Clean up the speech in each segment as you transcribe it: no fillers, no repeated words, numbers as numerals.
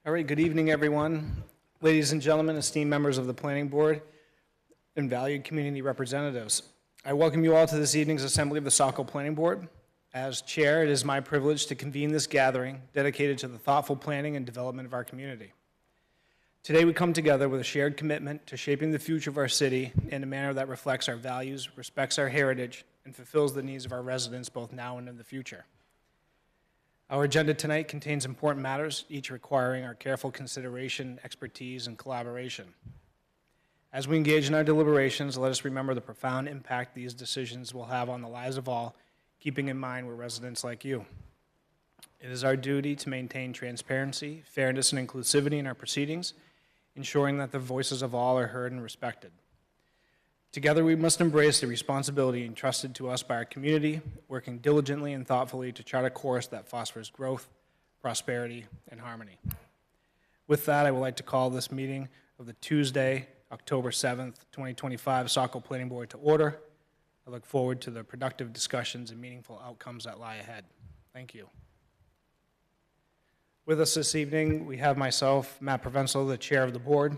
All right, good evening, everyone. Ladies and gentlemen, esteemed members of the Planning Board and valued community representatives, I welcome you all to this evening's assembly of the Saco Planning Board. As chair, it is my privilege to convene this gathering dedicated to the thoughtful planning and development of our community. Today, we come together with a shared commitment to shaping the future of our city in a manner that reflects our values, respects our heritage, and fulfills the needs of our residents both now and in the future. Our agenda tonight contains important matters, each requiring our careful consideration, expertise, and collaboration. As we engage in our deliberations, let us remember the profound impact these decisions will have on the lives of all, keeping in mind we're residents like you. It is our duty to maintain transparency, fairness, and inclusivity in our proceedings, ensuring that the voices of all are heard and respected. Together, we must embrace the responsibility entrusted to us by our community, working diligently and thoughtfully to chart a course that fosters growth, prosperity, and harmony. With that, I would like to call this meeting of the Tuesday, October 7th, 2025 Saco Planning Board to order. I look forward to the productive discussions and meaningful outcomes that lie ahead. Thank you. With us this evening, we have myself, Matt Provenzo, the chair of the board,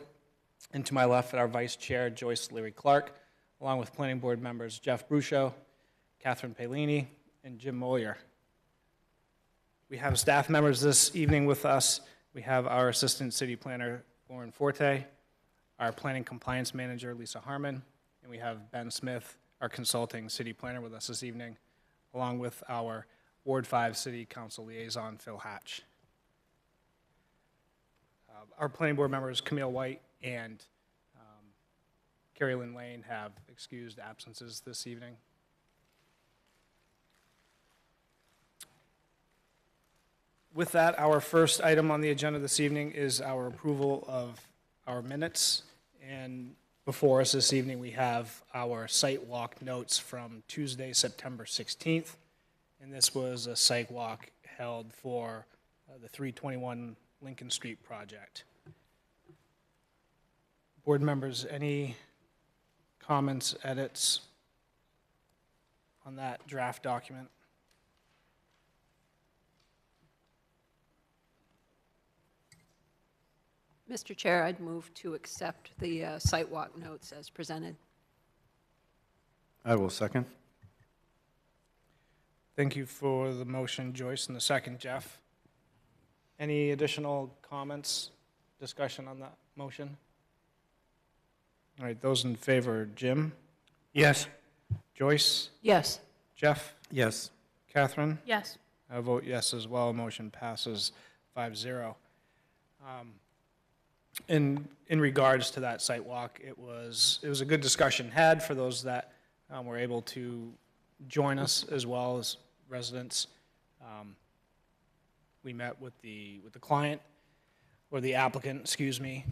and to my left, our vice chair, Joyce Leary-Clark, along with planning board members Jeff Bruscio, Catherine Palini, and Jim Mollier. We have staff members this evening with us. We have our assistant city planner, Lauren Forte, our planning compliance manager, Lisa Harmon, and we have Ben Smith, our consulting city planner, with us this evening, along with our Ward 5 City Council liaison, Phil Hatch. Our planning board members, Camille White and Carrie Lynn Lane, have excused absences this evening. With that, our first item on the agenda this evening is our approval of our minutes. And before us this evening, we have our site walk notes from Tuesday, September 16th. And this was a site walk held for the 321 Lincoln Street project. Board members, any comments, edits on that draft document? Mr. Chair, I'd move to accept the site walk notes as presented. I will second. Thank you for the motion, Joyce, and the second, Jeff. Any additional comments, discussion on that motion? All right, those in favor, Jim? Yes. Joyce? Yes. Jeff? Yes. Catherine? Yes. I vote yes as well. Motion passes 5-0. In regards to that site walk, it was a good discussion had for those that were able to join us as well as residents. We met with the client, or the applicant, excuse me,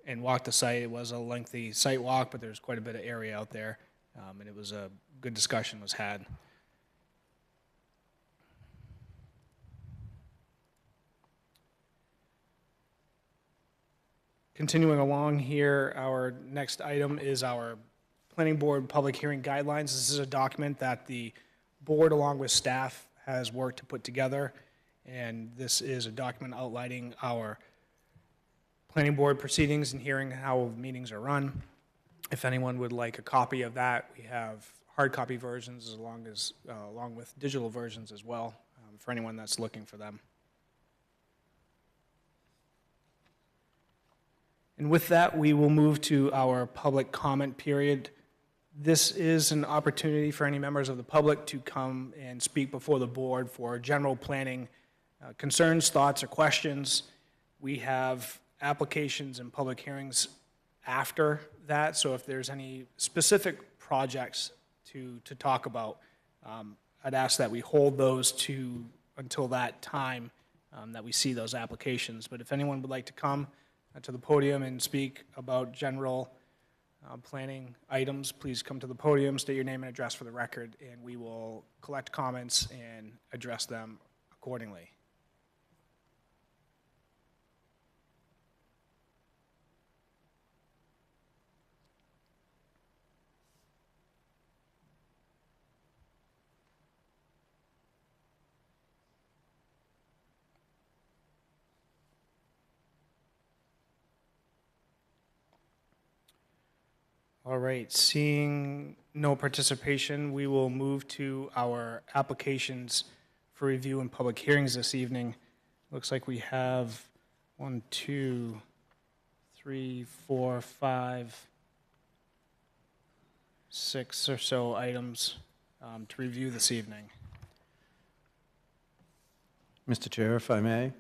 and walked the site. It was a lengthy site walk, but there's quite a bit of area out there, and it was a good discussion was had. Continuing along here, our next item is our Planning Board Public Hearing Guidelines. This is a document that the board, along with staff, has worked to put together, and this is a document outlining our planning board proceedings and hearing how meetings are run. If anyone would like a copy of that, we have hard copy versions along with digital versions as well, for anyone that's looking for them. And with that, we will move to our public comment period. This is an opportunity for any members of the public to come and speak before the board for general planning concerns, thoughts, or questions. We have applications and public hearings after that, so if there's any specific projects to talk about, I'd ask that we hold those until that time that we see those applications. But if anyone would like to come to the podium and speak about general planning items, please come to the podium, state your name and address for the record, and we will collect comments and address them accordingly. All right, seeing no participation, we will move to our applications for review and public hearings this evening. Looks like we have 1, 2, 3, 4, 5, 6 or so items to review this evening. Mr. Chair, if I may, I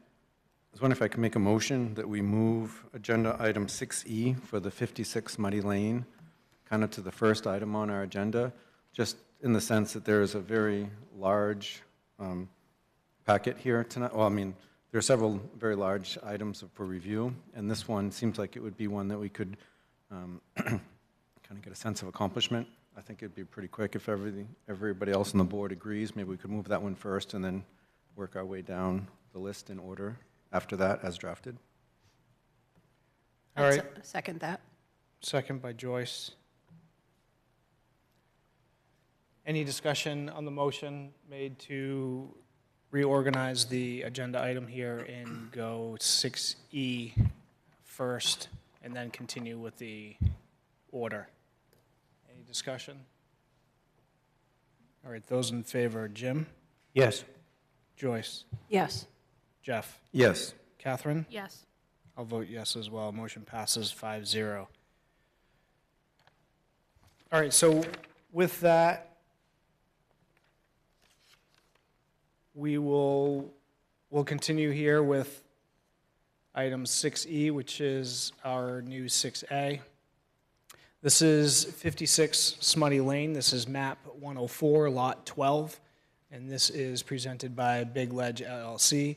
was wondering if I could make a motion that we move agenda item 6E for the 56 Muddy Lane kind of to the first item on our agenda, just in the sense that there is a very large packet here tonight. Well, I mean, there are several very large items for review, and this one seems like it would be one that we could kind of get a sense of accomplishment. I think it'd be pretty quick if everybody else on the board agrees. Maybe we could move that one first and then work our way down the list in order after that as drafted. All right. Second that. Second by Joyce. Any discussion on the motion made to reorganize the agenda item here and go 6E first and then continue with the order? Any discussion? All right, those in favor, Jim? Yes. Joyce? Yes. Jeff? Yes. Catherine? Yes. I'll vote yes as well. Motion passes 5-0. All right, so with that, we'll continue here with item 6E, which is our new 6A. This is 56 Smutty Lane. This is map 104, lot 12, and this is presented by Big Ledge LLC.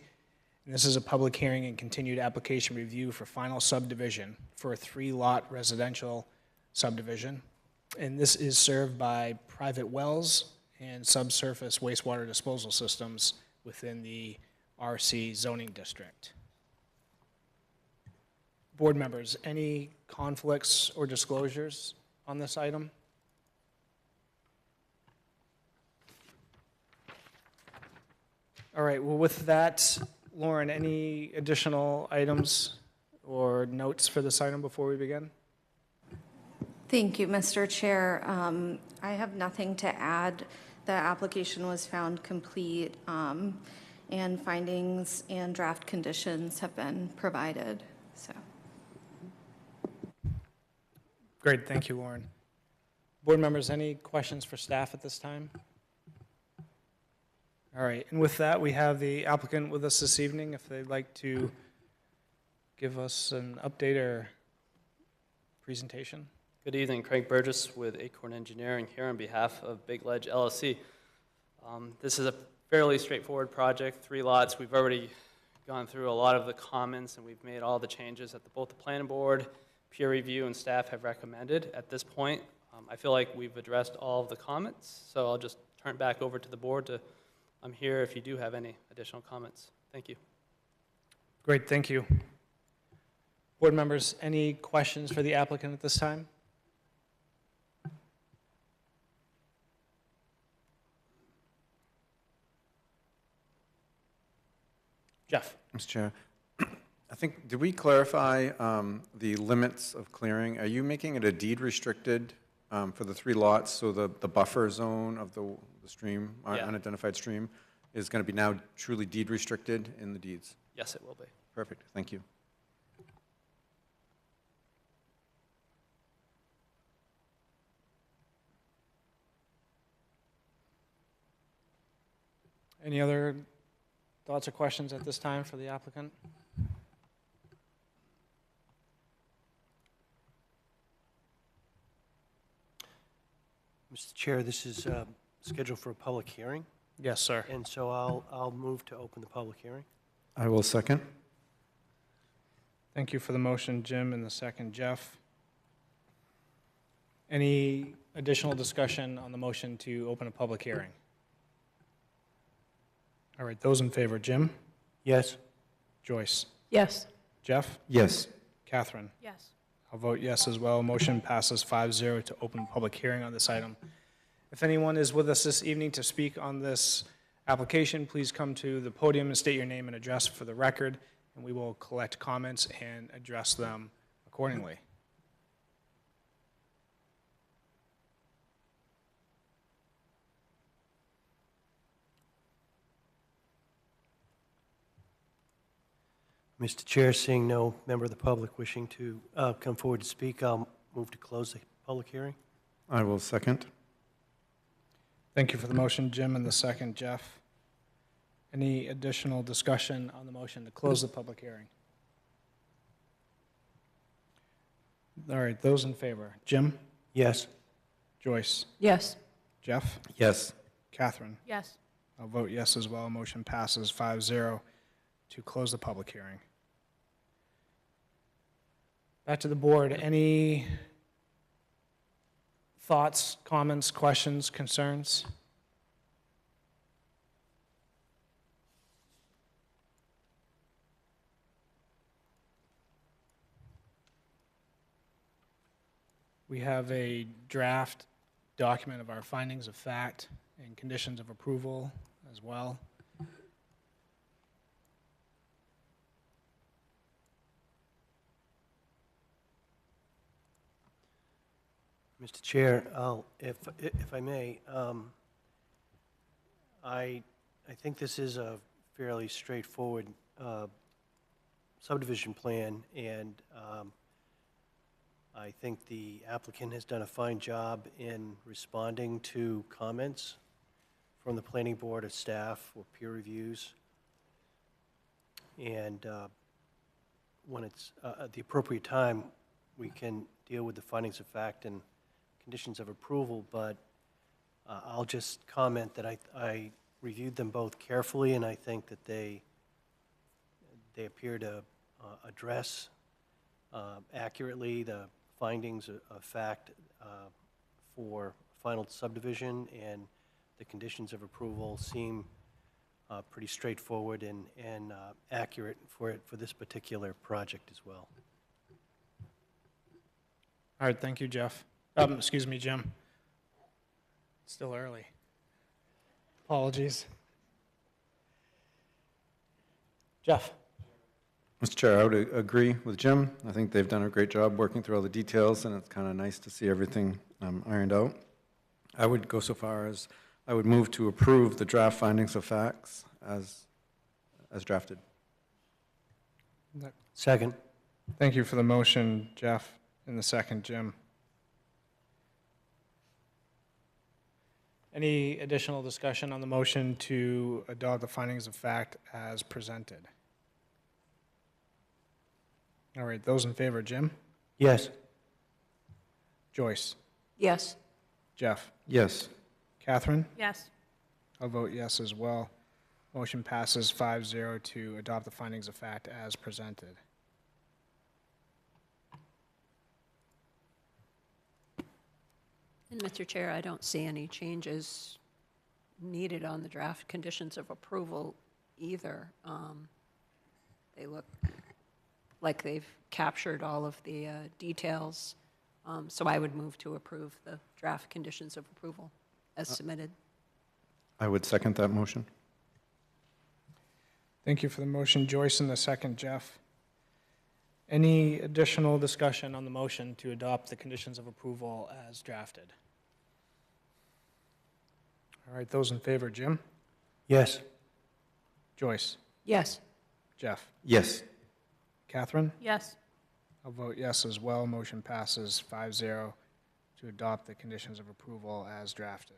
And this is a public hearing and continued application review for final subdivision for a 3-lot residential subdivision. And this is served by private wells and subsurface wastewater disposal systems within the RC zoning district. Board members, any conflicts or disclosures on this item? All right, well, with that, Lauren, any additional items or notes for this item before we begin? Thank you, Mr. Chair. I have nothing to add. The application was found complete, and findings and draft conditions have been provided, so. Great, thank you, Lauren. Board members, any questions for staff at this time? All right, and with that, we have the applicant with us this evening. If they'd like to give us an update or presentation. Good evening, Craig Burgess with Acorn Engineering here on behalf of Big Ledge LLC. This is a fairly straightforward project, 3 lots. We've already gone through a lot of the comments and we've made all the changes that both the planning board, peer review, and staff have recommended. At this point, I feel like we've addressed all of the comments, so I'll just turn it back over to the board. I'm here if you do have any additional comments. Thank you. Great, thank you. Board members, any questions for the applicant at this time? Jeff. Mr. Chair, I think, did we clarify the limits of clearing? Are you making it a deed restricted for the 3 lots, so the buffer zone of the stream, our Yeah. unidentified stream, is going to be now truly deed restricted in the deeds? Yes, it will be. Perfect, thank you. Any other thoughts or questions at this time for the applicant? Mr. Chair, this is scheduled for a public hearing, Yes, sir. and so I'll move to open the public hearing. I will second. Thank you for the motion, Jim, and the second, Jeff. Any additional discussion on the motion to open a public hearing? All right, those in favor, Jim? Yes? Joyce? Yes. Jeff? Yes. Catherine? Yes. I'll vote yes as well. Motion passes 5-0 to open public hearing on this item. If anyone is with us this evening to speak on this application, please come to the podium and state your name and address for the record, and we will collect comments and address them accordingly. Mr. Chair, seeing no member of the public wishing to come forward to speak, I'll move to close the public hearing. I will second. Thank you for the motion, Jim, and the second, Jeff. Any additional discussion on the motion to close the public hearing? All right, those in favor, Jim, Yes. Joyce, Yes. Jeff, Yes. Catherine. Yes. I'll vote yes as well. Motion passes 5-0 to close the public hearing. Back to the board. Any thoughts, comments, questions, concerns? We have a draft document of our findings of fact and conditions of approval as well. Mr. Chair, if I may, I think this is a fairly straightforward subdivision plan, and I think the applicant has done a fine job in responding to comments from the planning board, of staff, or peer reviews. And when it's at the appropriate time, we can deal with the findings of fact and conditions of approval, but I'll just comment that I reviewed them both carefully, and I think that they appear to address accurately the findings of fact for final subdivision, and the conditions of approval seem pretty straightforward and accurate for this particular project as well. All right, thank you, Jeff. Excuse me, Jim. It's still early. Apologies. Jeff? Mr. Chair, I would agree with Jim. I think they've done a great job working through all the details, and it's kind of nice to see everything ironed out. I would go so far as I would move to approve the draft findings of facts as drafted. Second. Thank you for the motion, Jeff, and the second, Jim. Any additional discussion on the motion to adopt the findings of fact as presented? All right, those in favor, Jim, Yes. Joyce, Yes. Jeff, Yes. Catherine? Yes. I'll vote yes as well. Motion passes 5-0 to adopt the findings of fact as presented. And Mr. Chair, I don't see any changes needed on the draft conditions of approval either. They look like they've captured all of the details, so I would move to approve the draft conditions of approval as submitted. I would second that motion. Thank you for the motion, Joyce, and the second, Jeff. Any additional discussion on the motion to adopt the conditions of approval as drafted? All right, those in favor, Jim, Yes. Joyce, Yes. Jeff, Yes. Catherine? Yes. I'll vote yes as well. Motion passes 5-0 to adopt the conditions of approval as drafted.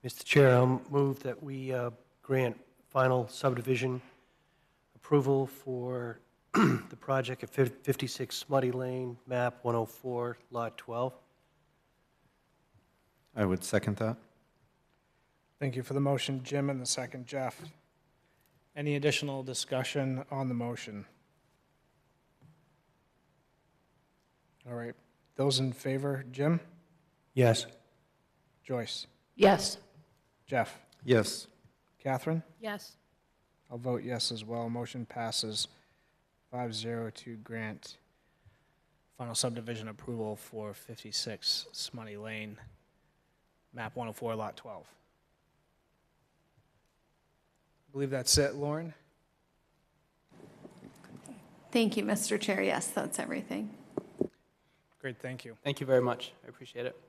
Mr. Chair, I'll move that we grant final subdivision approval for the project at 56 Smutty Lane, map 104, lot 12. I would second that. Thank you for the motion, Jim, and the second, Jeff. Any additional discussion on the motion? All right, those in favor, Jim, Yes. Joyce, Yes. Jeff, Yes. Catherine? Yes. I'll vote yes as well. Motion passes 5-0 to grant final subdivision approval for 56 Smutty Lane, map 104, lot 12. I believe that's it, Lauren? Thank you, Mr. Chair. Yes, that's everything. Great, thank you. Thank you very much. I appreciate it.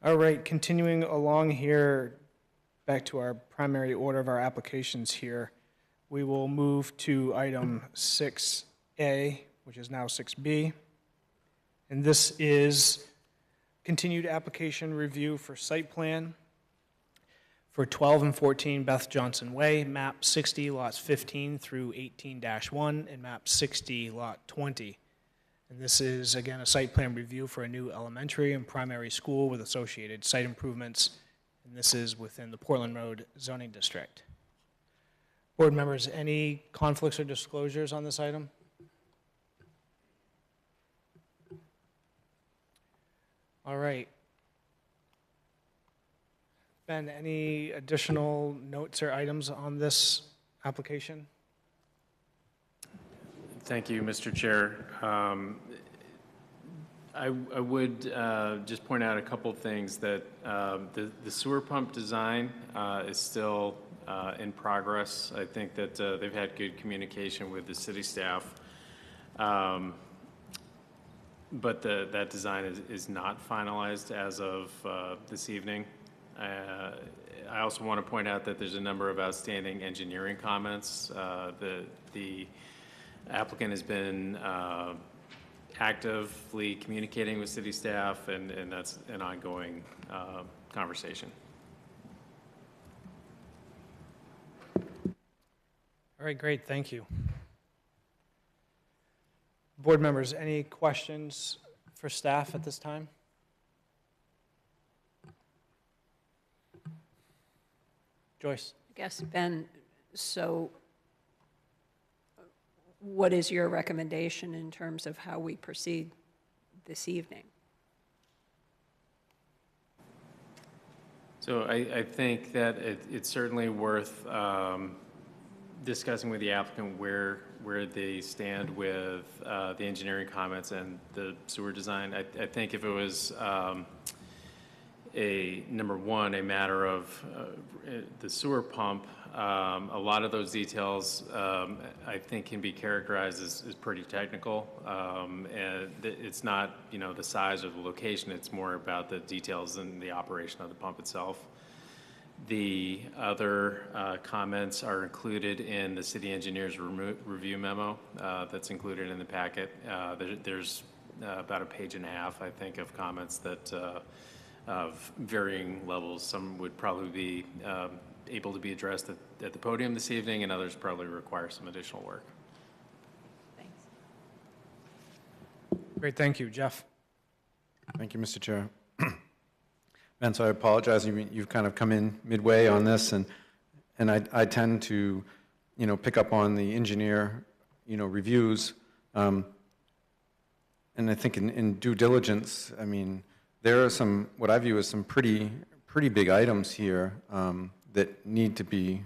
All right, continuing along here, back to our primary order of our applications here, we will move to item 6A, which is now 6B. And this is continued application review for site plan for 12 and 14 Beth Johnson Way, map 60, lots 15 through 18-1, and map 60, lot 20. And this is, again, a site plan review for a new elementary and primary school with associated site improvements. And this is within the Portland Road zoning district. Board members, any conflicts or disclosures on this item? All right. Ben, any additional notes or items on this application? Thank you, Mr. Chair. I would just point out a couple of things that the sewer pump design is still in progress. I think that they've had good communication with the city staff. But that design is not finalized as of this evening. I also want to point out that there's a number of outstanding engineering comments. The applicant has been actively communicating with city staff, and that's an ongoing conversation. All right, great, thank you. Board members, any questions for staff at this time? Joyce? I guess, Ben, so what is your recommendation in terms of how we proceed this evening? So I think that it's certainly worth discussing with the applicant where they stand with the engineering comments and the sewer design. I think if it was number one, a matter of the sewer pump, a lot of those details I think can be characterized as pretty technical. And it's not, the size or the location, it's more about the details and the operation of the pump itself. The other comments are included in the city engineer's review memo that's included in the packet. There's about a page and a half, I think, of comments that of varying levels. Some would probably be able to be addressed at the podium this evening, and others probably require some additional work. Thanks. Great, thank you. Jeff? Thank you, Mr. Chair. Ben, so I apologize. You've kind of come in midway on this, and I tend to, pick up on the engineer, reviews. And I think in due diligence, there are some, what I view as some pretty big items here that need to be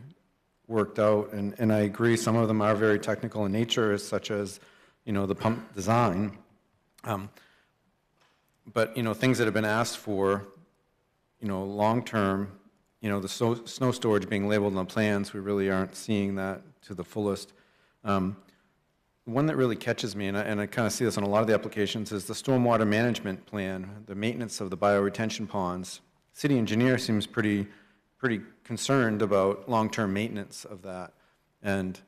worked out. And I agree, some of them are very technical in nature, such as, the pump design. But, things that have been asked for, long-term, the snow storage being labeled on the plans, we really aren't seeing that to the fullest. One that really catches me, and I kind of see this on a lot of the applications, is the stormwater management plan, the maintenance of the bioretention ponds. City engineer seems pretty concerned about long-term maintenance of that. And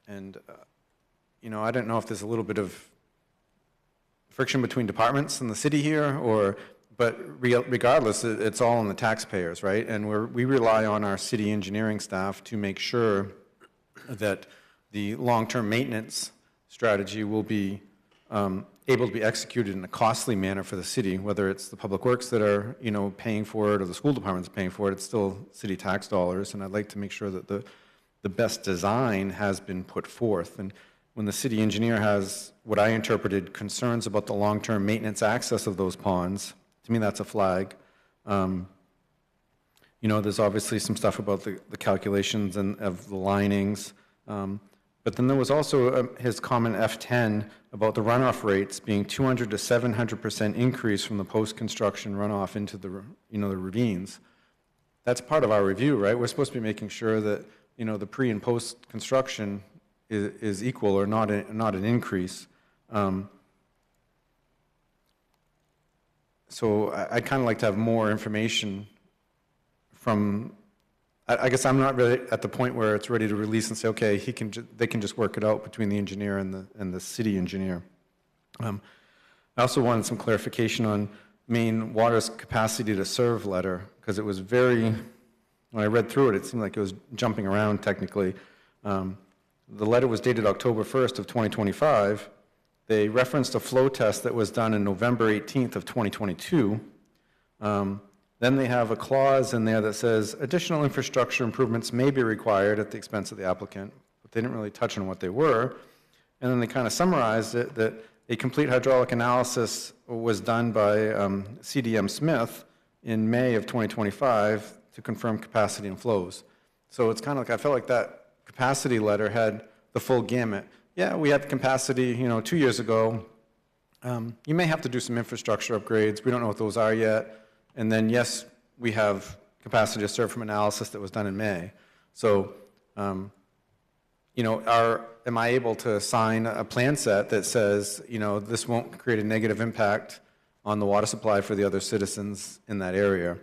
I don't know if there's a little bit of friction between departments in the city here, but regardless, it's all on the taxpayers, right? And we rely on our city engineering staff to make sure that the long-term maintenance strategy will be able to be executed in a costly manner for the city, whether it's the public works that are, paying for it or the school department's paying for it. It's still city tax dollars, and I'd like to make sure that the best design has been put forth. And when the city engineer has what I interpreted concerns about the long-term maintenance access of those ponds, to me that's a flag. There's obviously some stuff about the calculations and of the linings. But then there was also his comment F10 about the runoff rates being 200 to 700% increase from the post-construction runoff into the the ravines. That's part of our review, right? We're supposed to be making sure that the pre and post-construction is equal or not an increase. So I'd kind of like to have more information from, I guess I'm not really at the point where it's ready to release and say, okay, they can just work it out between the engineer and the city engineer. I also wanted some clarification on Maine Water's capacity to serve letter, because it was very, when I read through it, it seemed like it was jumping around technically. The letter was dated October 1st of 2025. They referenced a flow test that was done in November 18th of 2022. Then they have a clause in there that says additional infrastructure improvements may be required at the expense of the applicant, but they didn't really touch on what they were. And then they kind of summarized it that a complete hydraulic analysis was done by CDM Smith in May of 2025 to confirm capacity and flows. So it's kind of like, I felt like that capacity letter had the full gamut. Yeah, we had the capacity, 2 years ago. You may have to do some infrastructure upgrades. We don't know what those are yet. And then, yes, we have capacity to serve from analysis that was done in May. So, am I able to sign a plan set that says, this won't create a negative impact on the water supply for the other citizens in that area?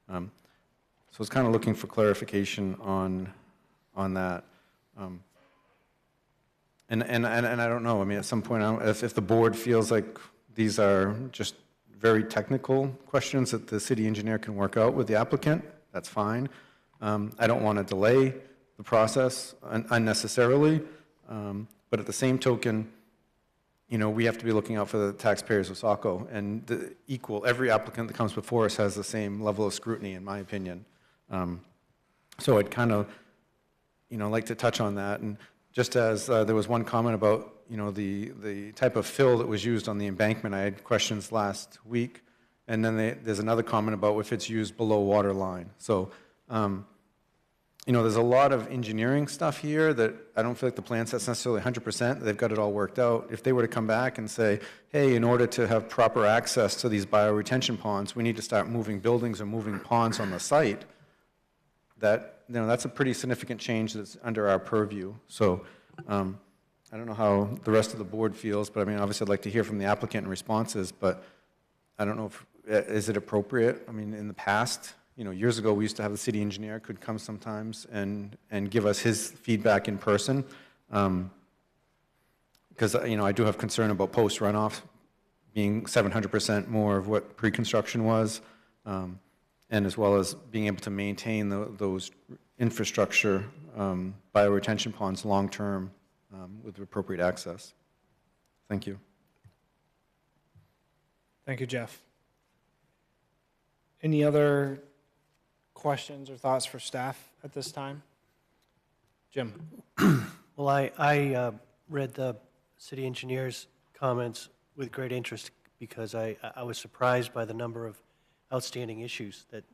So I was kind of looking for clarification on that. And I don't know, I mean, at some point, if the board feels like these are just very technical questions that the city engineer can work out with the applicant, that's fine. I don't want to delay the process unnecessarily, but at the same token, we have to be looking out for the taxpayers of Saco, and every applicant that comes before us has the same level of scrutiny, in my opinion. So I'd kind of, like to touch on that. And just as there was one comment about, the type of fill that was used on the embankment, I had questions last week. And then there's another comment about if it's used below water line. So, there's a lot of engineering stuff here that I don't feel like the plan set's necessarily 100%. They've got it all worked out. If they were to come back and say, hey, in order to have proper access to these bioretention ponds, we need to start moving buildings or moving ponds on the site, that's a pretty significant change that's under our purview. So I don't know how the rest of the board feels, but I mean, obviously I'd like to hear from the applicant and responses, but I don't know is it appropriate? I mean, in the past, years ago, we used to have the city engineer could come sometimes and give us his feedback in person. Because, I do have concern about post runoff being 700% more of what pre-construction was. And as well as being able to maintain those infrastructure bioretention ponds long-term with appropriate access. Thank you. Thank you, Jeff. Any other questions or thoughts for staff at this time? Jim? Well, I read the city engineer's comments with great interest because I was surprised by the number of outstanding issues that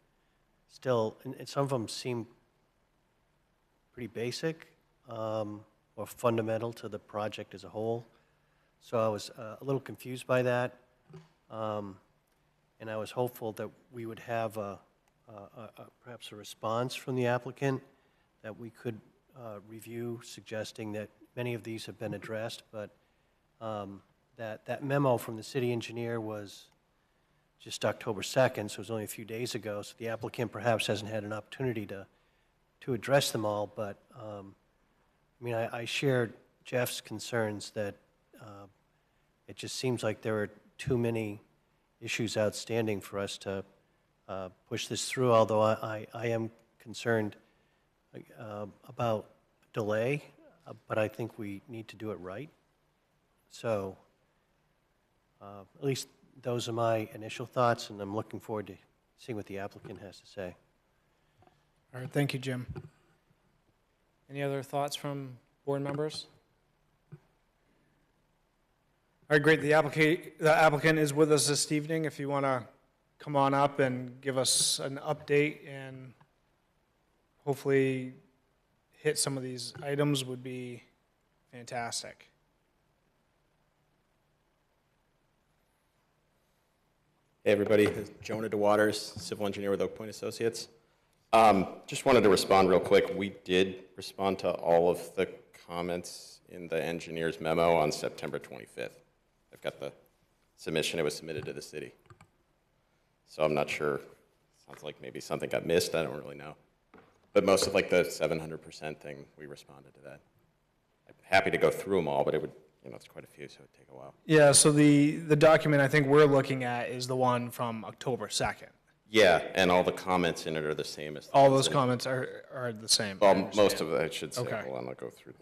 still, and some of them seem pretty basic or fundamental to the project as a whole. So I was a little confused by that, and I was hopeful that we would have perhaps a response from the applicant that we could review, suggesting that many of these have been addressed, but that memo from the city engineer was just October 2nd, so it was only a few days ago, so the applicant perhaps hasn't had an opportunity to address them all, but I shared Jeff's concerns that it just seems like there are too many issues outstanding for us to push this through, although I am concerned about delay, but I think we need to do it right. So at least those are my initial thoughts, and I'm looking forward to seeing what the applicant has to say. All right, thank you, Jim. Any other thoughts from board members? All right, great. The applicant is with us this evening. If you want to come on up and give us an update and hopefully hit some of these items would be fantastic. Hey everybody, Jonah DeWaters, civil engineer with Oak Point Associates. Just wanted to respond real quick. We did respond to all of the comments in the engineer's memo on September 25th. I've got the submission. It was submitted to the city. So I'm not sure. Sounds like maybe something got missed. I don't really know. But most of like the 700% thing, we responded to that. I'm happy to go through them all, but it would, it's quite a few, so it would take a while. Yeah, so the document I think we're looking at is the one from October 2nd. Yeah, and all the comments in it are the same as the All ones those in- comments are the same. I Well, understand. most of it, I should say. Okay. Hold on, I'll go through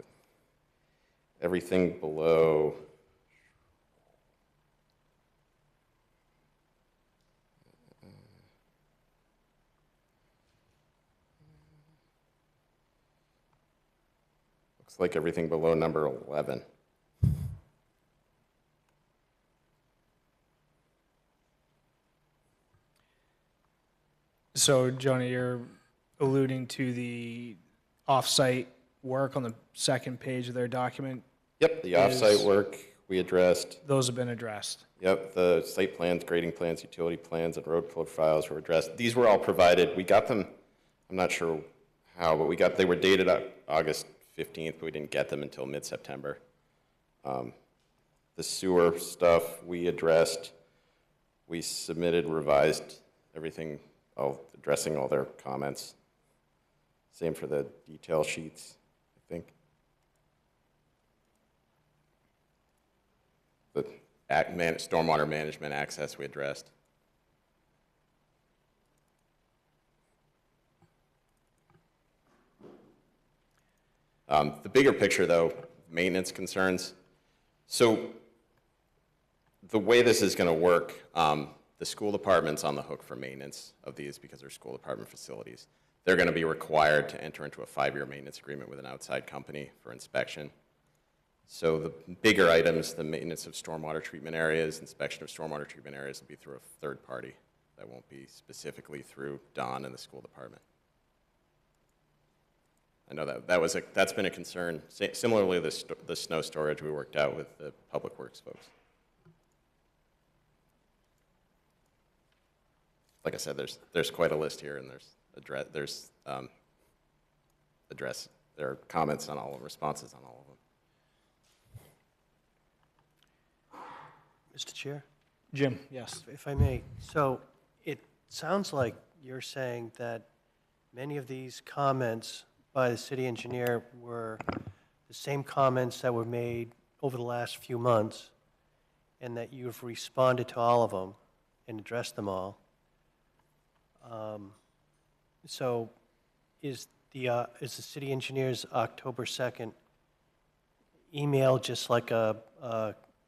everything below. Looks like everything below number 11. So, Joni, you're alluding to the off-site work on the second page of their document. Yep, the Is- off-site work we addressed. Those have been addressed. Yep, the site plans, grading plans, utility plans, and road profiles were addressed. These were all provided. We got them, I'm not sure how, but they were dated August 15th, but we didn't get them until mid-September. The sewer stuff we addressed. We submitted revised everything, addressing all their comments. Same for the detail sheets, I think. The stormwater management access we addressed. The bigger picture, though, maintenance concerns. So the way this is going to work, the school department's on the hook for maintenance of these because they're school department facilities. They're going to be required to enter into a 5-year maintenance agreement with an outside company for inspection. So the bigger items, the maintenance of stormwater treatment areas, inspection of stormwater treatment areas will be through a third party. That won't be specifically through Don and the school department. I know that's been a concern. Similarly, the snow storage we worked out with the Public Works folks. Like I said, there's quite a list here, and there are comments on all of them, responses on all of them. Mr. Chair, Jim, yes. if I may, so it sounds like you're saying that many of these comments by the city engineer were the same comments that were made over the last few months, and that you've responded to all of them and addressed them all. So is the city engineer's October 2nd email just like a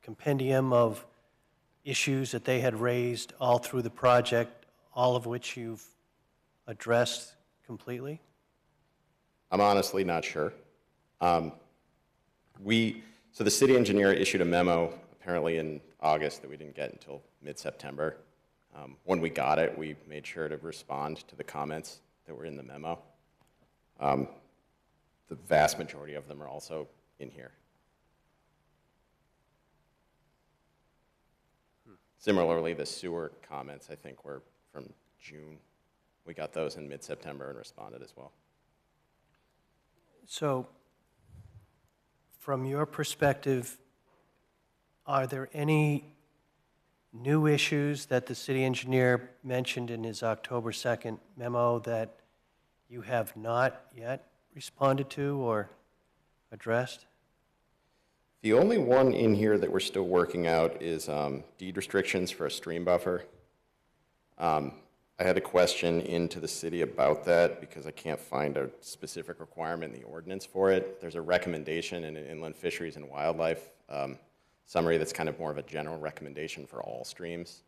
compendium of issues that they had raised all through the project, all of which you've addressed completely? I'm honestly not sure. So the city engineer issued a memo apparently in August that we didn't get until mid-September. When we got it, we made sure to respond to the comments that were in the memo. The vast majority of them are also in here. Similarly, the sewer comments, I think, were from June. We got those in mid-September and responded as well. So, from your perspective, are there any new issues that the city engineer mentioned in his October 2nd memo that you have not yet responded to or addressed? The only one in here that we're still working out is deed restrictions for a stream buffer. I had a question into the city about that because I can't find a specific requirement in the ordinance for it. There's a recommendation in an inland fisheries and wildlife summary that's kind of more of a general recommendation for all streams.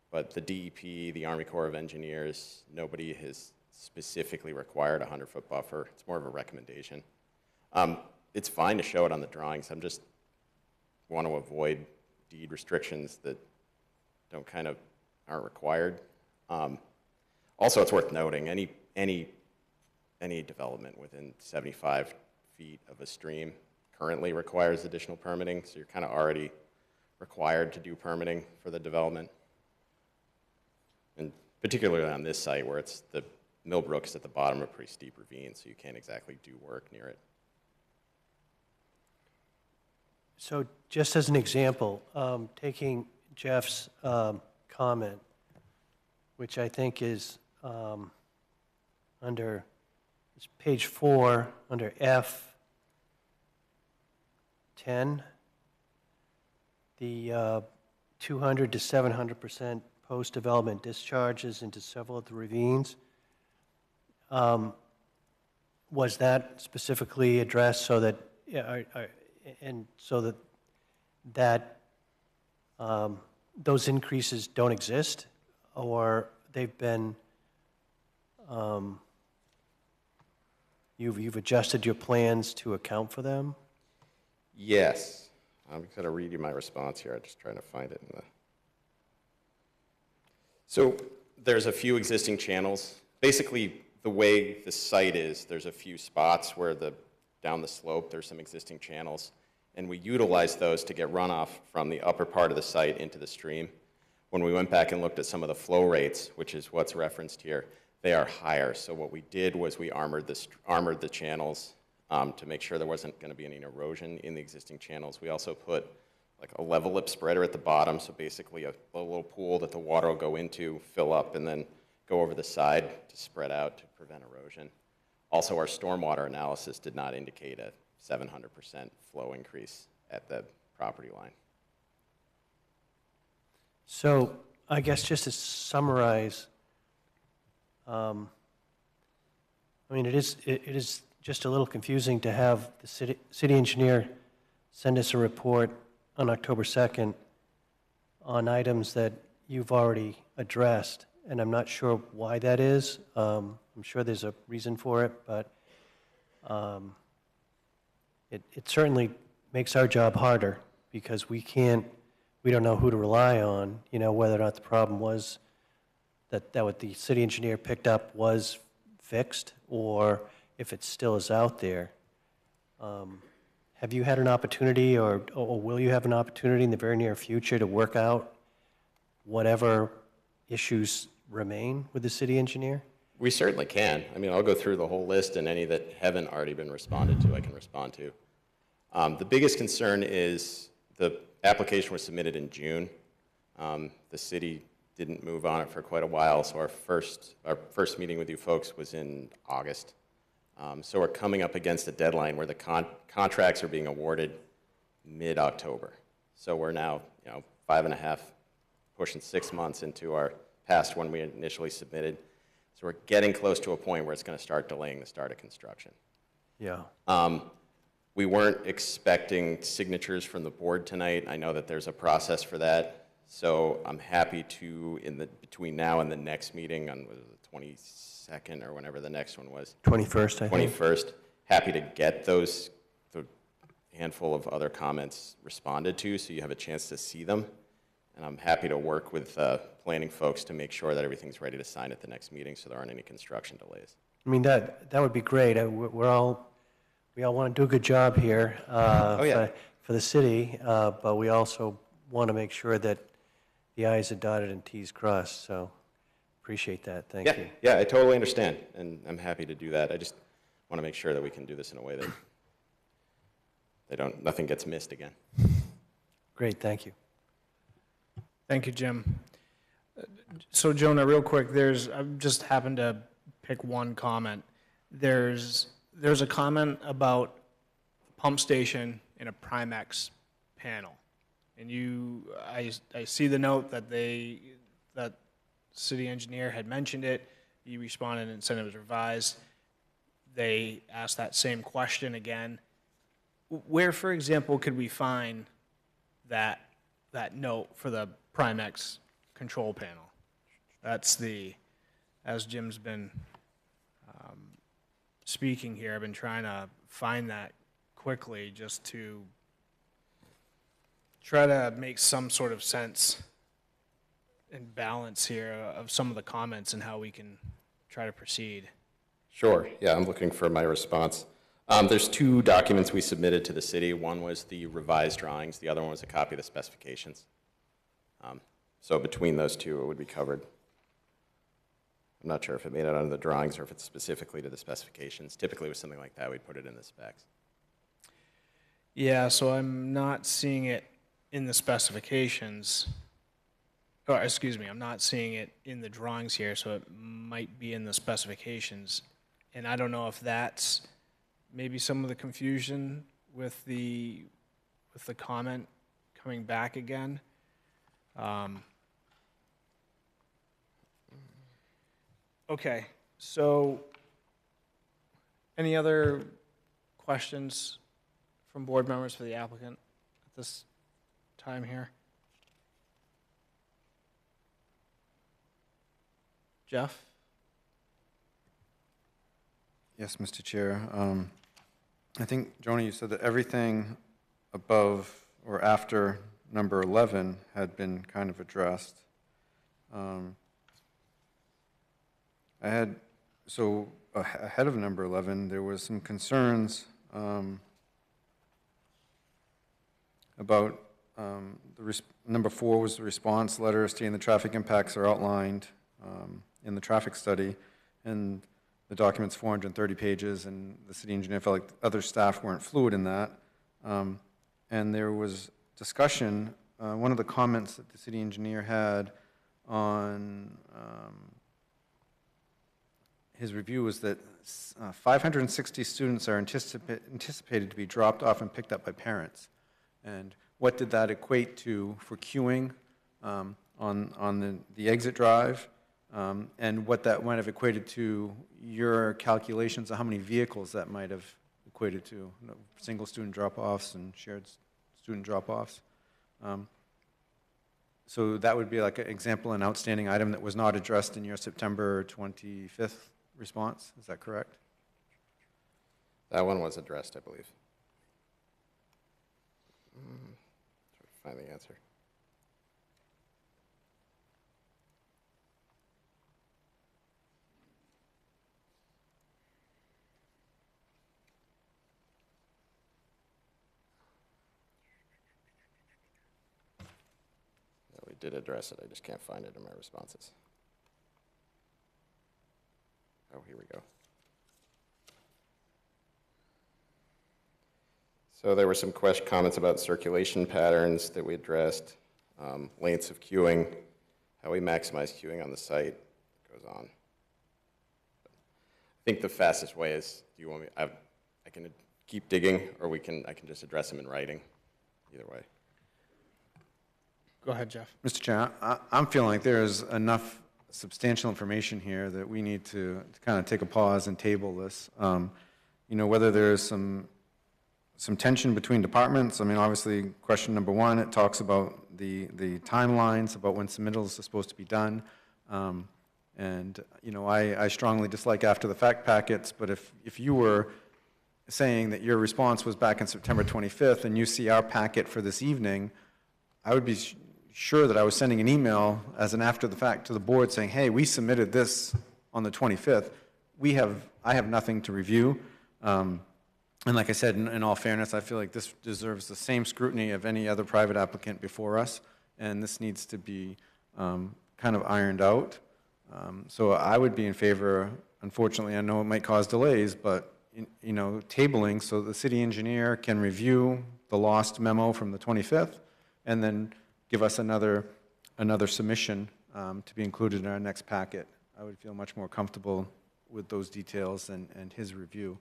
But the DEP, the Army Corps of Engineers, nobody has specifically required a 100-foot buffer. It's more of a recommendation. It's fine to show it on the drawings. I'm just want to avoid deed restrictions that aren't required. Also, it's worth noting, any development within 75 feet of a stream currently requires additional permitting, so you're kind of already required to do permitting for the development. And particularly on this site where it's the Millbrook's at the bottom of a pretty steep ravine, so you can't exactly do work near it. So just as an example, taking Jeff's comment, which I think is under, it's page 4, under F10, the 200 to 700% post-development discharges into several of the ravines. Was that specifically addressed so that, and so that those increases don't exist, or they've been, you've adjusted your plans to account for them? Yes. I'm going to read you my response here. I'm just trying to find it in the... So there's a few existing channels. Basically, the way the site is, there's a few spots where down the slope, there's some existing channels, and we utilize those to get runoff from the upper part of the site into the stream. When we went back and looked at some of the flow rates, which is what's referenced here, they are higher. So what we did was we armored the channels to make sure there wasn't going to be any erosion in the existing channels. We also put like a level lip spreader at the bottom, so basically a little pool that the water will go into, fill up, and then go over the side to spread out to prevent erosion. Also, our stormwater analysis did not indicate a 700% flow increase at the property line. So I guess just to summarize, I mean, it is just a little confusing to have the city engineer send us a report on October 2nd on items that you've already addressed, and I'm not sure why that is. I'm sure there's a reason for it, but it certainly makes our job harder because we don't know who to rely on, you know, whether or not the problem was that what the city engineer picked up was fixed, or if it still is out there. Have you had an opportunity, or will you have an opportunity in the very near future to work out whatever issues remain with the city engineer? We certainly can. I mean, I'll go through the whole list, and any that haven't already been responded to, I can respond to. The biggest concern is the application was submitted in June. The city didn't move on it for quite a while, so our first meeting with you folks was in August. So we're coming up against a deadline where the contracts are being awarded mid-October. So we're now, 5.5, pushing 6 months into our past one we initially submitted. So we're getting close to a point where it's going to start delaying the start of construction. Yeah. We weren't expecting signatures from the board tonight. I know that there's a process for that. So I'm happy to, between now and the next meeting on the 22nd or whenever the next one was. 21st, I think. 21st. Happy to get the handful of other comments responded to so you have a chance to see them. And I'm happy to work with planning folks to make sure that everything's ready to sign at the next meeting so there aren't any construction delays. I mean, that would be great. We all want to do a good job here for the city, but we also want to make sure that the I's are dotted and T's crossed, so appreciate that. Thank you. Yeah, I totally understand, and I'm happy to do that. I just want to make sure that we can do this in a way that nothing gets missed again. Great, thank you. Thank you, Jim. So Jonah, real quick, I just happened to pick one comment. There's a comment about pump station in a Primex panel. And I see the note that city engineer had mentioned it. You responded and said it was revised. They asked that same question again. Where, for example, could we find that note for the Primex control panel? That's as Jim's been speaking here, I've been trying to find that quickly just to try to make some sort of sense and balance here of some of the comments and how we can try to proceed. Sure, yeah, I'm looking for my response. There's 2 documents we submitted to the city. One was the revised drawings, the other one was a copy of the specifications. So between those 2, it would be covered. I'm not sure if it made it onto the drawings or if it's specifically to the specifications. Typically with something like that, we'd put it in the specs. Yeah, so I'm not seeing it in the specifications. or excuse me, I'm not seeing it in the drawings here, so it might be in the specifications. And I don't know if that's maybe some of the confusion with the comment coming back again. Okay, so any other questions from board members for the applicant at this time here? Jeff? Yes, Mr. Chair. I think, Joni, you said that everything above or after number 11 had been kind of addressed. I had, so ahead of number 11, there was some concerns about number 4 was the response letter stating the traffic impacts are outlined in the traffic study, and the document's 430 pages, and the city engineer felt like other staff weren't fluid in that. And there was discussion, one of the comments that the city engineer had on his review was that 560 students are anticipated to be dropped off and picked up by parents. And what did that equate to for queuing on the exit drive? And what that might have equated to, your calculations of how many vehicles that might have equated to, single student drop-offs and shared student drop-offs. So that would be like an example, an outstanding item that was not addressed in your September 25th response. Is that correct? That one was addressed, I believe. Trying to find the answer. Yeah, we did address it. I just can't find it in my responses. Oh, here we go. So there were some comments about circulation patterns that we addressed, lengths of queuing, how we maximize queuing on the site, goes on. I think the fastest way is, do you want me, I can keep digging, or I can just address them in writing, either way. Go ahead, Jeff. Mr. Chair, I'm feeling like there's enough substantial information here that we need to kind of take a pause and table this. You know, whether there's some tension between departments. I mean, obviously, question number 1, it talks about the timelines, about when submittals are supposed to be done. And, you know, I strongly dislike after-the-fact packets, but if you were saying that your response was back on September 25th and you see our packet for this evening, I would be sure that I was sending an email as an after-the-fact to the board saying, hey, we submitted this on the 25th. I have nothing to review. And like I said, in all fairness, I feel like this deserves the same scrutiny of any other private applicant before us, and this needs to be kind of ironed out. So I would be in favor, unfortunately, I know it might cause delays, but you know, tabling so the city engineer can review the lost memo from the 25th, and then give us another submission to be included in our next packet. I would feel much more comfortable with those details and his review.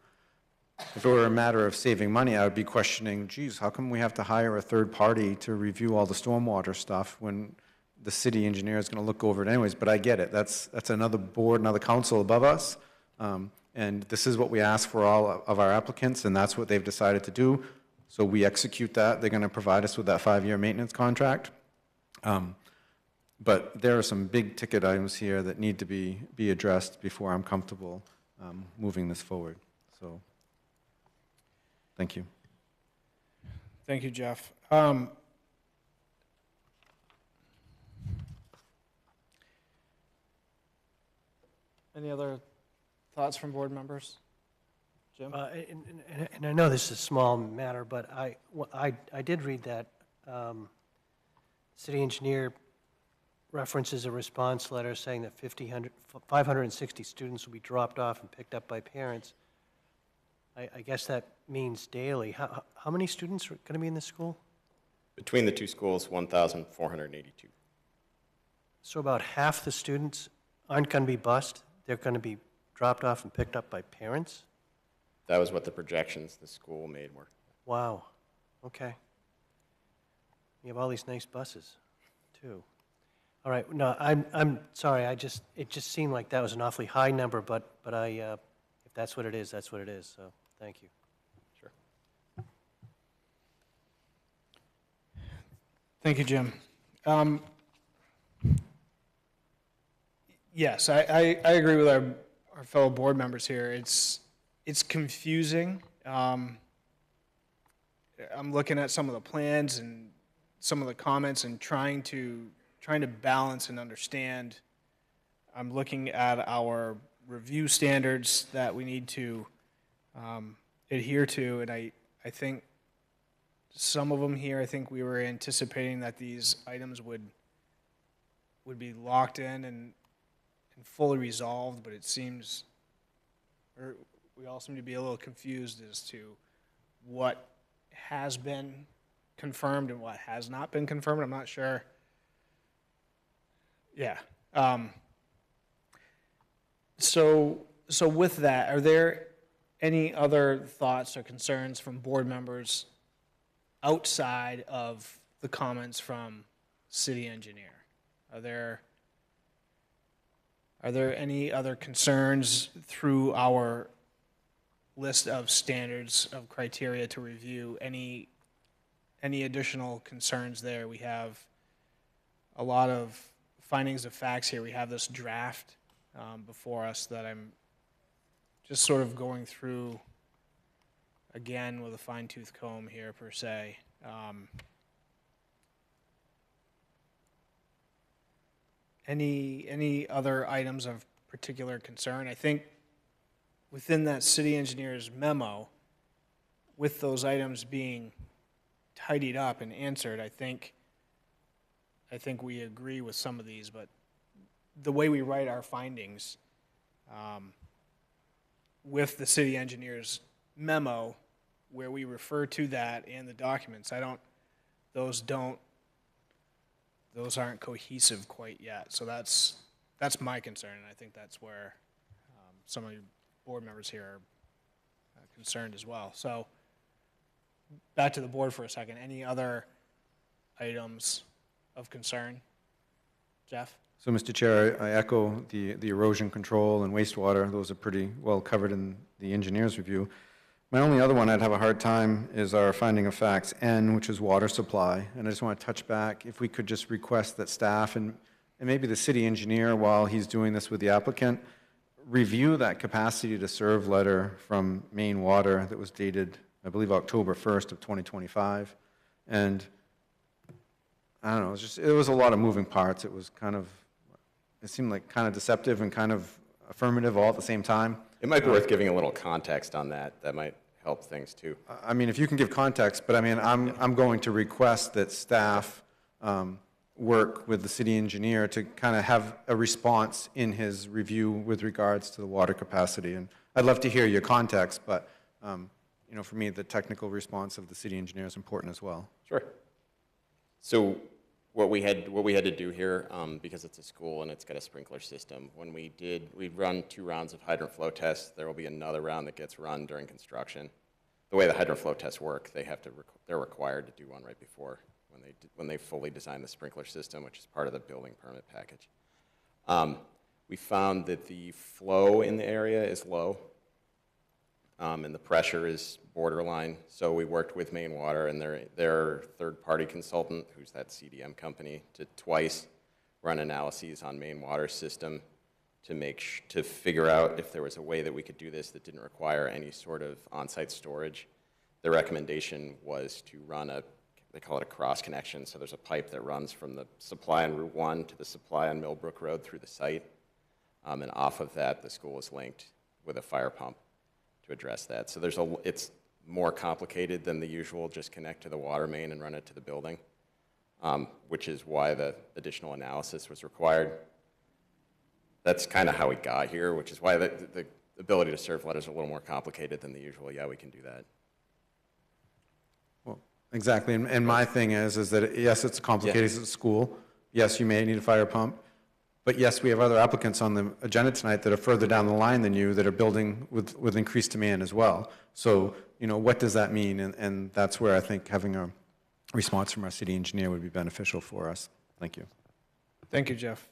If it were a matter of saving money, I would be questioning, geez, how come we have to hire a third party to review all the stormwater stuff when the city engineer is going to look over it anyways? But I get it. That's another board, another council above us. And this is what we ask for all of our applicants, and that's what they've decided to do. So we execute that. They're going to provide us with that 5-year maintenance contract. But there are some big ticket items here that need to be addressed before I'm comfortable moving this forward. So thank you. Thank you, Jeff. Any other thoughts from board members? Jim? And I know this is a small matter, but I did read that city engineer references a response letter saying that 560 students will be dropped off and picked up by parents. I guess that means daily. How many students are going to be in this school? Between the two schools, 1,482. So about half the students aren't going to be bused? They're going to be dropped off and picked up by parents? That was what the projections the school made were. Wow, okay. You have all these nice buses, too. All right, no, I'm sorry, it just seemed like that was an awfully high number, but if that's what it is, that's what it is, so, thank you. Sure. Thank you, Jim. Yes, I agree with our fellow board members here. It's confusing. I'm looking at some of the plans and some of the comments and trying to balance and understand. I'm looking at our review standards that we need to adhere to, and I think some of them here, I think we were anticipating that these items would be locked in and fully resolved, but it seems, or we all seem to be a little confused as to what has been confirmed and what has not been confirmed. I'm not sure. Yeah. So with that, are there any other thoughts or concerns from board members outside of the comments from city engineer? Are there any other concerns through our list of standards of criteria to review? Any additional concerns there? We have a lot of findings of facts here. We have this draft before us that I'm just sort of going through again with a fine-tooth comb here per se. Any other items of particular concern? I think within that city engineer's memo, with those items being tidied up and answered, I think we agree with some of these, but the way we write our findings with the city engineer's memo, where we refer to that and the documents, those aren't cohesive quite yet. So that's my concern, and I think that's where some of you board members here are concerned as well. So back to the board for a second. Any other items of concern? Jeff? So, Mr. Chair, I echo the erosion control and wastewater. Those are pretty well covered in the engineer's review. My only other one I'd have a hard time is our finding of facts N, which is water supply. And I just want to touch back, if we could just request that staff and maybe the city engineer, while he's doing this with the applicant, review that capacity to serve letter from Maine Water that was dated, I believe, October 1st of 2025. And I don't know, it was a lot of moving parts. It seemed like kind of deceptive and kind of affirmative all at the same time. It might be worth giving a little context on that. That might help things too. I mean, if you can give context, but I mean, I'm going to request that staff work with the city engineer to kind of have a response in his review with regards to the water capacity. And I'd love to hear your context, but you know, for me, the technical response of the city engineer is important as well. Sure. So what we had to do here, because it's a school and it's got a sprinkler system, when we'd run 2 rounds of hydrant flow tests. There will be another round that gets run during construction. The way the hydrant flow tests work, they're required to do one right before when they fully design the sprinkler system, which is part of the building permit package. We found that the flow in the area is low, and the pressure is borderline. So we worked with Maine Water and their third-party consultant, who's that CDM company, to twice run analyses on Maine Water's system to figure out if there was a way that we could do this that didn't require any sort of on-site storage. The recommendation was to run they call it a cross connection. So there's a pipe that runs from the supply on Route 1 to the supply on Millbrook Road through the site. And off of that, the school is linked with a fire pump to address that. So it's more complicated than the usual just connect to the water main and run it to the building, which is why the additional analysis was required. That's kind of how we got here, which is why the ability to serve letters is a little more complicated than the usual. Yeah, we can do that. Well, exactly. And my thing is that yes, it's complicated. It's a school. Yes, you may need a fire pump. But yes, we have other applicants on the agenda tonight that are further down the line than you that are building with increased demand as well. So, what does that mean? And that's where I think having a response from our city engineer would be beneficial for us. Thank you. Thank you, Jeff.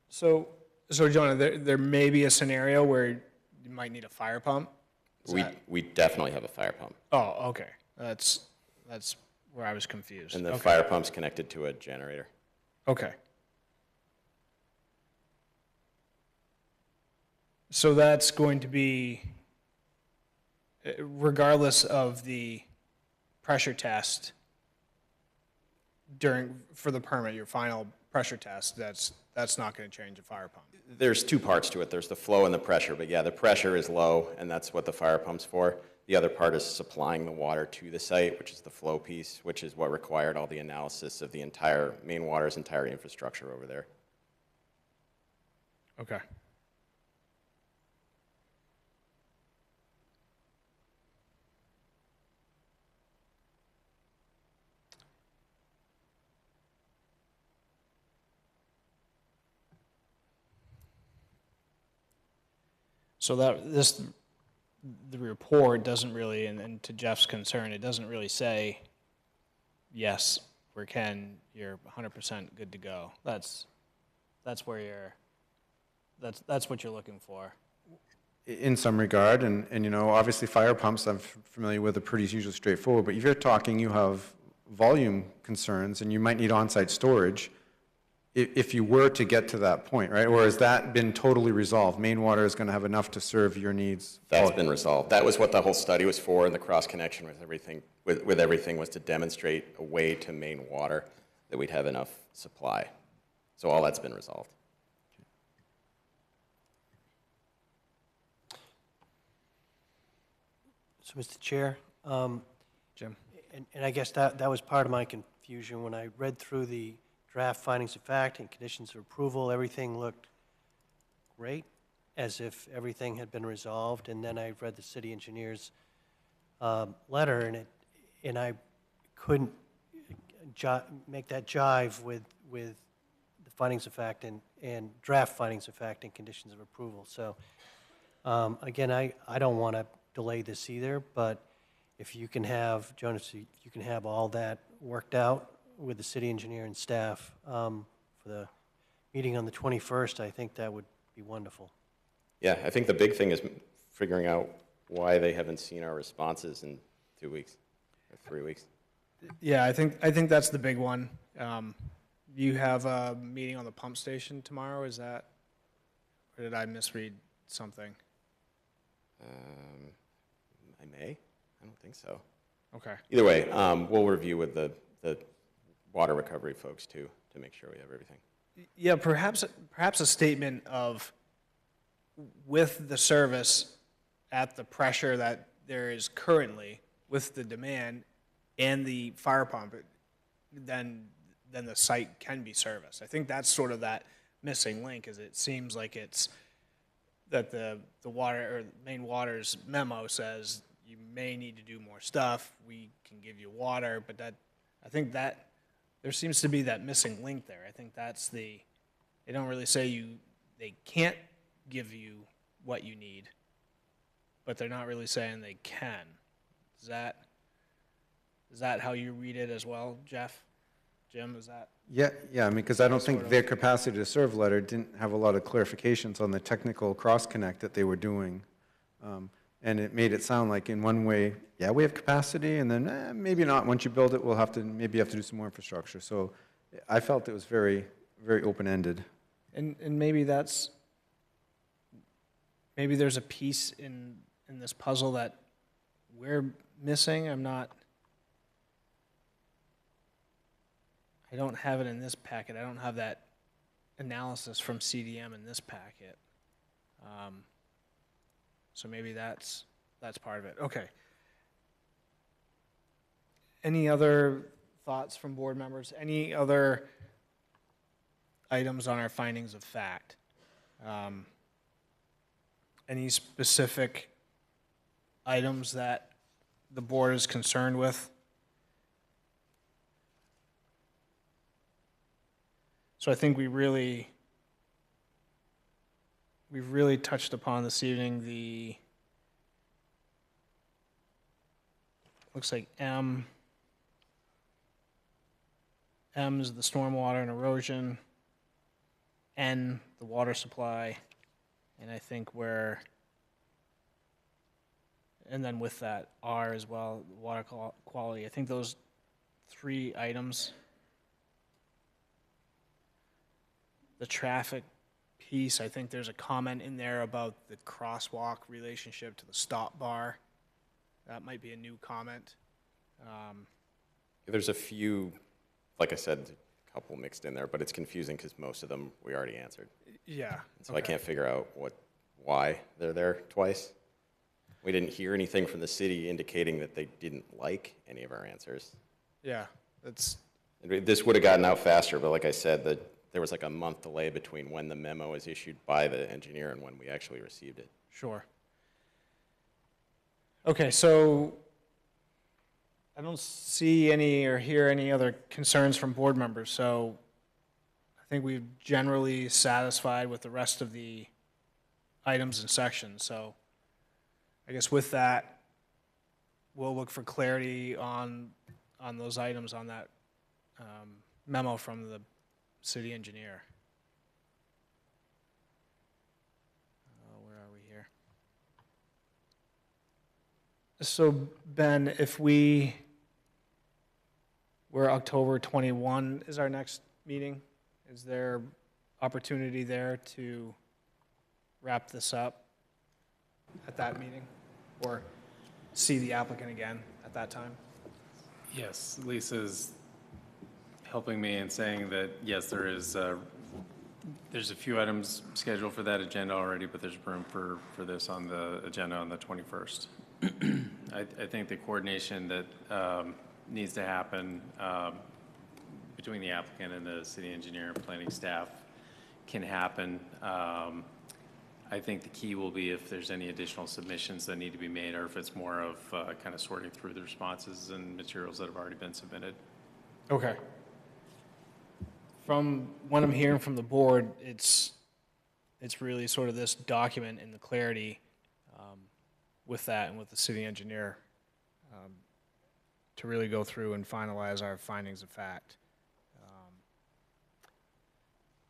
So Jonah, there may be a scenario where you might need a fire pump? We definitely have a fire pump. Oh, okay. That's where I was confused. And the Okay. fire pump's connected to a generator. Okay. So that's going to be, regardless of the pressure test for the permit, your final pressure test, that's not going to change a fire pump. There's two parts to it. There's the flow and the pressure, but yeah, the pressure is low, and that's what the fire pump's for. The other part is supplying the water to the site, which is the flow piece, which is what required all the analysis of the entire main water's entire infrastructure over there. Okay. So the report doesn't really, and to Jeff's concern, it doesn't really say, yes, for Ken, you're 100% good to go. That's where that's what you're looking for. In some regard, and obviously fire pumps I'm familiar with are pretty usually straightforward, but if you're talking you have volume concerns and you might need on-site storage, if you were to get to that point, right? Or has that been totally resolved? Main water is going to have enough to serve your needs? That's been resolved. That was what the whole study was for, and the cross-connection with everything was to demonstrate a way to main water that we'd have enough supply. So all that's been resolved. So, Mr. Chair, Jim? and I guess that was part of my confusion. When I read through the draft findings of fact and conditions of approval, everything looked great, as if everything had been resolved. And then I read the city engineer's letter, and I couldn't make that jive with the findings of fact and draft findings of fact and conditions of approval. So again, I don't want to delay this either, but if you can have, Jonas, if you can have all that worked out with the city engineer and staff for the meeting on the 21st, I think that would be wonderful. Yeah, I think the big thing is figuring out why they haven't seen our responses in 2 weeks or 3 weeks. Yeah, I think that's the big one. You have a meeting on the pump station tomorrow, is that, or did I misread something? I may? I don't think so. Okay. Either way, we'll review with the water recovery folks too, to make sure we have everything. Yeah, perhaps a statement of, with the service at the pressure that there is currently, with the demand and the fire pump, then the site can be serviced. I think that's sort of that missing link, is it seems like it's that the water, or main water's memo says you may need to do more stuff, we can give you water, but I think that there seems to be that missing link there. I think that's they don't really say they can't give you what you need, but they're not really saying they can. Is that how you read it as well, Jeff? Jim, is that? Yeah, I mean, because I don't think their capacity to serve letter didn't have a lot of clarifications on the technical cross-connect that they were doing. And it made it sound like in one way, yeah, we have capacity, and then maybe not. Once you build it, we'll have to do some more infrastructure. So I felt it was very, very open-ended. And maybe there's a piece in this puzzle that we're missing. I don't have it in this packet. I don't have that analysis from CDM in this packet. So maybe that's part of it. Okay. Any other thoughts from board members? Any other items on our findings of fact? Any specific items that the board is concerned with? So I think we really we've really touched upon this evening the, looks like M is the stormwater and erosion, N, the water supply, and I think and then with that, R as well, water quality. I think those 3 items. The traffic piece, I think there's a comment in there about the crosswalk relationship to the stop bar. That might be a new comment. There's a few, like I said, a couple mixed in there, but it's confusing because most of them we already answered. Yeah. So I can't figure out why they're there twice. We didn't hear anything from the city indicating that they didn't like any of our answers. Yeah, that's, This would have gotten out faster, but like I said, there was like a month delay between when the memo was issued by the engineer and when we actually received it. sure. Okay, so I don't see any or hear any other concerns from board members, so I think we've generally satisfied with the rest of the items and sections, so I guess with that, we'll look for clarity on those items on that memo from the city engineer. Where are we here? So Ben, if we're October 21 is our next meeting, is there opportunity there to wrap this up at that meeting? Or see the applicant again at that time? Yes, Lisa's helping me in saying that, yes, there's a few items scheduled for that agenda already, but there's room for this on the agenda on the 21st. I think the coordination that needs to happen between the applicant and the city engineer and planning staff can happen. I think the key will be if there's any additional submissions that need to be made, or if it's more of kind of sorting through the responses and materials that have already been submitted. Okay. From what I'm hearing from the board, it's really sort of this document and the clarity with that and with the city engineer to really go through and finalize our findings of fact.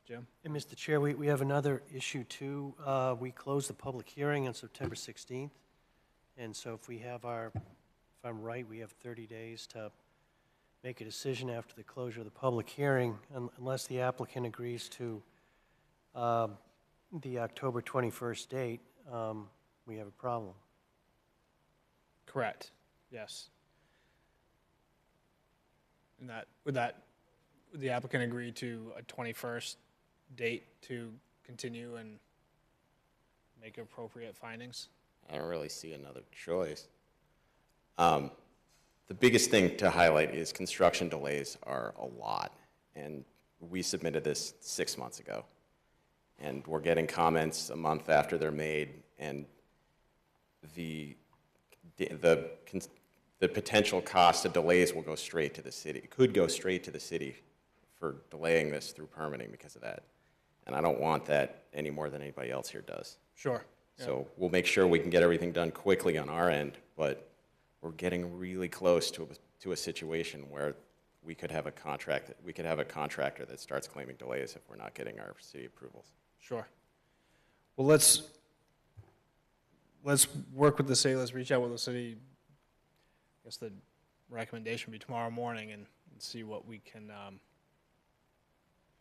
Jim? And Mr. Chair, we have another issue too. We closed the public hearing on September 16th. And so if I'm right, we have 30 days to make a decision after the closure of the public hearing, unless the applicant agrees to the October 21st date, we have a problem. Correct, yes. And would the applicant agree to a 21st date to continue and make appropriate findings? I don't really see another choice. The biggest thing to highlight is construction delays are a lot, and we submitted this 6 months ago, and we're getting comments a month after they're made, and the potential cost of delays will go straight to the city. It could go straight to the city for delaying this through permitting because of that, and I don't want that any more than anybody else here does. Sure. Yeah. So we'll make sure we can get everything done quickly on our end, but we're getting really close to a situation where we could have a contractor that starts claiming delays if we're not getting our city approvals. Sure. Well, let's work with the city, let's reach out with the city. I guess the recommendation would be tomorrow morning and see what we can,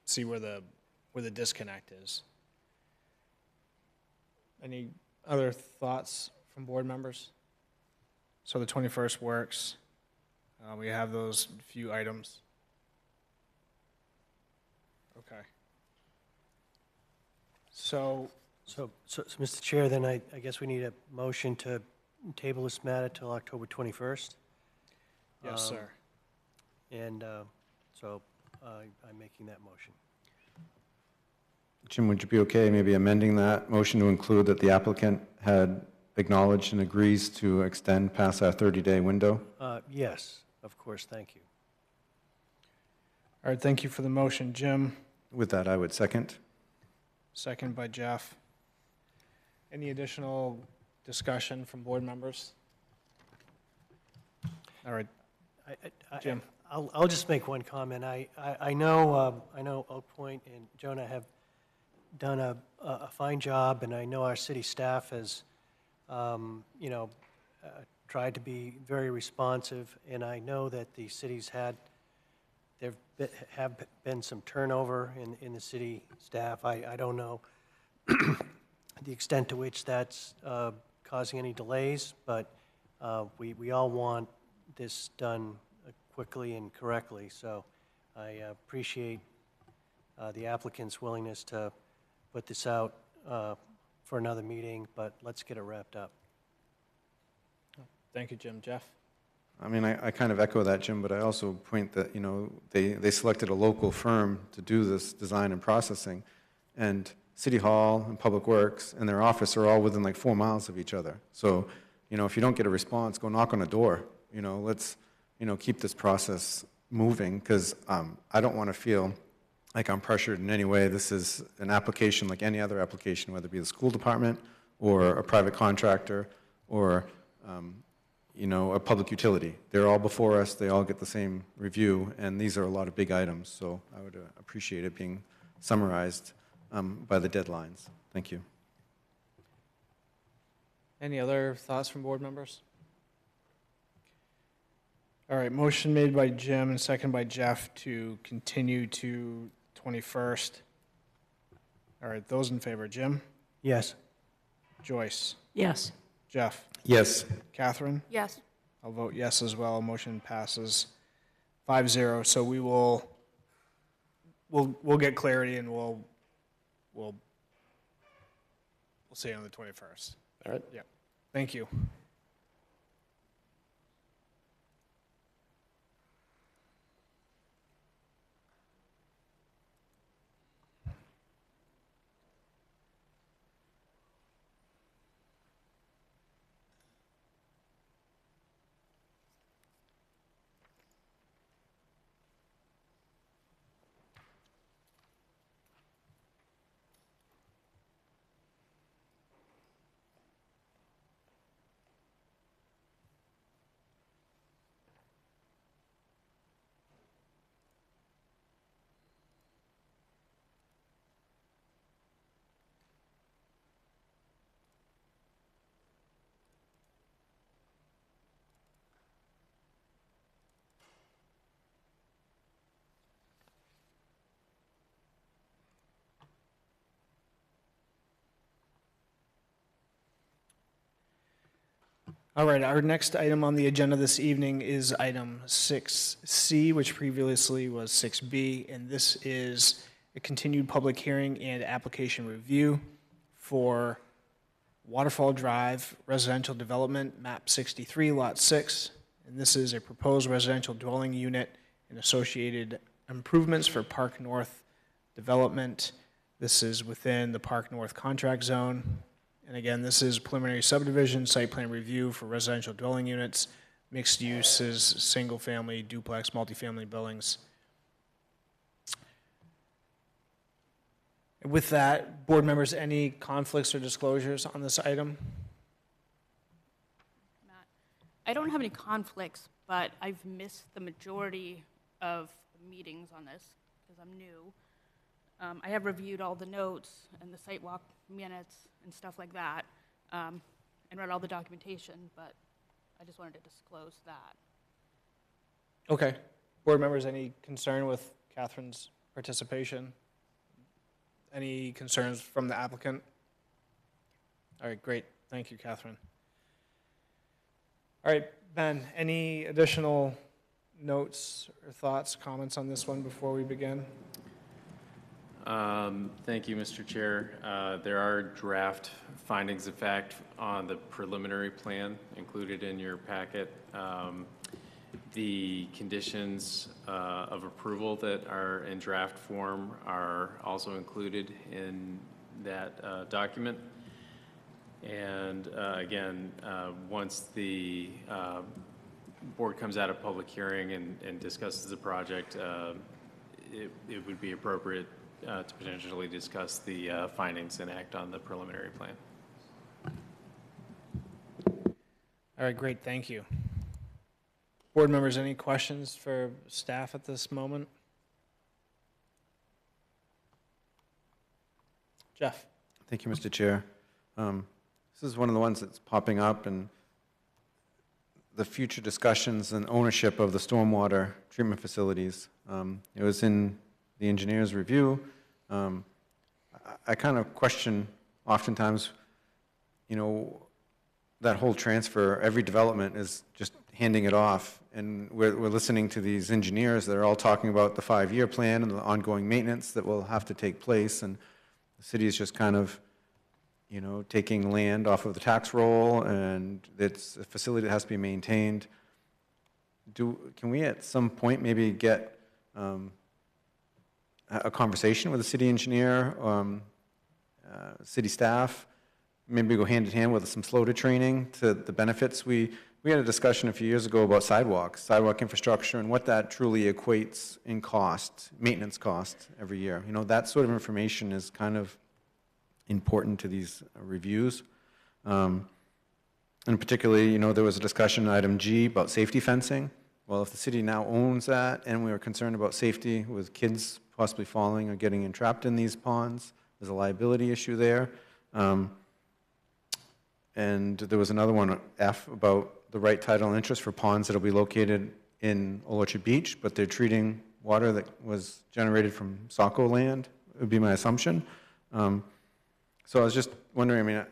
see where the disconnect is. Any other thoughts from board members? So the 21st works. We have those few items. Okay. So, So, Mr. Chair, then I guess we need a motion to table this matter till October 21st. yes, sir. And so I'm making that motion. Jim, would you be okay maybe amending that motion to include that the applicant had acknowledged and agrees to extend past our 30-day window? Yes, of course, thank you. All right, thank you for the motion, Jim. With that, I would second. Second by Jeff. Any additional discussion from board members? All right, Jim. I'll just make one comment. I know Oak Point and Jonah have done a fine job, and I know our city staff has, tried to be very responsive, and I know that the city's have been some turnover in the city staff. I don't know the extent to which that's causing any delays, but we all want this done quickly and correctly, so I appreciate the applicant's willingness to put this out for another meeting, but let's get it wrapped up. Thank you, Jim. Jeff? I mean, I kind of echo that, Jim, but I also point that, they selected a local firm to do this design and processing, and City Hall and Public Works and their office are all within like 4 miles of each other. So, if you don't get a response, go knock on a door. Let's, keep this process moving, because I don't want to feel like I'm pressured in any way. This is an application like any other application, whether it be the school department or a private contractor or, a public utility. They're all before us. They all get the same review, and these are a lot of big items. So I would appreciate it being summarized by the deadlines. Thank you. Any other thoughts from board members? All right, motion made by Jim and second by Jeff to continue to 21st. All right, those in favor, Jim? Yes. Joyce? Yes. Jeff? Yes. Catherine? Yes. I'll vote yes as well. Motion passes 5-0. So we'll get clarity and we'll see you on the 21st. All right. Yeah. Thank you. All right, our next item on the agenda this evening is item 6C, which previously was 6B, and this is a continued public hearing and application review for Waterfall Drive Residential Development, map 63, lot 6, and this is a proposed residential dwelling unit and associated improvements for Park North development. This is within the Park North contract zone. And again, this is preliminary subdivision, site plan review for residential dwelling units, mixed uses, single-family, duplex, multifamily buildings. And with that, board members, any conflicts or disclosures on this item? Matt, I don't have any conflicts, but I've missed the majority of the meetings on this because I'm new. I have reviewed all the notes and the site walk minutes and stuff like that, and read all the documentation, but I just wanted to disclose that. Okay. Board members, any concern with Catherine's participation? Any concerns from the applicant? All right, great. Thank you, Catherine. All right, Ben, any additional notes or thoughts, comments on this one before we begin? Thank you, Mr. Chair. There are draft findings of fact on the preliminary plan included in your packet. The conditions of approval that are in draft form are also included in that document. And again, once the board comes out of public hearing and discusses the project, it would be appropriate to potentially discuss the findings and act on the preliminary plan. All right, great, thank you. Board members, any questions for staff at this moment? Jeff? Thank you, Mr. Chair. This is one of the ones that's popping up, and the future discussions and ownership of the stormwater treatment facilities. It was in the engineer's review. I kind of question oftentimes, you know, that whole transfer, every development is just handing it off. And we're listening to these engineers that are all talking about the 5-year plan and the ongoing maintenance that will have to take place. And the city is just kind of, you know, taking land off of the tax roll, and it's a facility that has to be maintained. Can we at some point maybe get a conversation with the city engineer, city staff, maybe go hand in hand with some SLOTA training to the benefits? We had a discussion a few years ago about sidewalk infrastructure, and what that truly equates in cost, maintenance cost every year. You know, that sort of information is kind of important to these reviews. And particularly, you know, there was a discussion, item G, about safety fencing. Well, if the city now owns that, and we are concerned about safety with kids possibly falling or getting entrapped in these ponds, there's a liability issue there. And there was another one, F, about the right title and interest for ponds that will be located in Old Orchard Beach, but they're treating water that was generated from Saco land, would be my assumption. So I was just wondering, I mean,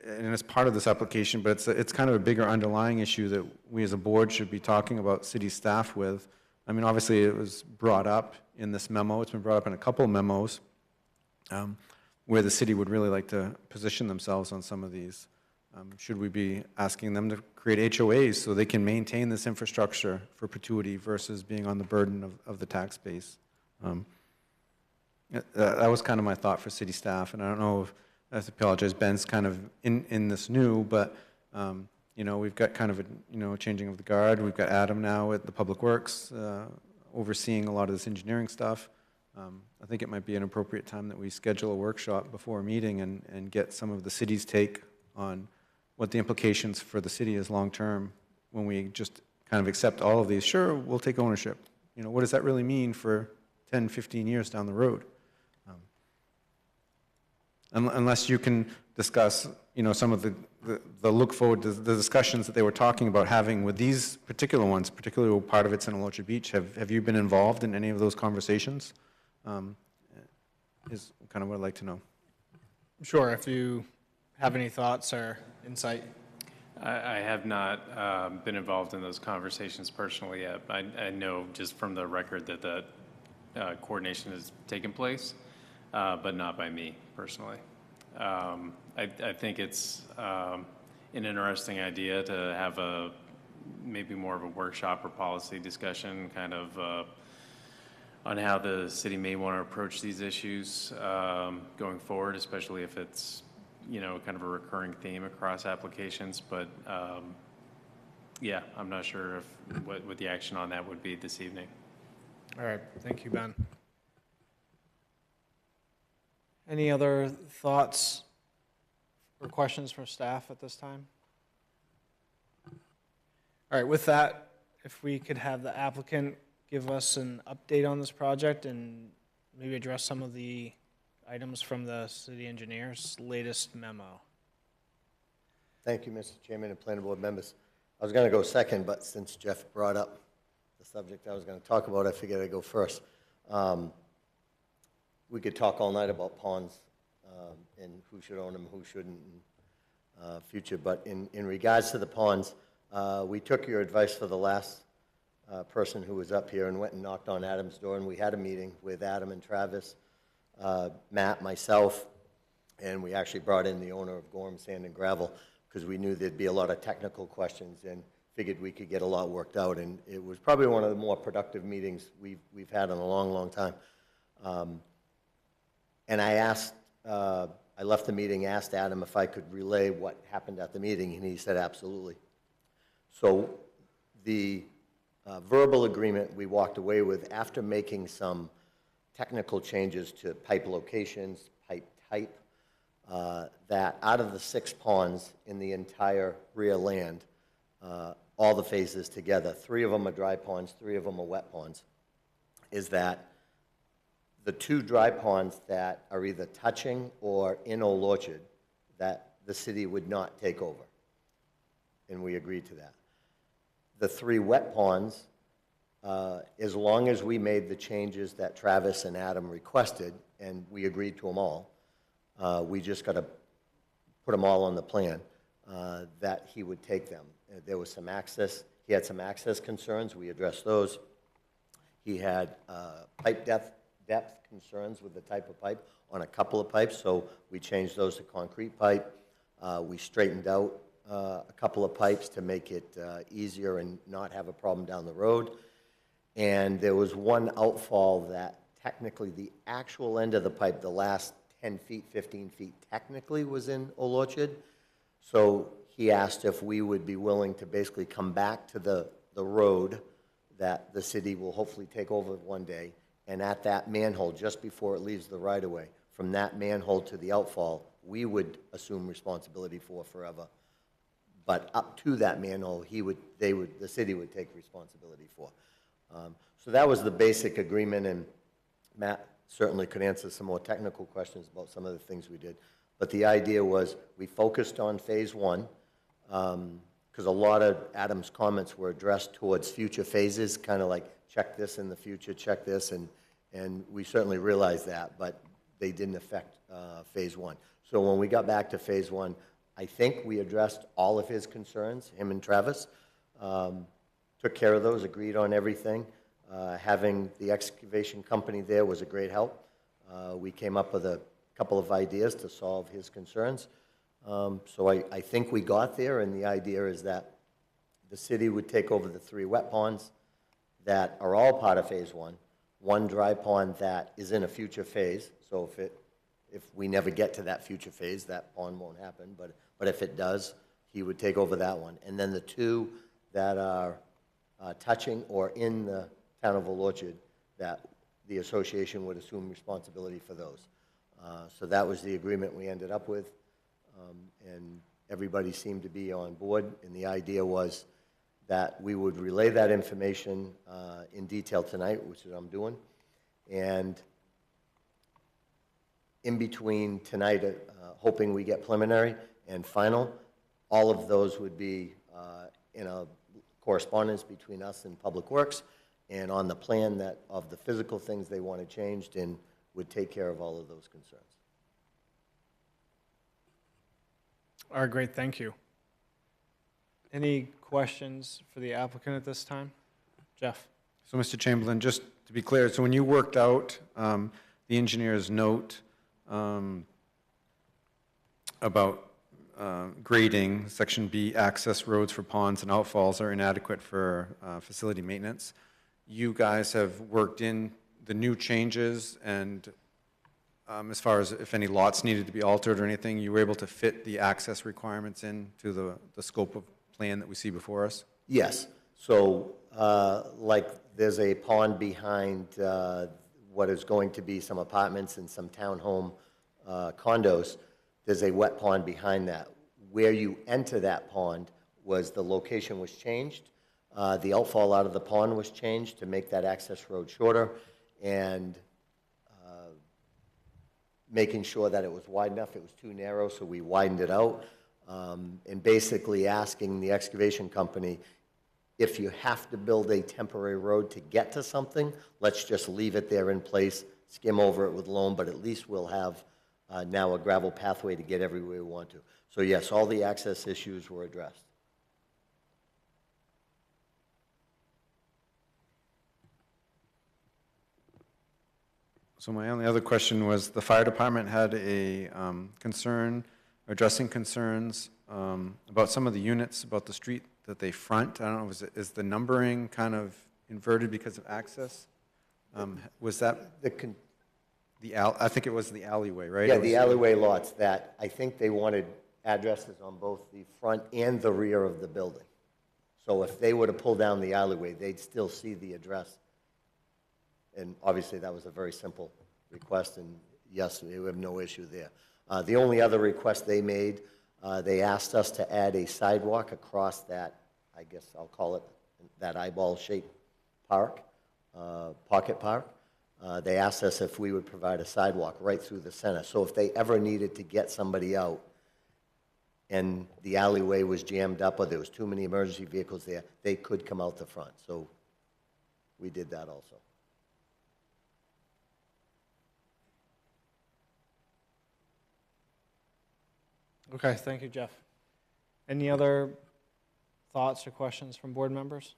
and it's part of this application, but it's kind of a bigger underlying issue that we as a board should be talking about city staff with. I mean, obviously it was brought up in this memo. It's been brought up in a couple of memos where the city would really like to position themselves on some of these. Should we be asking them to create HOAs so they can maintain this infrastructure for perpetuity versus being on the burden of the tax base? That was kind of my thought for city staff, and I don't know if, I apologize, Ben's kind of in this new, but you know, we've got kind of a, you know, changing of the guard. We've got Adam now at the Public Works overseeing a lot of this engineering stuff. I think it might be an appropriate time that we schedule a workshop before a meeting and get some of the city's take on what the implications for the city is long-term when we just kind of accept all of these. Sure, we'll take ownership. You know, what does that really mean for 10, 15 years down the road? Unless you can discuss, you know, some of the look forward to the discussions that they were talking about having with these particular ones, particularly part of it's in Orchard Beach. Have you been involved in any of those conversations? Is kind of what I'd like to know. Sure, if you have any thoughts or insight. I have not been involved in those conversations personally yet. I know just from the record that the coordination has taken place, but not by me personally. I think it's an interesting idea to have maybe more of a workshop or policy discussion kind of on how the city may want to approach these issues going forward, especially if it's, you know, kind of a recurring theme across applications. But yeah, I'm not sure what the action on that would be this evening. All right, thank you, Ben. Any other thoughts or questions from staff at this time? All right, with that, if we could have the applicant give us an update on this project and maybe address some of the items from the city engineer's latest memo. Thank you, Mr. Chairman and planning board members. I was going to go second, but since Jeff brought up the subject I was going to talk about, I figured I'd go first. We could talk all night about ponds and who should own them, who shouldn't in future. But in regards to the ponds, we took your advice for the last person who was up here and went and knocked on Adam's door, and we had a meeting with Adam and Travis, Matt, myself, and we actually brought in the owner of Gorham Sand and Gravel because we knew there'd be a lot of technical questions and figured we could get a lot worked out. And it was probably one of the more productive meetings we've had in a long, long time. And I asked, I left the meeting, asked Adam if I could relay what happened at the meeting, and he said absolutely. So the verbal agreement we walked away with after making some technical changes to pipe locations, pipe type, that out of the 6 ponds in the entire rear land, all the phases together. 3 of them are dry ponds, 3 of them are wet ponds, is that the 2 dry ponds that are either touching or in Old Orchard, that the city would not take over. And we agreed to that. The 3 wet ponds, as long as we made the changes that Travis and Adam requested, and we agreed to them all, we just got to put them all on the plan, that he would take them. There was some access, he had some access concerns, we addressed those. He had pipe depth concerns with the type of pipe on a couple of pipes, so we changed those to concrete pipe. We straightened out a couple of pipes to make it easier and not have a problem down the road. And there was one outfall that technically the actual end of the pipe, the last 10 feet, 15 feet, technically was in Old Orchard. So he asked if we would be willing to basically come back to the road that the city will hopefully take over one day, and at that manhole, just before it leaves the right-of-way, from that manhole to the outfall, we would assume responsibility for forever. But up to that manhole, the city would take responsibility for. So that was the basic agreement, and Matt certainly could answer some more technical questions about some of the things we did. But the idea was we focused on phase 1, because a lot of Adam's comments were addressed towards future phases, kind of like check this in the future, check this, and we certainly realized that, but they didn't affect phase 1. So when we got back to phase 1, I think we addressed all of his concerns, him and Travis, took care of those, agreed on everything. Having the excavation company there was a great help. We came up with a couple of ideas to solve his concerns. So I think we got there, and the idea is that the city would take over the 3 wet ponds that are all part of phase 1, 1 dry pond that is in a future phase. So if we never get to that future phase, that pond won't happen. But if it does, he would take over that one. And then the 2 that are touching or in the town of Old Orchard, that the association would assume responsibility for those. So that was the agreement we ended up with, and everybody seemed to be on board. And the idea was that we would relay that information in detail tonight, which is what I'm doing. And in between tonight, hoping we get preliminary and final, all of those would be in a correspondence between us and Public Works, and on the plan that of the physical things they wanted changed, and would take care of all of those concerns. All right, great, thank you. Any questions for the applicant at this time? Jeff? So, Mr. Chamberlain, just to be clear, so when you worked out the engineer's note about grading, section B, access roads for ponds and outfalls are inadequate for facility maintenance, you guys have worked in the new changes, and as far as if any lots needed to be altered or anything, you were able to fit the access requirements into the scope of plan that we see before us? Yes. So like there's a pond behind what is going to be some apartments and some townhome condos. There's a wet pond behind that. Where you enter that pond was the location was changed. The outfall out of the pond was changed to make that access road shorter, and making sure that it was wide enough. It was too narrow, so we widened it out. And basically asking the excavation company, if you have to build a temporary road to get to something, let's just leave it there in place, skim over it with loam, but at least we'll have now a gravel pathway to get everywhere we want to. So yes, all the access issues were addressed. So my only other question was, the fire department had a concern, addressing concerns about some of the units about the street that they front. I don't know, is the numbering kind of inverted because of access? Was that I think it was the alleyway, right? Yeah, the alleyway lots that I think they wanted addresses on both the front and the rear of the building. So if they were to pull down the alleyway, they'd still see the address. And obviously, that was a very simple request, and yes, we have no issue there. The only other request they made, they asked us to add a sidewalk across that, I guess I'll call it that eyeball-shaped park, pocket park. They asked us if we would provide a sidewalk right through the center. So if they ever needed to get somebody out and the alleyway was jammed up or there was too many emergency vehicles there, they could come out the front. So we did that also. Okay, thank you, Jeff. Any other thoughts or questions from board members?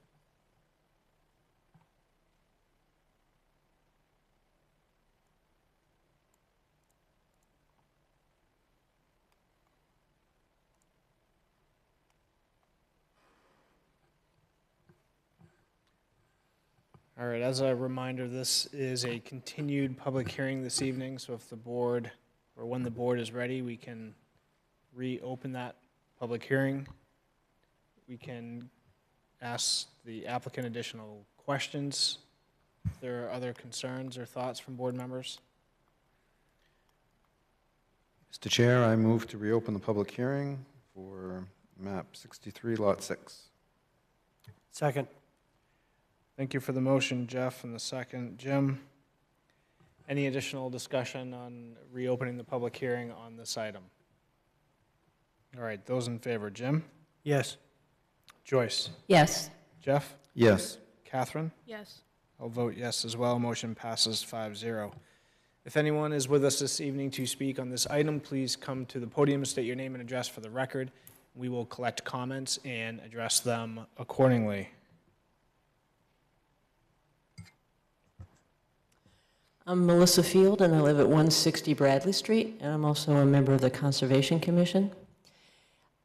All right, as a reminder, this is a continued public hearing this evening, so if the board, or when the board is ready, we can reopen that public hearing. We can ask the applicant additional questions. If there are other concerns or thoughts from board members. Mr. Chair, I move to reopen the public hearing for map 63, lot 6. Second. Thank you for the motion, Jeff, and the second, Jim. Any additional discussion on reopening the public hearing on this item? All right, those in favor, Jim? Yes. Joyce? Yes. Jeff? Yes. Catherine? Yes. I'll vote yes as well. Motion passes 5-0. If anyone is with us this evening to speak on this item, please come to the podium, state your name and address for the record. We will collect comments and address them accordingly. I'm Melissa Field, and I live at 160 Bradley Street, and I'm also a member of the Conservation Commission.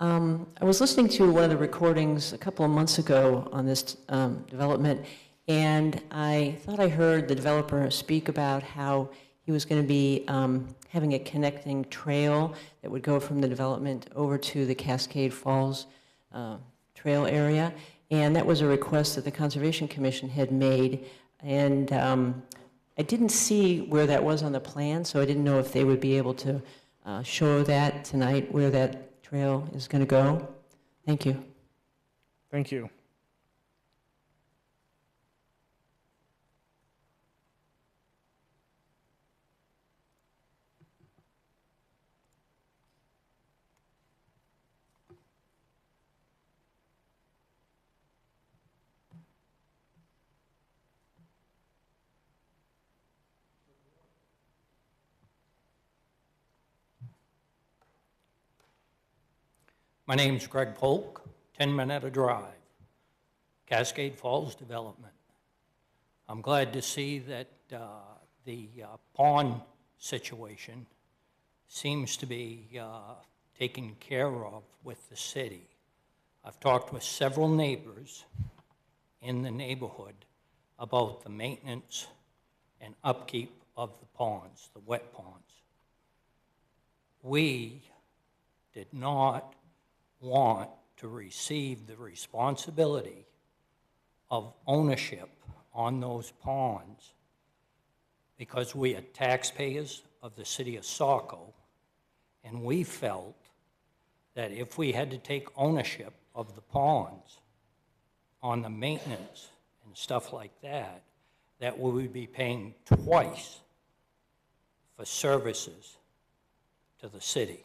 I was listening to one of the recordings a couple of months ago on this development, and I thought I heard the developer speak about how he was going to be having a connecting trail that would go from the development over to the Cascade Falls trail area, and that was a request that the Conservation Commission had made, and I didn't see where that was on the plan, so I didn't know if they would be able to show that tonight, where that trail is going to go. Thank you. Thank you. My name's Greg Polk, 10 Minetta Drive, Cascade Falls Development. I'm glad to see that the pond situation seems to be taken care of with the city. I've talked with several neighbors in the neighborhood about the maintenance and upkeep of the ponds, the wet ponds. We did not want to receive the responsibility of ownership on those ponds because we are taxpayers of the city of Saco, and we felt that if we had to take ownership of the ponds on the maintenance and stuff like that, that we would be paying twice for services to the city.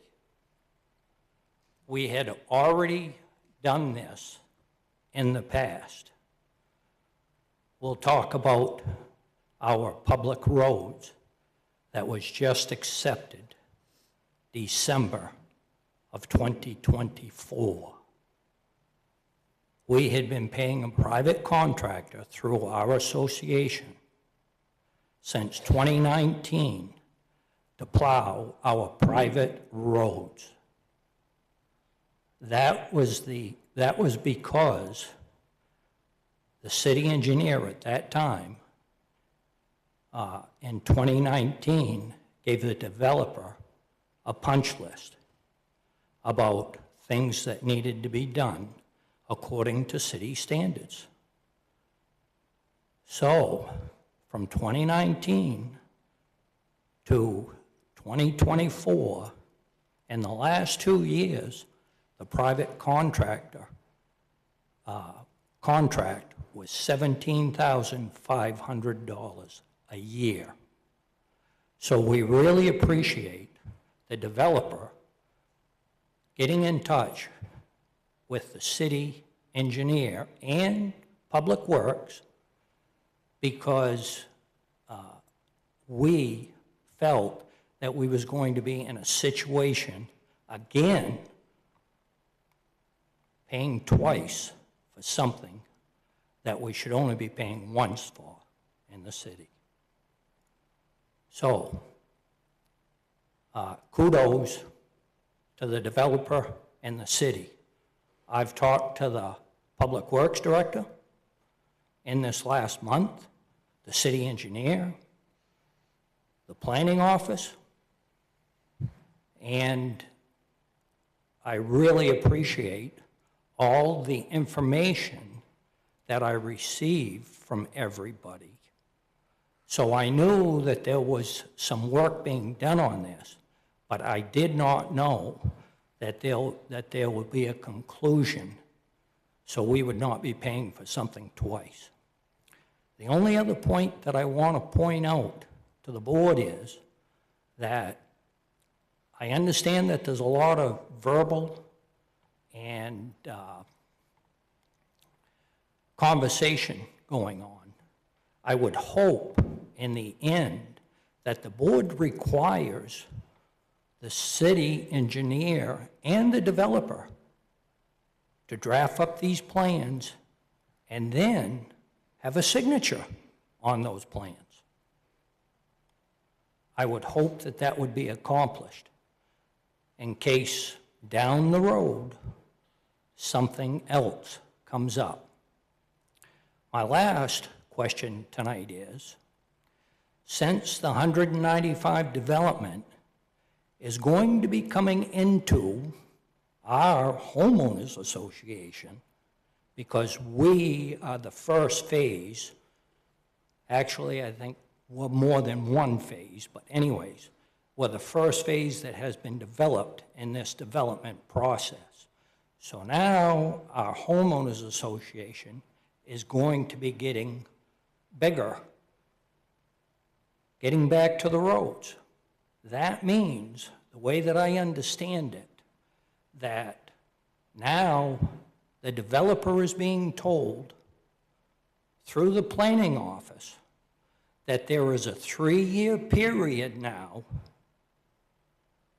We had already done this in the past. We'll talk about our public roads that was just accepted December of 2024. We had been paying a private contractor through our association since 2019 to plow our private roads. That was because the city engineer at that time, in 2019, gave the developer a punch list about things that needed to be done according to city standards. So, from 2019 to 2024, in the last 2 years, the private contractor contract was $17,500 a year. So we really appreciate the developer getting in touch with the city engineer and Public Works, because we felt that we was going to be in a situation, again, paying twice for something that we should only be paying once for in the city. So, kudos to the developer and the city. I've talked to the Public Works Director in this last month, the city engineer, the planning office, and I really appreciate all the information that I received from everybody. So I knew that there was some work being done on this, but I did not know that there would be a conclusion, so we would not be paying for something twice. The only other point that I want to point out to the board is that I understand that there's a lot of verbal and conversation going on. I would hope in the end that the board requires the city engineer and the developer to draft up these plans and then have a signature on those plans. I would hope that that would be accomplished in case down the road something else comes up. My last question tonight is, since the 195 development is going to be coming into our homeowners association, because we are the first phase, actually I think we're more than one phase, but anyways, we're the first phase that has been developed in this development process. So now our homeowners association is going to be getting bigger, getting back to the roads. That means, the way that I understand it, that now the developer is being told through the planning office that there is a 3-year period now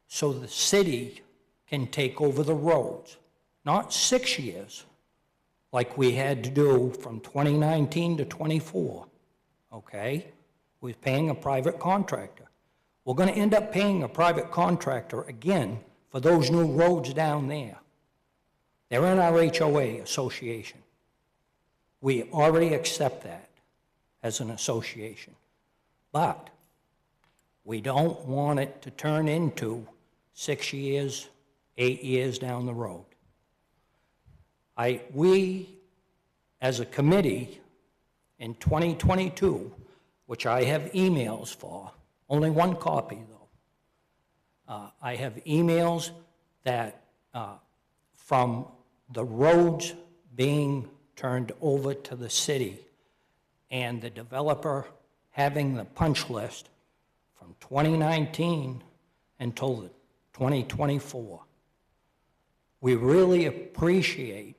so the city can take over the roads. Not 6 years, like we had to do from 2019 to 24, okay? We're paying a private contractor. We're going to end up paying a private contractor again for those new roads down there. They're in our HOA association. We already accept that as an association. But we don't want it to turn into 6 years, 8 years down the road. We, as a committee, in 2022, which I have emails for, only one copy though. I have emails that from the roads being turned over to the city and the developer having the punch list from 2019 until the 2024. We really appreciate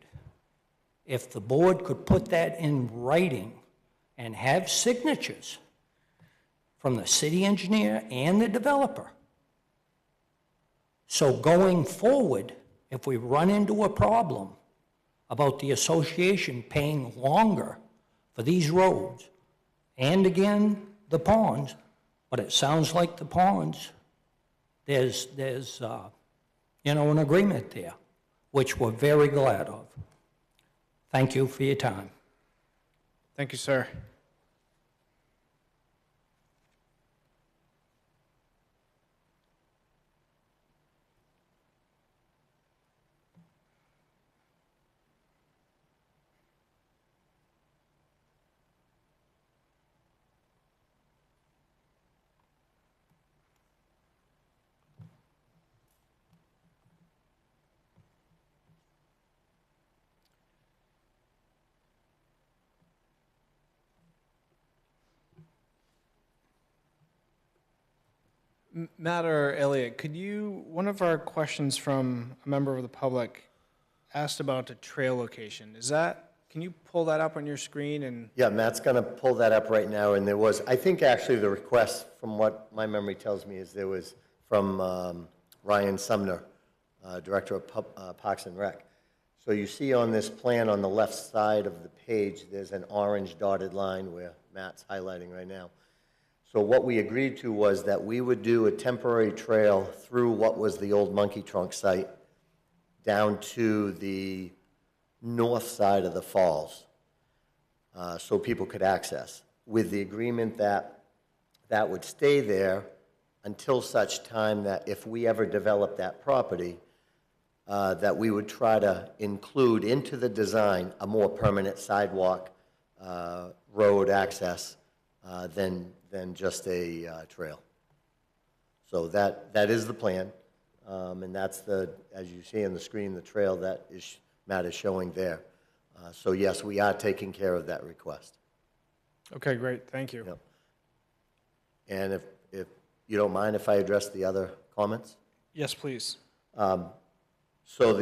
if the board could put that in writing and have signatures from the city engineer and the developer. So going forward, if we run into a problem about the association paying longer for these roads, and again, the ponds, but it sounds like the ponds, there's an agreement there, which we're very glad of. Thank you for your time. Thank you, sir. Matt or Elliot, one of our questions from a member of the public asked about the trail location. Can you pull that up on your screen and? Yeah, Matt's going to pull that up right now, and there was, I think actually the request, from what my memory tells me, is there was from Ryan Sumner, Director of Parks and Rec. So you see on this plan on the left side of the page, there's an orange dotted line where Matt's highlighting right now. So what we agreed to was that we would do a temporary trail through what was the old Monkey Trunk site down to the north side of the falls, so people could access, with the agreement that that would stay there until such time that if we ever develop that property, that we would try to include into the design a more permanent sidewalk, road access than just a trail. So that is the plan, and that's as you see on the screen, the trail that Matt is showing there. So yes, we are taking care of that request. Okay, great, thank you. Yep. And if you don't mind if I address the other comments? Yes, please. So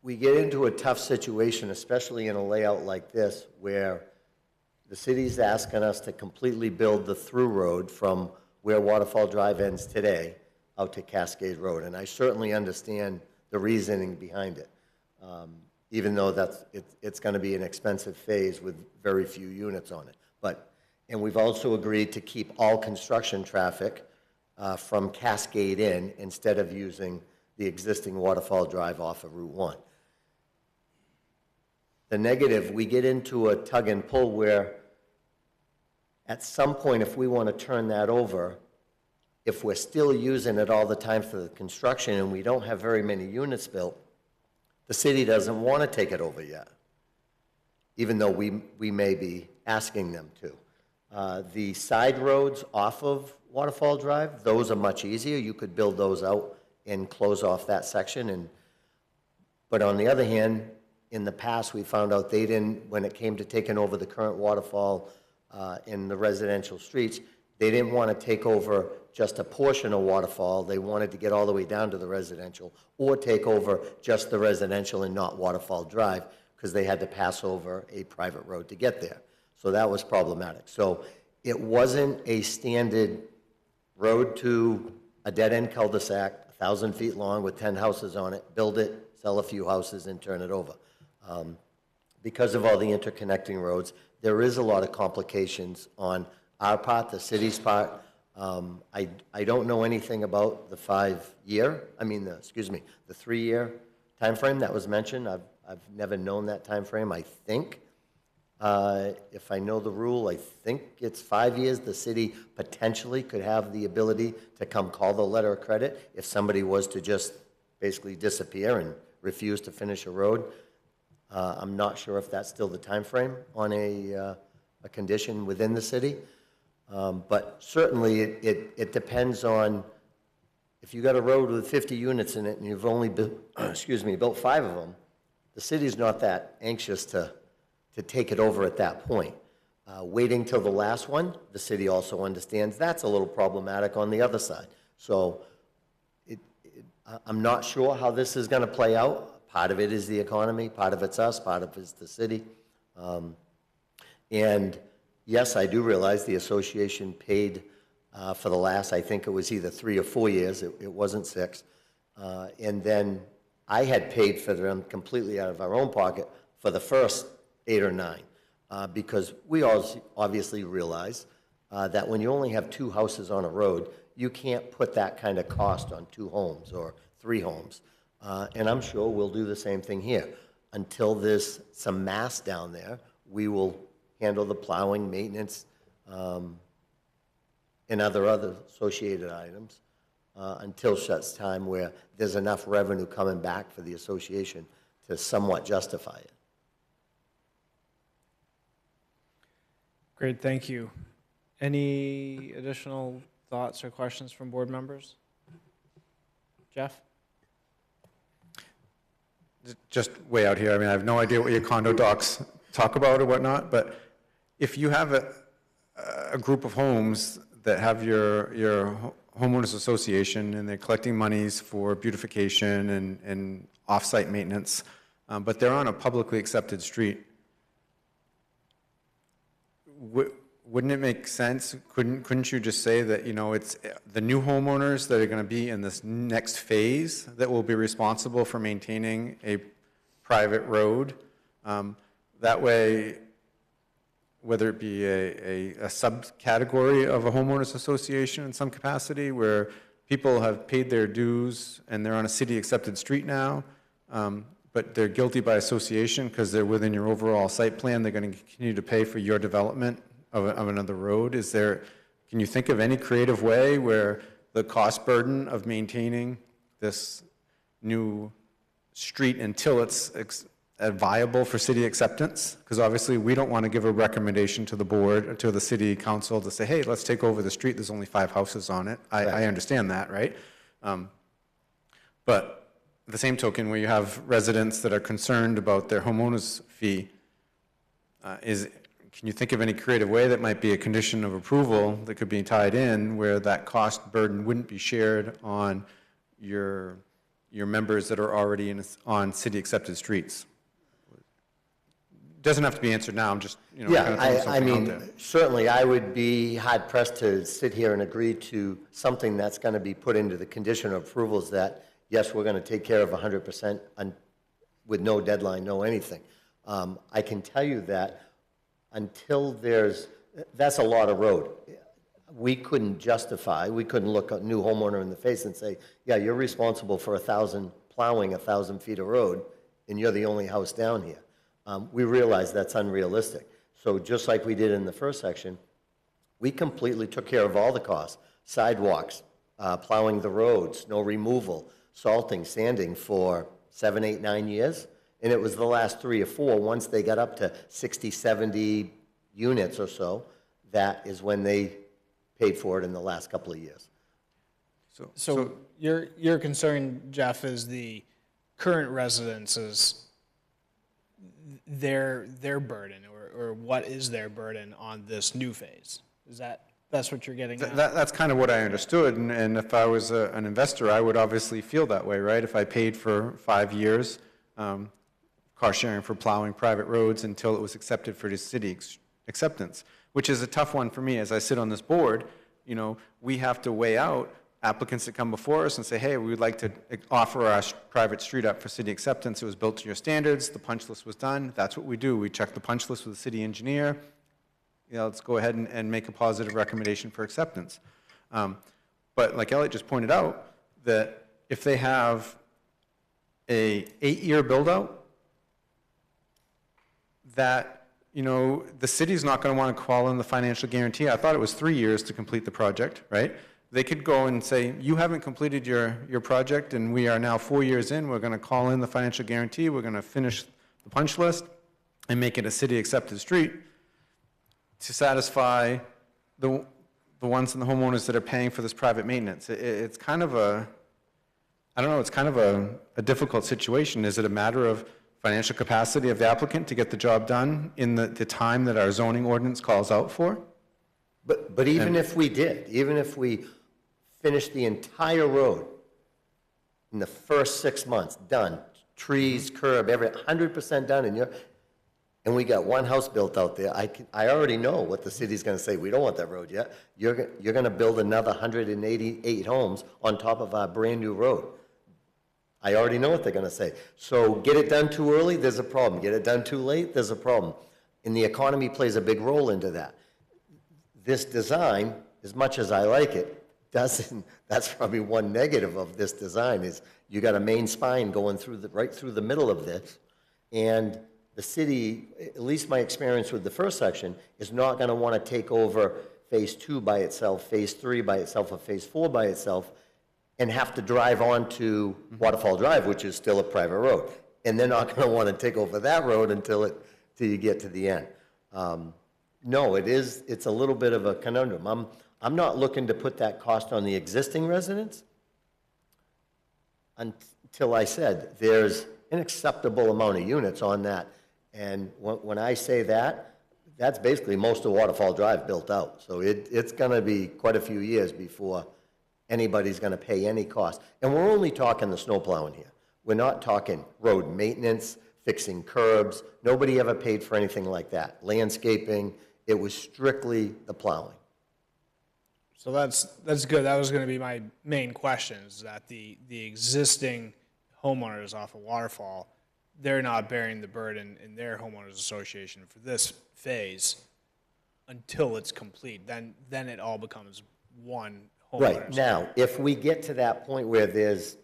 we get into a tough situation, especially in a layout like this, where the city's asking us to completely build the through road from where Waterfall Drive ends today out to Cascade Road. And I certainly understand the reasoning behind it, even though it's going to be an expensive phase with very few units on it. And we've also agreed to keep all construction traffic from Cascade in instead of using the existing Waterfall Drive off of Route 1. The negative, we get into a tug and pull where at some point, if we want to turn that over, if we're still using it all the time for the construction and we don't have very many units built, the city doesn't want to take it over yet, even though we may be asking them to. The side roads off of Waterfall Drive, those are much easier. You could build those out and close off that section. But on the other hand, in the past, we found out they didn't, when it came to taking over the current waterfall in the residential streets, they didn't want to take over just a portion of Waterfall. They wanted to get all the way down to the residential, or take over just the residential and not Waterfall Drive, because they had to pass over a private road to get there. So that was problematic. So it wasn't a standard road to a dead-end cul-de-sac, 1,000 feet long with 10 houses on it, build it, sell a few houses, and turn it over. Because of all the interconnecting roads, there is a lot of complications on our part, the city's part. I don't know anything about the 3-year timeframe that was mentioned. I've never known that timeframe. I think, if I know the rule, I think it's 5 years. The city potentially could have the ability to come call the letter of credit if somebody was to just basically disappear and refuse to finish a road. I'm not sure if that's still the timeframe on a condition within the city. But certainly it depends on, if you got a road with 50 units in it and you've only built 5 of them, the city's not that anxious to take it over at that point. Waiting till the last one, the city also understands that's a little problematic on the other side. So I'm not sure how this is going to play out. Part of it is the economy, part of it's us, part of it's the city. And yes, I do realize the association paid for the last, I think it was either 3 or 4 years, it wasn't 6. And then I had paid for them completely out of our own pocket for the first 8 or 9, because we obviously realize that when you only have 2 houses on a road, you can't put that kind of cost on 2 homes or 3 homes. And I'm sure we'll do the same thing here. Until there's some mass down there, we will handle the plowing, maintenance, and other associated items until such time where there's enough revenue coming back for the association to somewhat justify it. Great, thank you. Any additional thoughts or questions from board members? Jeff? Just way out here, I mean, I have no idea what your condo docs talk about or whatnot, but if you have a group of homes that have your homeowners association, and they're collecting monies for beautification and off-site maintenance, but they're on a publicly accepted street. Wouldn't it make sense, couldn't you just say that, it's the new homeowners that are going to be in this next phase that will be responsible for maintaining a private road? That way, whether it be a subcategory of a homeowners association in some capacity where people have paid their dues and they're on a city-accepted street now, but they're guilty by association because they're within your overall site plan, they're going to continue to pay for your development of another road. Can you think of any creative way where the cost burden of maintaining this new street until it's viable for city acceptance? Because obviously we don't want to give a recommendation to the board or to the city council to say, hey, let's take over the street, there's only 5 houses on it. I understand that, right? But at the same token, where you have residents that are concerned about their homeowners fee, can you think of any creative way that might be a condition of approval that could be tied in where that cost burden wouldn't be shared on your members that are already on city accepted streets? Doesn't have to be answered now, I'm just, kind of throwing I something out mean, there. certainly I would be hard pressed to sit here and agree to something that's going to be put into the condition of approvals that, yes, we're going to take care of 100% with no deadline, no anything. I can tell you that until that's a lot of road. We couldn't look a new homeowner in the face and say, yeah, you're responsible for plowing 1,000 feet of road, and you're the only house down here. We realize that's unrealistic. So just like we did in the first section, we completely took care of all the costs, sidewalks, plowing the roads, snow removal, salting, sanding for 7, 8, 9 years. And it was the last 3 or 4, once they got up to 60, 70 units or so, that is when they paid for it in the last couple of years. So your concern, Jeff, is the current residents' their burden, or what is their burden on this new phase? That's what you're getting at? That's kind of what I understood, and if I was an investor, I would obviously feel that way, right? If I paid for 5 years, car sharing for plowing private roads until it was accepted for the city acceptance, which is a tough one for me as I sit on this board. We have to weigh out applicants that come before us and say, hey, we would like to offer our private street up for city acceptance. It was built to your standards. The punch list was done. That's what we do. We check the punch list with the city engineer. Let's go ahead and make a positive recommendation for acceptance. But like Elliot just pointed out, that if they have a 8-year build-out, that, the city's not going to want to call in the financial guarantee. I thought it was 3 years to complete the project, right? They could go and say, you haven't completed your project, and we are now 4 years in. We're going to call in the financial guarantee. We're going to finish the punch list and make it a city-accepted street to satisfy the ones and the homeowners that are paying for this private maintenance. It's kind of it's kind of a difficult situation. Is it a matter of financial capacity of the applicant to get the job done in the time that our zoning ordinance calls out for? But even if we finished the entire road in the first 6 months, done, trees, curb, 100% done, and we got one house built out there, I already know what the city's going to say. We don't want that road yet. You're going to build another 188 homes on top of our brand-new road. I already know what they're going to say. So get it done too early, there's a problem. Get it done too late, there's a problem. And the economy plays a big role into that. This design, as much as I like it, doesn't. That's probably one negative of this design is you got a main spine going right through the middle of this, and the city, at least my experience with the first section, is not going to want to take over phase 2 by itself, phase 3 by itself, or phase 4 by itself, and have to drive on to Waterfall Drive, which is still a private road. And they're not going to want to take over that road until you get to the end. No, it's a little bit of a conundrum. I'm not looking to put that cost on the existing residents until I said there's an acceptable amount of units on that. And when I say that, that's basically most of Waterfall Drive built out. So it's going to be quite a few years before anybody's going to pay any cost. And we're only talking the snow plowing here. We're not talking road maintenance, fixing curbs. Nobody ever paid for anything like that. Landscaping, it was strictly the plowing. So that's good. That was going to be my main question, is that the existing homeowners off of Waterfall, they're not bearing the burden in their homeowners association for this phase until it's complete. Then it all becomes one homeowners. Right. Now, if we get to that point where there's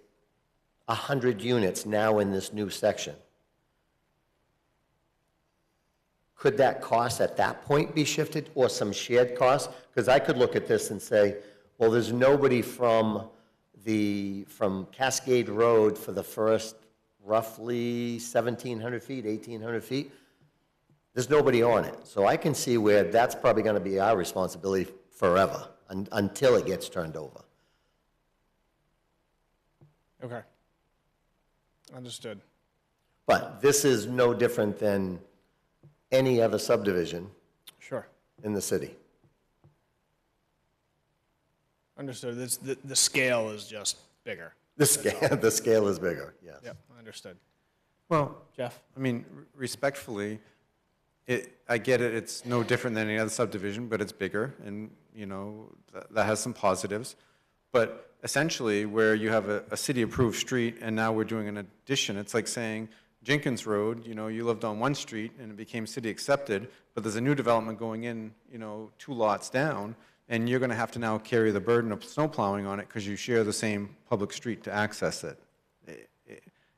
100 units now in this new section, could that cost at that point be shifted, or some shared costs? Because I could look at this and say, well, there's nobody from Cascade Road for the first roughly 1,700 feet, 1,800 feet. There's nobody on it. So I can see where that's probably going to be our responsibility forever until it gets turned over. Okay. Understood. But this is no different than any other subdivision Sure. in the city. Understood. The scale is just bigger. The scale is bigger, yes. Yep, understood. Well, Jeff? I mean, respectfully, I get it, it's no different than any other subdivision, but it's bigger, and, you know, that has some positives. But essentially, where you have a city-approved street, and now we're doing an addition, it's like saying, Jenkins Road, you know, you lived on one street, and it became city-accepted, but there's a new development going in, you know, 2 lots down, and you're going to have to now carry the burden of snow plowing on it because you share the same public street to access it.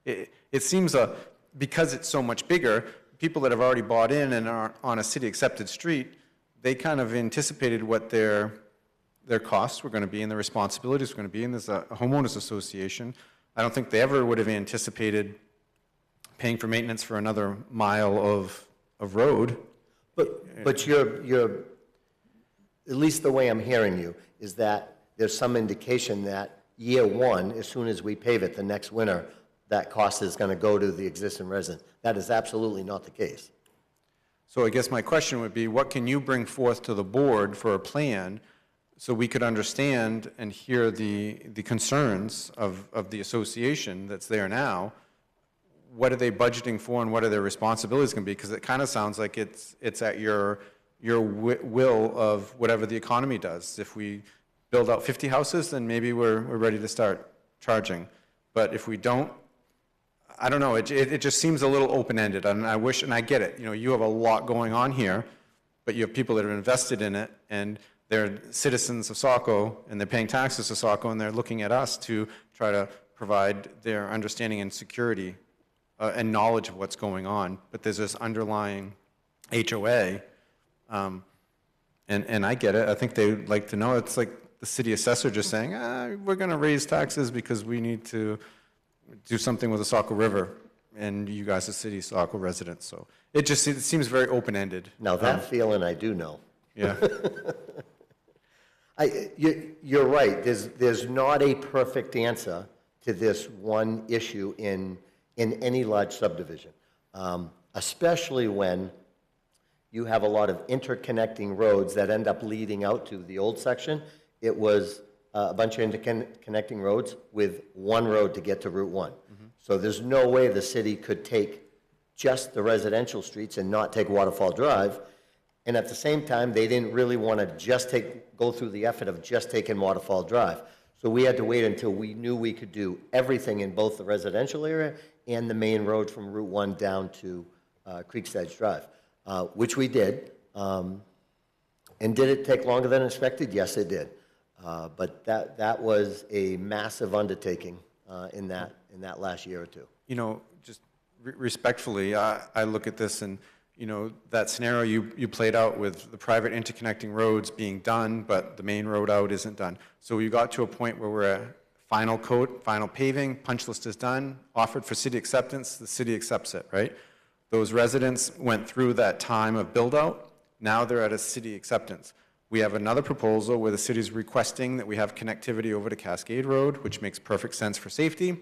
It seems, because it's so much bigger, people that have already bought in and are on a city-accepted street, they kind of anticipated what their costs were going to be and their responsibilities were going to be, and there's a homeowners association. I don't think they ever would have anticipated paying for maintenance for another mile of road. But you're, at least the way I'm hearing you, is that there's some indication that year one, as soon as we pave it the next winter, that cost is going to go to the existing resident. That is absolutely not the case. So I guess my question would be, what can you bring forth to the board for a plan so we could understand and hear the concerns of the association that's there now? What are they budgeting for, and what are their responsibilities going to be? Because it kind of sounds like it's at your will of whatever the economy does. If we build out 50 houses, then maybe we're ready to start charging. But if we don't, I don't know, it just seems a little open-ended, and I wish, and I get it, you know, you have a lot going on here, but you have people that are invested in it, and they're citizens of Saco, and they're paying taxes to Saco, and they're looking at us to try to provide their understanding and security and knowledge of what's going on. But there's this underlying HOA, and I get it. I think they'd like to know. It's like the city assessor just saying, we're going to raise taxes because we need to do something with the Saco River, and you guys are city Saco residents. So it seems very open-ended. Now that feeling I do know. Yeah. You're right. There's not a perfect answer to this one issue in any large subdivision, especially when you have a lot of interconnecting roads that end up leading out to the old section. It was a bunch of interconnecting roads with one road to get to Route 1. Mm-hmm. So there's no way the city could take just the residential streets and not take Waterfall Drive. And at the same time, they didn't really want to go through the effort of just taking Waterfall Drive. So we had to wait until we knew we could do everything in both the residential area and the main road from Route 1 down to Creek's Edge Drive, which we did. And did it take longer than expected? Yes, it did. But that was a massive undertaking in that last year or two. You know, just respectfully, I look at this and, you know, that scenario you played out with the private interconnecting roads being done, but the main road out isn't done. So we got to a point where we're at final coat, final paving, punch list is done, offered for city acceptance, the city accepts it, right? Those residents went through that time of build out, now they're at a city acceptance. We have another proposal where the city's requesting that we have connectivity over to Cascade Road, which makes perfect sense for safety.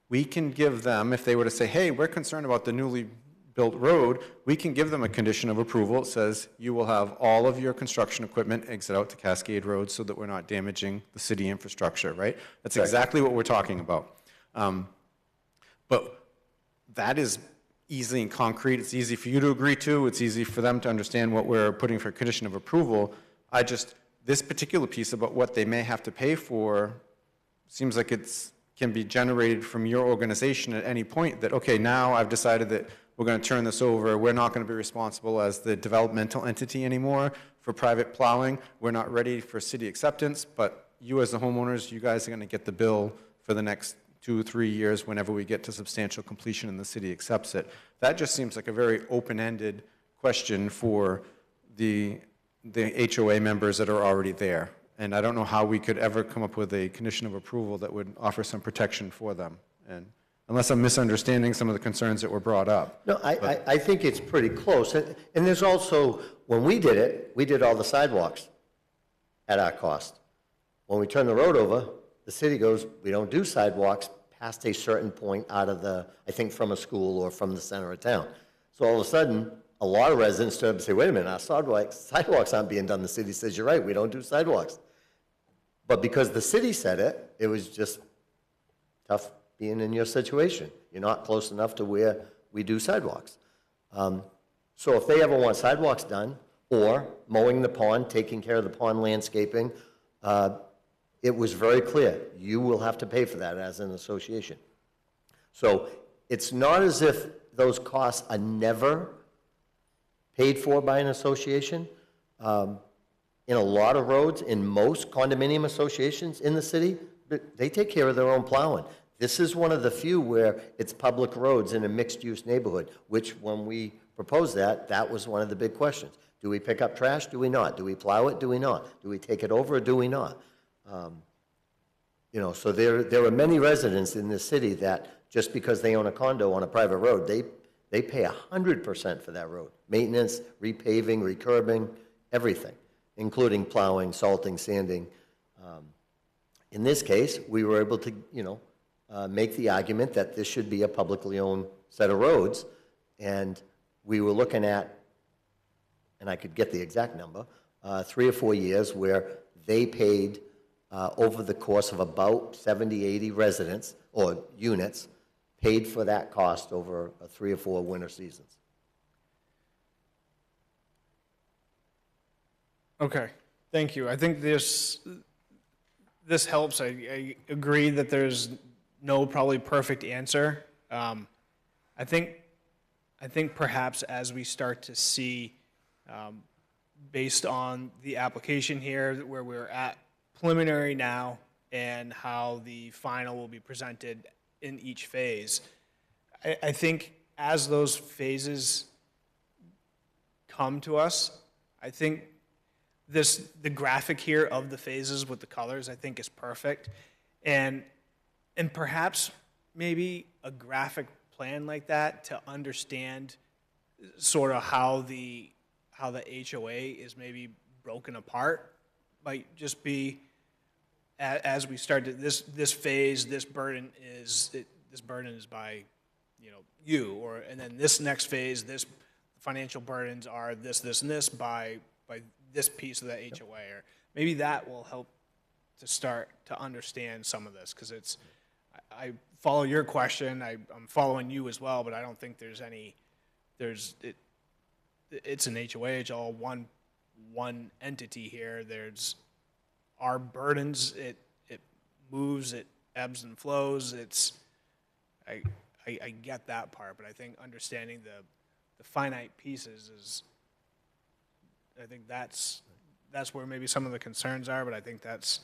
We can give them, if they were to say, hey, we're concerned about the newly built road, we can give them a condition of approval. It says, you will have all of your construction equipment exit out to Cascade Road so that we're not damaging the city infrastructure, right? That's exactly what we're talking about. But that is easy and concrete. It's easy for you to agree to. It's easy for them to understand what we're putting for condition of approval. This particular piece about what they may have to pay for seems like can be generated from your organization at any point that, okay, now I've decided that we're going to turn this over. We're not going to be responsible as the developmental entity anymore for private plowing. We're not ready for city acceptance, but you as the homeowners, you guys are going to get the bill for the next 2 or 3 years whenever we get to substantial completion and the city accepts it. That just seems like a very open-ended question for the HOA members that are already there. And I don't know how we could ever come up with a condition of approval that would offer some protection for them. And unless I'm misunderstanding some of the concerns that were brought up. No, I think it's pretty close. And there's also, when we did it, we did all the sidewalks at our cost. When we turned the road over, the city goes, we don't do sidewalks past a certain point out of I think from a school or from the center of town. So all of a sudden, a lot of residents stood up and say, wait a minute, our sidewalks aren't being done. The city says, you're right, we don't do sidewalks. But because the city said it, it was just tough being in your situation. You're not close enough to where we do sidewalks. So if they ever want sidewalks done, or mowing the pond, taking care of the pond landscaping, it was very clear, you will have to pay for that as an association. So it's not as if those costs are never paid for by an association. In a lot of roads, in most condominium associations in the city, they take care of their own plowing. This is one of the few where it's public roads in a mixed-use neighborhood, which when we proposed that was one of the big questions. Do we pick up trash? Do we not? Do we plow it? Do we not? Do we take it over or do we not? So there are many residents in this city that just because they own a condo on a private road, they pay 100% for that road. Maintenance, repaving, recurbing, everything, including plowing, salting, sanding. In this case, we were able to, make the argument that this should be a publicly owned set of roads, and we were looking at, and I could get the exact number, 3 or 4 years where they paid over the course of about 70, 80 residents or units, paid for that cost over 3 or 4 winter seasons. Okay, thank you. I think this helps. I agree that there's no probably perfect answer. I think perhaps as we start to see, based on the application here, where we're at preliminary now and how the final will be presented in each phase, I think as those phases come to us, I think the graphic here of the phases with the colors, I think is perfect. And perhaps maybe a graphic plan like that to understand sort of how the HOA is maybe broken apart might just be, as we start to this phase, this burden is by you, and then this next phase, this financial burdens are this and this by this piece of the HOA, or maybe that will help to start to understand some of this, because I follow your question, I'm following you as well, but I don't think it's an HOA, it's all one entity here. There's our burdens, it moves, it ebbs and flows. I get that part, but I think understanding the finite pieces is, I think that's where maybe some of the concerns are, but I think that's...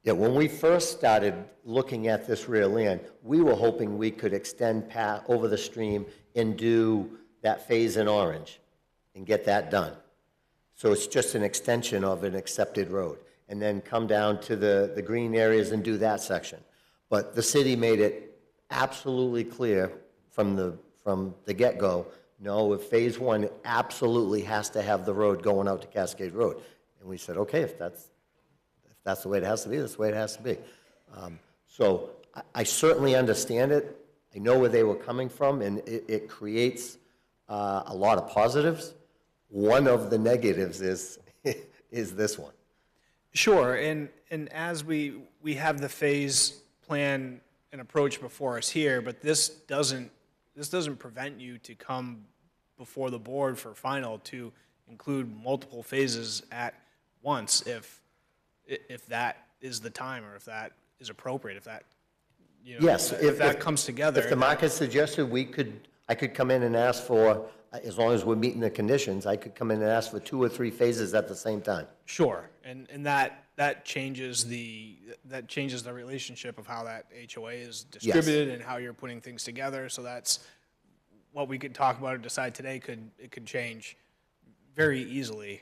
Yeah, when we first started looking at this rear land, we were hoping we could extend over the stream and do that phase in orange and get that done. So it's just an extension of an accepted road, and then come down to the green areas and do that section. But the city made it absolutely clear from the get-go, no, if phase 1 absolutely has to have the road going out to Cascade Road. And we said, okay, if that's the way it has to be, that's the way it has to be. So I certainly understand it. I know where they were coming from, and it creates a lot of positives. One of the negatives is, is this one. Sure, and as we have the phase plan and approach before us here, but this doesn't prevent you to come before the board for final to include multiple phases at once if that is the time, or if that is appropriate, if that, you know, Yes, if that comes together. If the market suggested I could come in and ask for, as long as we're meeting the conditions, I could come in and ask for 2 or 3 phases at the same time. Sure, and that changes the relationship of how that HOA is distributed and how you're putting things together. So that's what we could talk about or decide today. Could change very easily.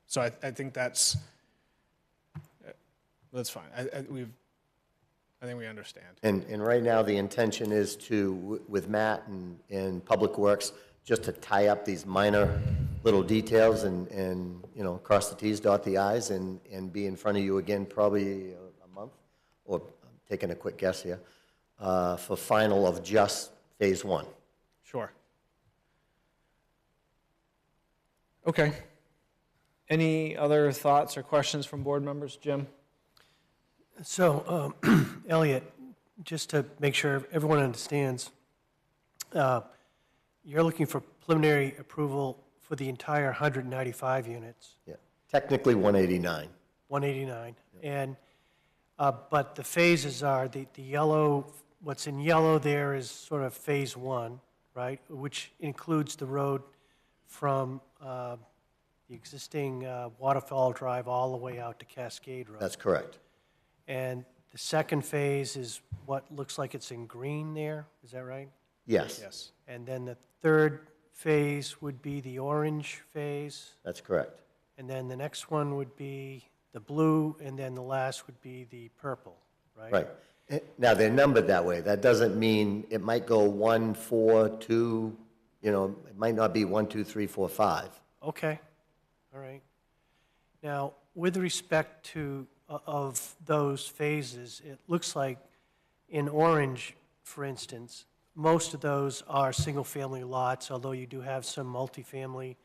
So I think that's fine. I think we understand. And right now, the intention is to, with Matt and Public Works, just to tie up these minor little details and you know, cross the Ts, dot the Is, and be in front of you again probably a month, or I'm taking a quick guess here, for final of just phase 1. Sure. Okay. Any other thoughts or questions from board members? Jim? So, Elliot, just to make sure everyone understands, you're looking for preliminary approval for the entire 195 units, Yeah, technically 189. 189. And, but the phases are, the yellow, what's in yellow there is sort of phase 1, right? Which includes the road from the existing Waterfall Drive all the way out to Cascade Road. That's correct. And the second phase is what looks like it's in green there, is that right? Yes. Yes. And then the third phase would be the orange phase, That's correct. and then the next one would be the blue, and then the last would be the purple, right? Right. Now, they're numbered that way. That doesn't mean it might go 1, 4, 2, you know, it might not be 1, 2, 3, 4, 5. Okay, all right. Now, with respect to, of those phases, it looks like in orange, for instance, most of those are single-family lots, although you do have some multifamily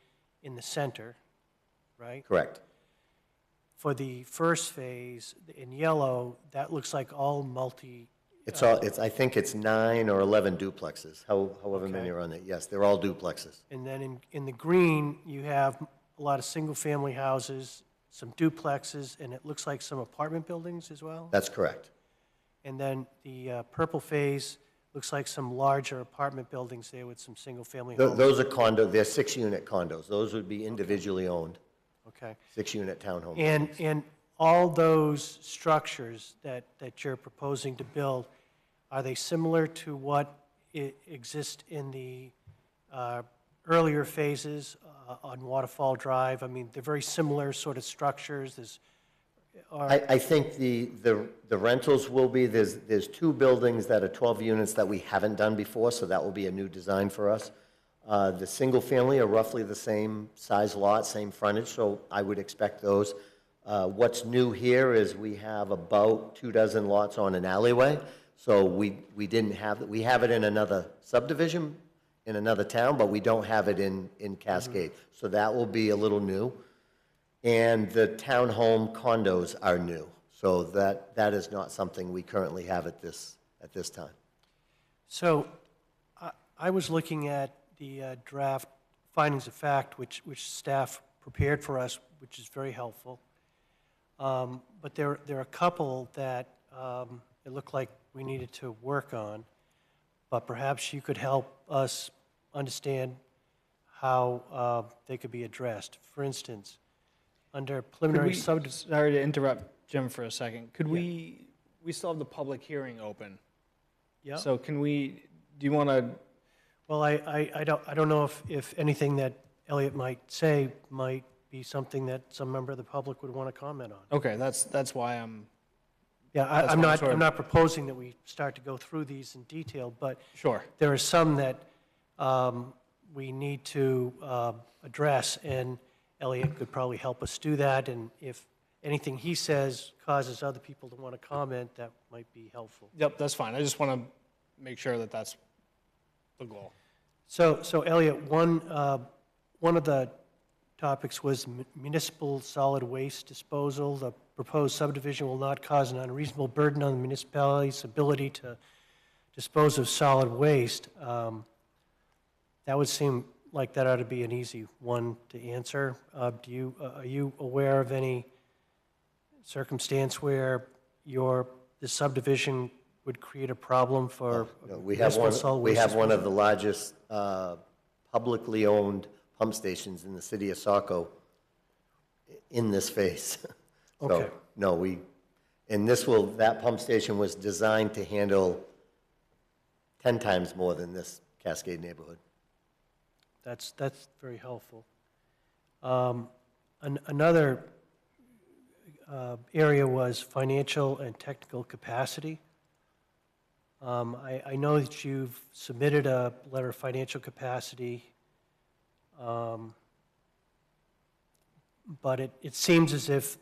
in the center, right? Correct. For the first phase, in yellow, that looks like all multi, It's all, I think it's 9 or 11 duplexes, however many Okay. are on it. Yes, they're all duplexes. and then in the green, you have a lot of single-family houses, some duplexes, and it looks like some apartment buildings as well? That's correct. And then the purple phase looks like some larger apartment buildings there with some single-family homes. Those are they're 6-unit condos. Those would be individually owned, Okay. 6-unit townhomes. And all those structures that you're proposing to build, are they similar to what exists in the earlier phases on Waterfall Drive? I mean, they're very similar sort of structures. I think the rentals will be, there's 2 buildings that are 12 units that we haven't done before, so that will be a new design for us. The single-family are roughly the same size lot, same frontage, so I would expect those. What's new here is we have about 24 lots on an alleyway, so we didn't have, we have it in another subdivision, in another town, but we don't have it in Cascade. So that will be a little new. And the townhome condos are new, so that is not something we currently have at this time. So I was looking at the draft findings of fact, which staff prepared for us, which is very helpful. But there are a couple that it looked like we needed to work on, but perhaps you could help us understand how they could be addressed. For instance, under preliminary Sorry to interrupt Jim for a second. Could we still have the public hearing open? Yeah. So do you want to? Well, I don't know if anything that Elliot might say might be something that some member of the public would want to comment on. Okay, that's why I'm. Yeah, That's I'm what I'm not, sort of- I'm not proposing that we start to go through these in detail, but Sure. there are some that we need to address, and Elliot could probably help us do that, and if anything he says causes other people to want to comment, that might be helpful. Yep, that's fine. I just want to make sure that that's the goal. So Elliot, one of the topics was municipal solid waste disposal. The proposed subdivision will not cause an unreasonable burden on the municipality's ability to dispose of solid waste. That would seem like that ought to be an easy one to answer. Are you aware of any circumstance where the subdivision would create a problem for No, municipal solid we waste have one disposal? of the largest publicly owned pump stations in the city of Saco in this phase. So, Okay. no, that pump station was designed to handle 10 times more than this Cascade neighborhood. That's very helpful. Another area was financial and technical capacity. I know that you've submitted a letter of financial capacity, but it seems as if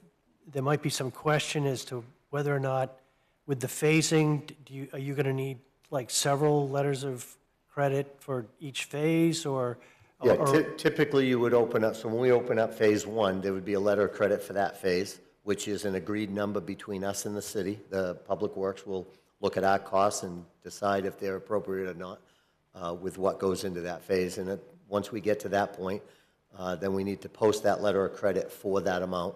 there might be some question as to whether or not, with the phasing, are you going to need like several letters of credit for each phase, or? Yeah, typically you would open up, so when we open up phase one, there would be a letter of credit for that phase, which is an agreed number between us and the city. The Public Works will look at our costs and decide if they're appropriate or not with what goes into that phase. And once we get to that point, then we need to post that letter of credit for that amount.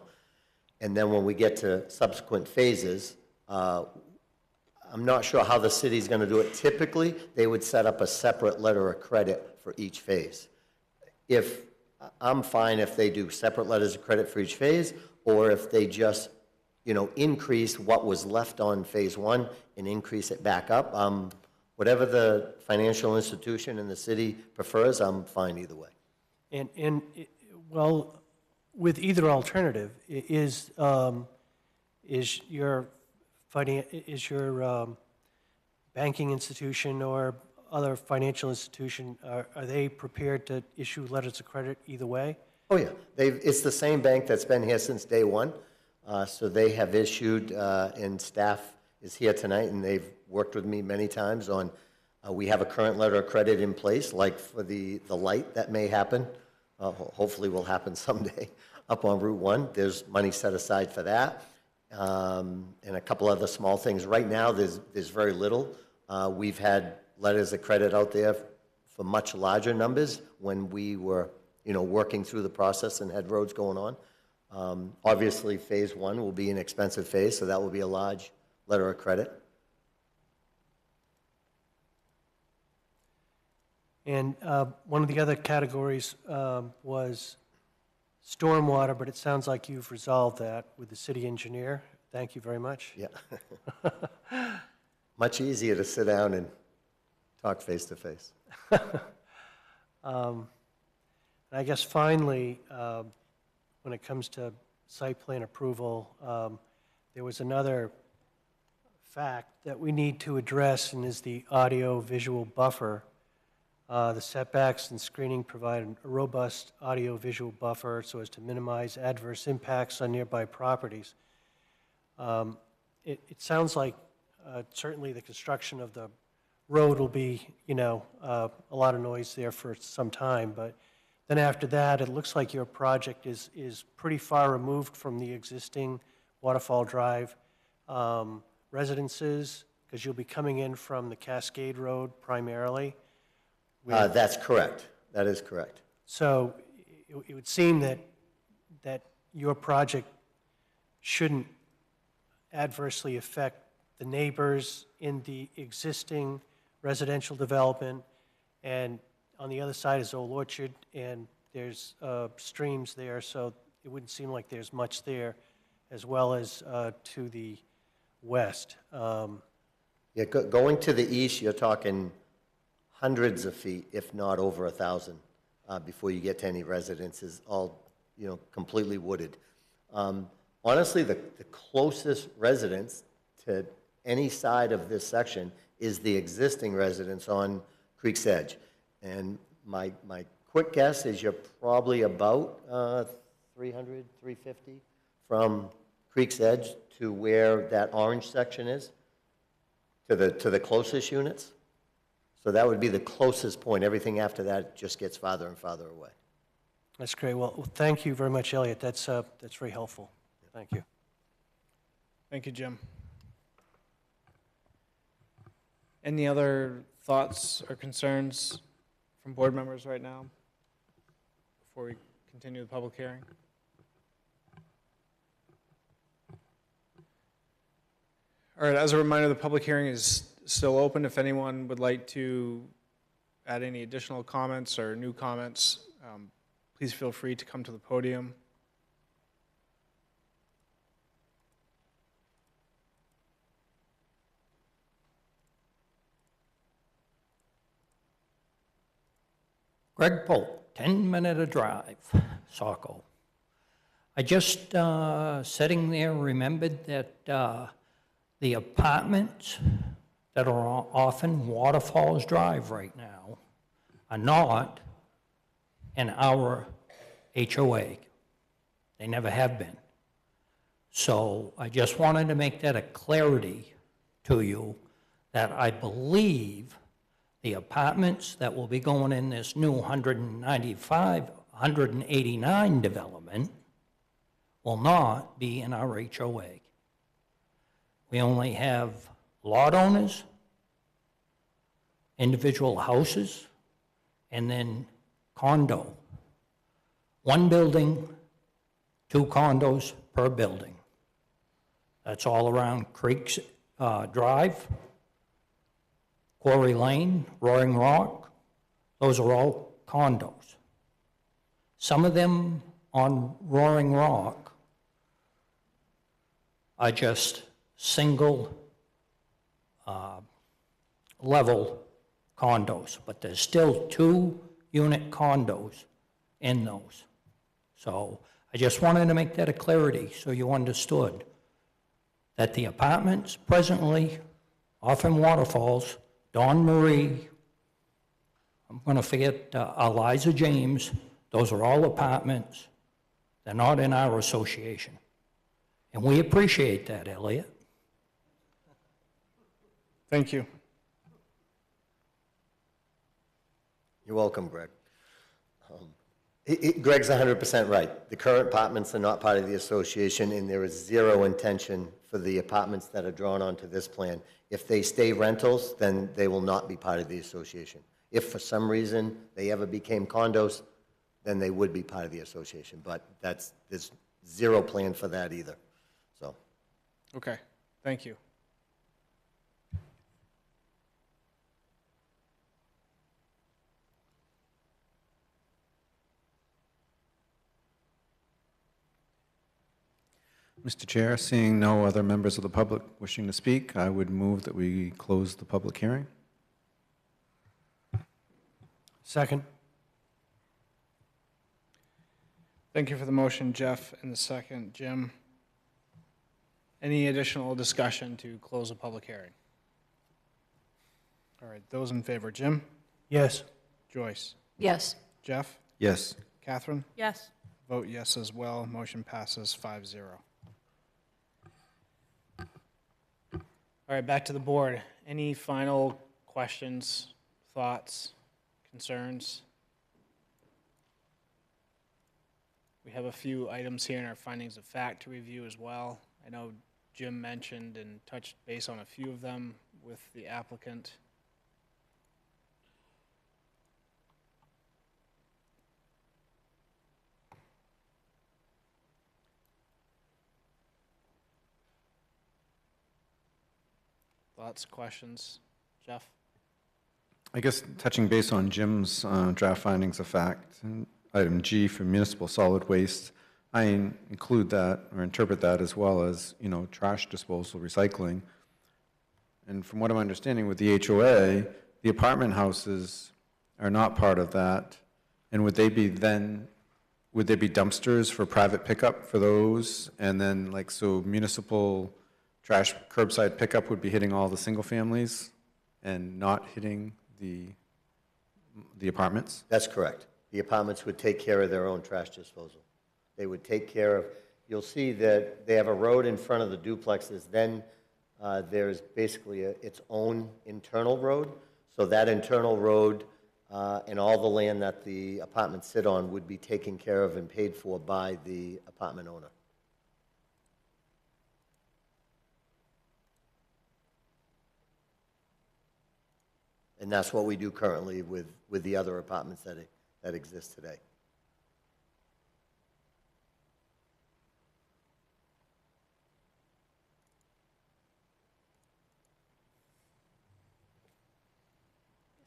And then when we get to subsequent phases, I'm not sure how the city's going to do it. Typically, they would set up a separate letter of credit for each phase. I'm fine if they do separate letters of credit for each phase, or if they just, increase what was left on phase one and increase it back up. Whatever the financial institution in the city prefers, I'm fine either way. Well, with either alternative, is your banking institution or other financial institution, are they prepared to issue letters of credit either way? Oh, yeah. It's the same bank that's been here since day one. So they have issued, and staff is here tonight, and they've worked with me many times on, we have a current letter of credit in place, like for the light that may happen, hopefully will happen someday, up on Route 1. There's money set aside for that, and a couple other small things. Right now, there's very little. We've had letters of credit out there for much larger numbers when we were, working through the process and had roads going on. Obviously, phase one will be an expensive phase, so that will be a large letter of credit. And one of the other categories was stormwater, but it sounds like you've resolved that with the city engineer. Thank you very much. Yeah. Much easier to sit down and talk face to face. I guess finally, when it comes to site plan approval, there was another fact that we need to address, and is the audio-visual buffer. The setbacks and screening provide a robust audio-visual buffer so as to minimize adverse impacts on nearby properties. It sounds like certainly the construction of the road will be, a lot of noise there for some time, but then after that, it looks like your project is pretty far removed from the existing Waterfall Drive residences, because you'll be coming in from the Cascade Road primarily. That's correct. That is correct. So it would seem that your project shouldn't adversely affect the neighbors in the existing residential development, and on the other side is Old Orchard, and there's streams there, so it wouldn't seem like there's much there, as well as to the west. Yeah, going to the east, you're talking hundreds of feet, if not over 1,000, before you get to any residences, all, completely wooded. Honestly, the closest residence to any side of this section is the existing residence on Creek's Edge. And my quick guess is you're probably about 300, 350 from Creek's Edge to where that orange section is, to the closest units. So that would be the closest point. Everything after that just gets farther and farther away. That's great. Well, thank you very much, Elliot. That's very helpful. Thank you. Thank you, Jim. Any other thoughts or concerns from board members right now before we continue the public hearing? All right, as a reminder, the public hearing is still open. If anyone would like to add any additional comments or new comments, please feel free to come to the podium. Greg Polk, 10-minute drive, Saco. I just, sitting there, remembered that the apartments that are off in Waterfalls Drive right now are not in our HOA. They never have been. So I just wanted to make that a clarity to you that I believe the apartments that will be going in this new 189 development will not be in our HOA. We only have lot owners, individual houses, and then condo. One building, 2 condos per building. That's all around Creeks Drive, Quarry Lane, Roaring Rock. Those are all condos. Some of them on Roaring Rock are just single level condos, but there's still 2-unit condos in those. So I just wanted to make that a clarity so you understood that the apartments presently off in Waterfalls, Dawn Marie, I'm going to forget Eliza James, those are all apartments. They're not in our association. And we appreciate that, Elliot. Thank you. You're welcome, Greg. Greg's 100% right. The current apartments are not part of the association, and there is zero intention for the apartments that are drawn onto this plan. If they stay rentals, then they will not be part of the association. If for some reason they ever became condos, then they would be part of the association. But there's zero plan for that either. So. Okay, thank you. Mr. Chair, seeing no other members of the public wishing to speak, I would move that we close the public hearing. Second. Thank you for the motion, Jeff, and the second, Jim. Any additional discussion to close the public hearing? All right, those in favor, Jim? Yes. Joyce? Yes. Jeff? Yes. Catherine? Yes. Vote yes as well. Motion passes 5-0. All right, back to the board. Any final questions, thoughts, concerns? We have a few items here in our findings of fact to review as well. I know Jim mentioned and touched base on a few of them with the applicant. Thoughts, questions? Jeff? I guess touching base on Jim's draft findings of fact, item G for municipal solid waste, I include that or interpret that as well as, trash disposal, recycling. And from what I'm understanding with the HOA, the apartment houses are not part of that. And would they be dumpsters for private pickup for those? And then so municipal trash curbside pickup would be hitting all the single families and not hitting the apartments? That's correct. The apartments would take care of their own trash disposal. They would take care of, you'll see that they have a road in front of the duplexes, then there's basically its own internal road. So that internal road and all the land that the apartments sit on would be taken care of and paid for by the apartment owner. And that's what we do currently with the other apartments that exist today.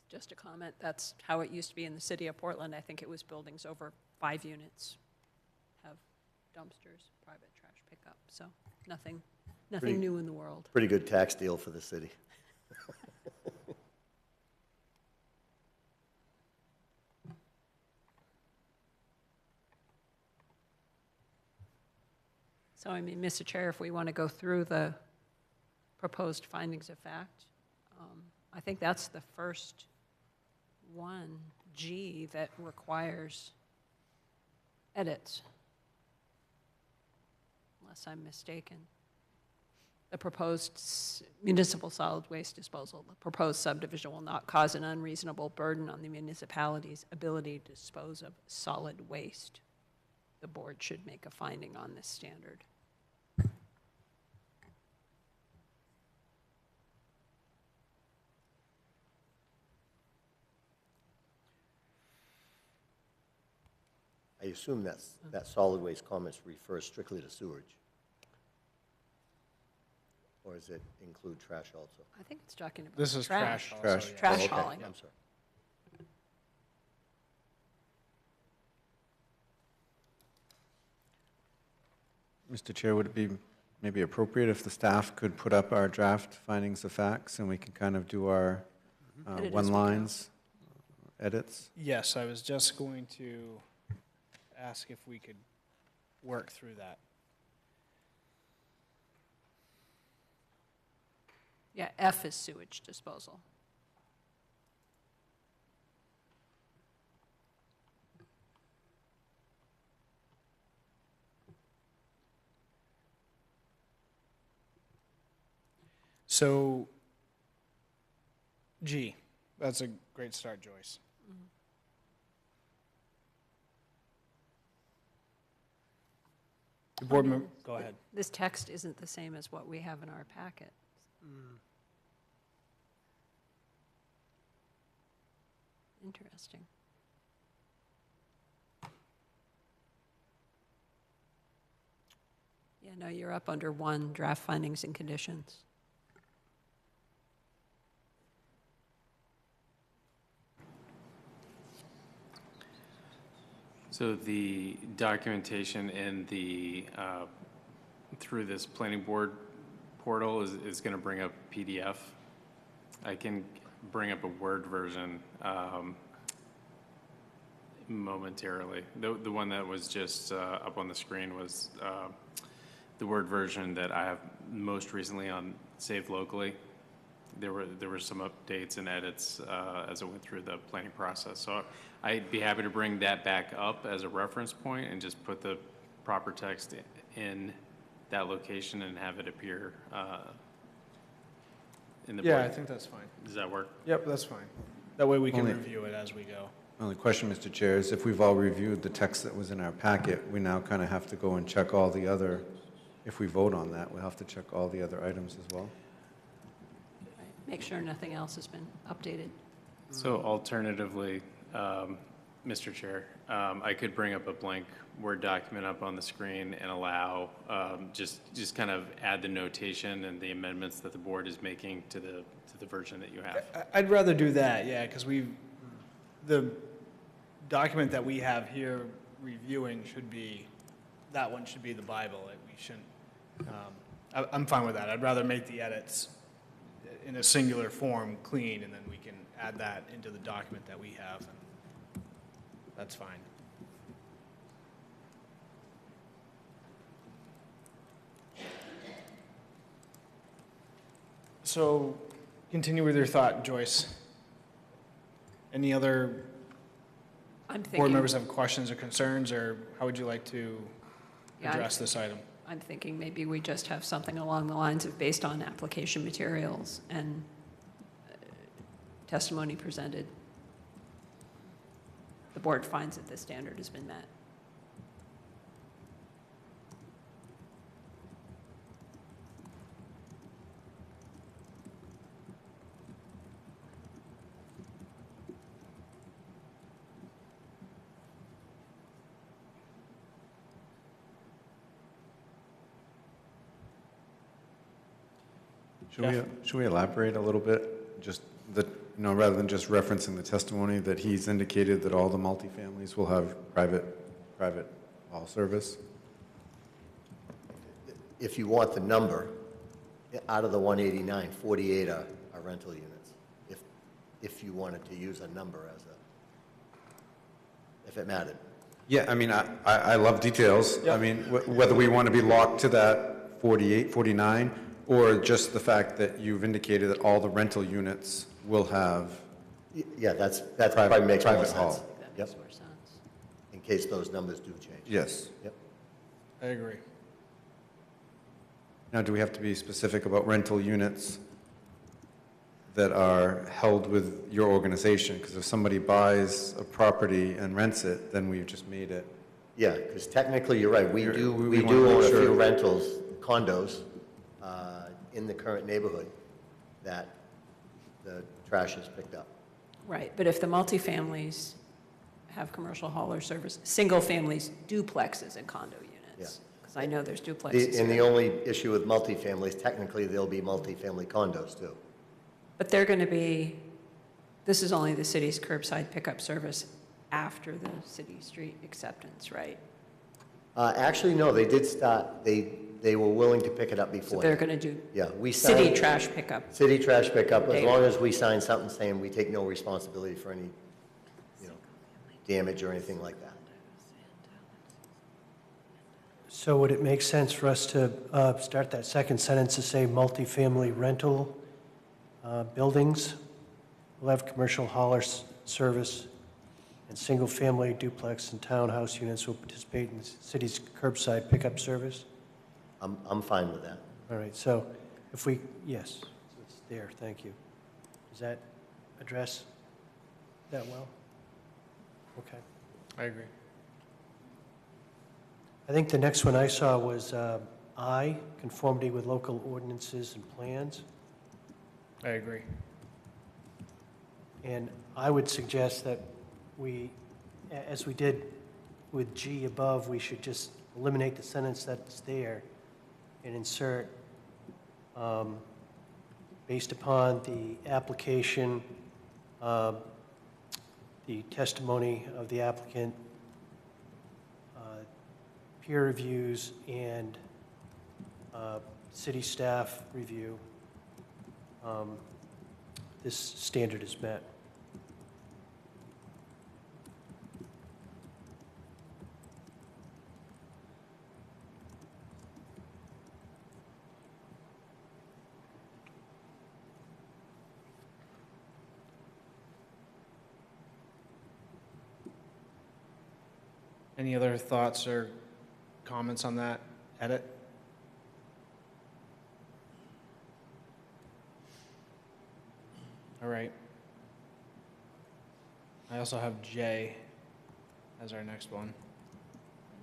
Just a comment, that's how it used to be in the city of Portland. I think it was buildings over 5 units have dumpsters, private trash pickup, so nothing new in the world. Pretty good tax deal for the city. So, I mean, Mr. Chair, if we want to go through the proposed findings of fact, I think that's the first one, G, that requires edits, unless I'm mistaken. The proposed municipal solid waste disposal, the proposed subdivision will not cause an unreasonable burden on the municipality's ability to dispose of solid waste. The board should make a finding on this standard. I assume that solid waste comments refer strictly to sewage? Or does it include trash also? I think it's talking about This is trash also, Trash. yeah. Trash Oh, okay. hauling. I'm sorry. Mr. Chair, would it be maybe appropriate if the staff could put up our draft findings of facts and we can kind of do our Edit as we go. one-lines edits? Yes, I was just going to ask if we could work through that. Yeah, F is sewage disposal. So, G, that's a great start, Joyce. The board member, go ahead. This text isn't the same as what we have in our packet. Interesting. Yeah, no, you're up under 1, draft findings and conditions. So the documentation in the, through this planning board portal is going to bring up PDF. I can bring up a Word version momentarily. The one that was just up on the screen was the Word version that I have most recently on saved locally. There were some updates and edits as it went through the planning process. So I'd be happy to bring that back up as a reference point and just put the proper text in that location and have it appear in the board. Yeah, I think that's fine. Does that work? Yep, that's fine. That way we can Only- review it as we go. Only question, Mr. Chair, is if we've all reviewed the text that was in our packet, we now kind of have to go and check all the other, if we vote on that, we'll have to check all the other items as well. Make sure nothing else has been updated. So alternatively, Mr. Chair, I could bring up a blank Word document up on the screen and allow, just kind of add the notation and the amendments that the board is making to the version that you have. I'd rather do that, yeah, because the document that we have here reviewing should be, that one should be the Bible. We shouldn't, I'm fine with that. I'd rather make the edits in a singular form clean, and then we can add that into the document that we have. And that's fine. So, continue with your thought, Joyce. Any other I'm board thinking, members have questions or concerns, or how would you like to Yeah, I'm- address this item? I'm thinking maybe we just have something along the lines of based on application materials and testimony presented, the board finds that the standard has been met. Should we elaborate a little bit? Just that, rather than just referencing the testimony, that he's indicated that all the multifamilies will have private hall service? If you want the number, out of the 189, 48 are rental units, if you wanted to use a number as if it mattered. Yeah, I mean, I love details. I mean, whether we want to be locked to that 48, 49, or just the fact that you've indicated that all the rental units will have. Yeah, that's probably makes more private sense. hall. That makes more sense. In case those numbers do change. Yes. Yep. I agree. Now, do we have to be specific about rental units that are held with your organization? Because if somebody buys a property and rents it, then we've just made it. Yeah, because technically, you're right, we We do wanna make own a sure- few rentals, condos, in the current neighborhood that the trash is picked up. Right, but if the multifamilies have commercial hauler service, single families, duplexes and condo units, because I know there's duplexes And the here. only issue with multifamilies, technically, there'll be multifamily condos too. But they're going to be, this is only the city's curbside pickup service after the city street acceptance, right? Actually, no, they did start, they were willing to pick it up So before. they're going to do Yeah, we city signed, trash pickup. city trash pickup, as Day long one. as we sign something saying we take no responsibility for any, damage or anything like that. So would it make sense for us to start that second sentence to say multifamily rental buildings will have commercial hauler service, and single-family duplex and townhouse units will participate in the city's curbside pickup service? I'm fine with that. All right, so if we, yes, it's there, thank you. Does that address that well? Okay. I agree. I think the next one I saw was I, conformity with local ordinances and plans. I agree. And I would suggest that we, as we did with G above, we should just eliminate the sentence that's there and insert, based upon the application, the testimony of the applicant, peer reviews, and city staff review, this standard is met. Any other thoughts or comments on that edit? All right. I also have J as our next one.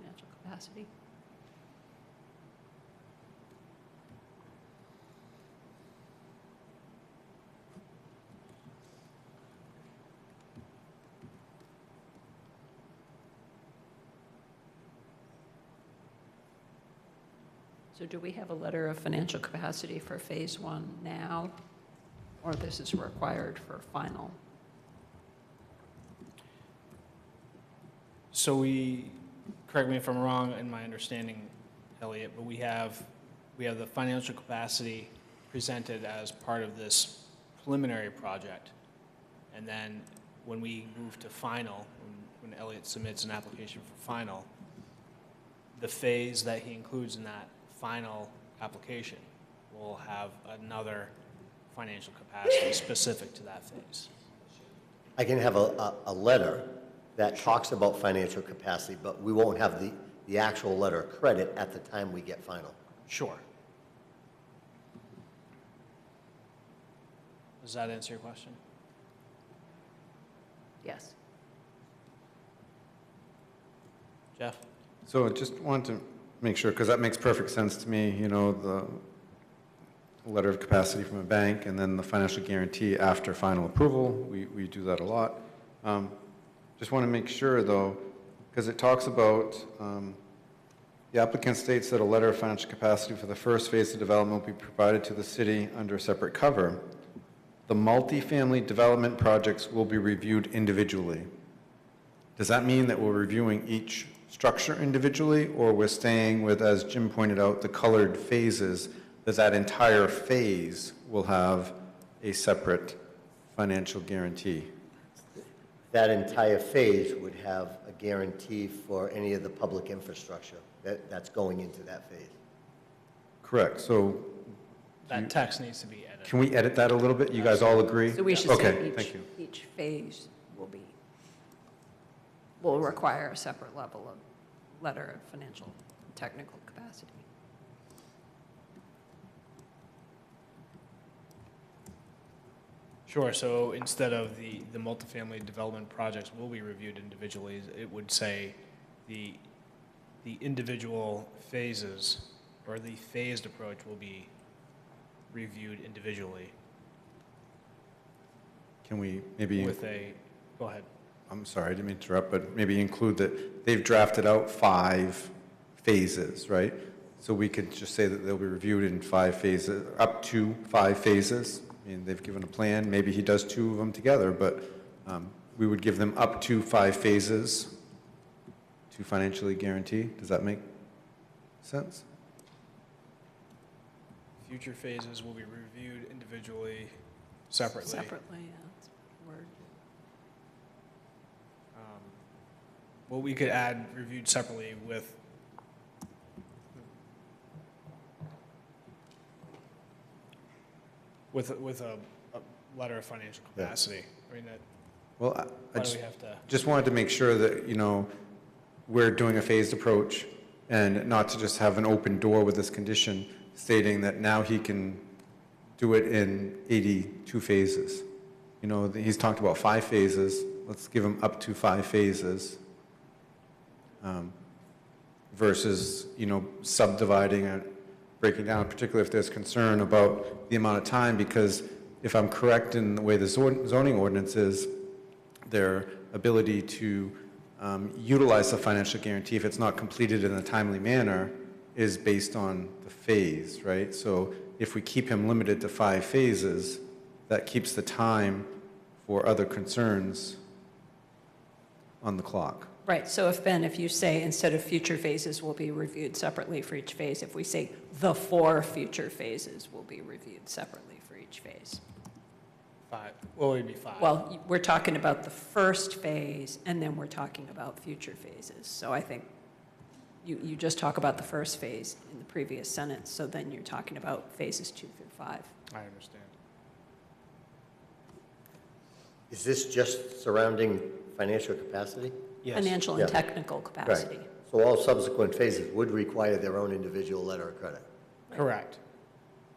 Financial capacity. So do we have a letter of financial capacity for Phase 1 now, or this is required for final? So we, correct me if I'm wrong in my understanding, Elliot, but we have the financial capacity presented as part of this preliminary project. And then when we move to final, when Elliot submits an application for final, the phase that he includes in that final application will have another financial capacity specific to that phase. I can have a letter that talks about financial capacity, but we won't have the actual letter of credit at the time we get final. Sure. Does that answer your question? Yes. Jeff? So I just wanted to make sure, because that makes perfect sense to me, you know, the letter of capacity from a bank and then the financial guarantee after final approval. We do that a lot. Just want to make sure, though, because it talks about the applicant states that a letter of financial capacity for the first phase of development will be provided to the city under a separate cover. The multifamily development projects will be reviewed individually. Does that mean that we're reviewing each structure individually, or we're staying with, as Jim pointed out, the colored phases, that entire phase will have a separate financial guarantee? That entire phase would have a guarantee for any of the public infrastructure that's going into that phase. Correct. So That text needs to be edited. can we edit that a little bit? You guys all agree? So we should Okay, say thank you. each phase will require a separate level of letter of financial technical capacity. Sure, so instead of the multifamily development projects will be reviewed individually, it would say the individual phases, or the phased approach will be reviewed individually Can we maybe, with a, go ahead. I'm sorry, I didn't mean to interrupt, but maybe include that they've drafted out 5 phases, right? So we could just say that they'll be reviewed in 5 phases, up to 5 phases. I mean, they've given a plan, maybe he does 2 of them together, but we would give them up to 5 phases to financially guarantee. Does that make sense? Future phases will be reviewed individually, separately. Separately, yeah, that's a word. Well, we could add reviewed separately with a letter of financial capacity. I mean, that, Well, why do we have to? just wanted to make sure that, you know, we're doing a phased approach and not to just have an open door with this condition stating that now he can do it in 82 phases. You know, he's talked about 5 phases. Let's give him up to 5 phases versus, you know, subdividing it, breaking down, particularly if there's concern about the amount of time, because if I'm correct in the way the zoning ordinance is, their ability to utilize the financial guarantee, if it's not completed in a timely manner, is based on the phase, right? So if we keep him limited to 5 phases, that keeps the time for other concerns on the clock. Right, so if you say instead of future phases will be reviewed separately for each phase, if we say the 4 future phases will be reviewed separately for each phase. 5, well, it'd be 5. Well, we're talking about the first phase, and then we're talking about future phases. So I think you just talk about the first phase in the previous sentence, so then you're talking about phases 2 through 5. I understand. Is this just surrounding financial capacity? Yes. Financial and technical capacity. Right. So all subsequent phases would require their own individual letter of credit. Correct.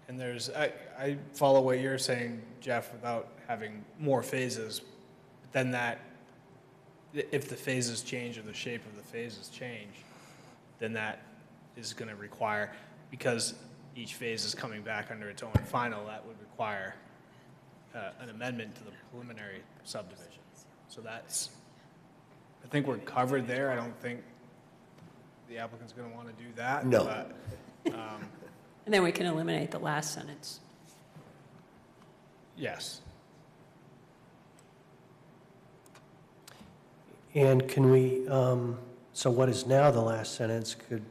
And there's, I follow what you're saying, Jeff, without having more phases. But then that, if the phases change or the shape of the phases change, then that is going to require, because each phase is coming back under its own final, that would require an amendment to the preliminary subdivision. So that's, I think we're covered there. I don't think the applicant's going to want to do that. No. But, And then we can eliminate the last sentence. yes. And can we, so what is now the last sentence, could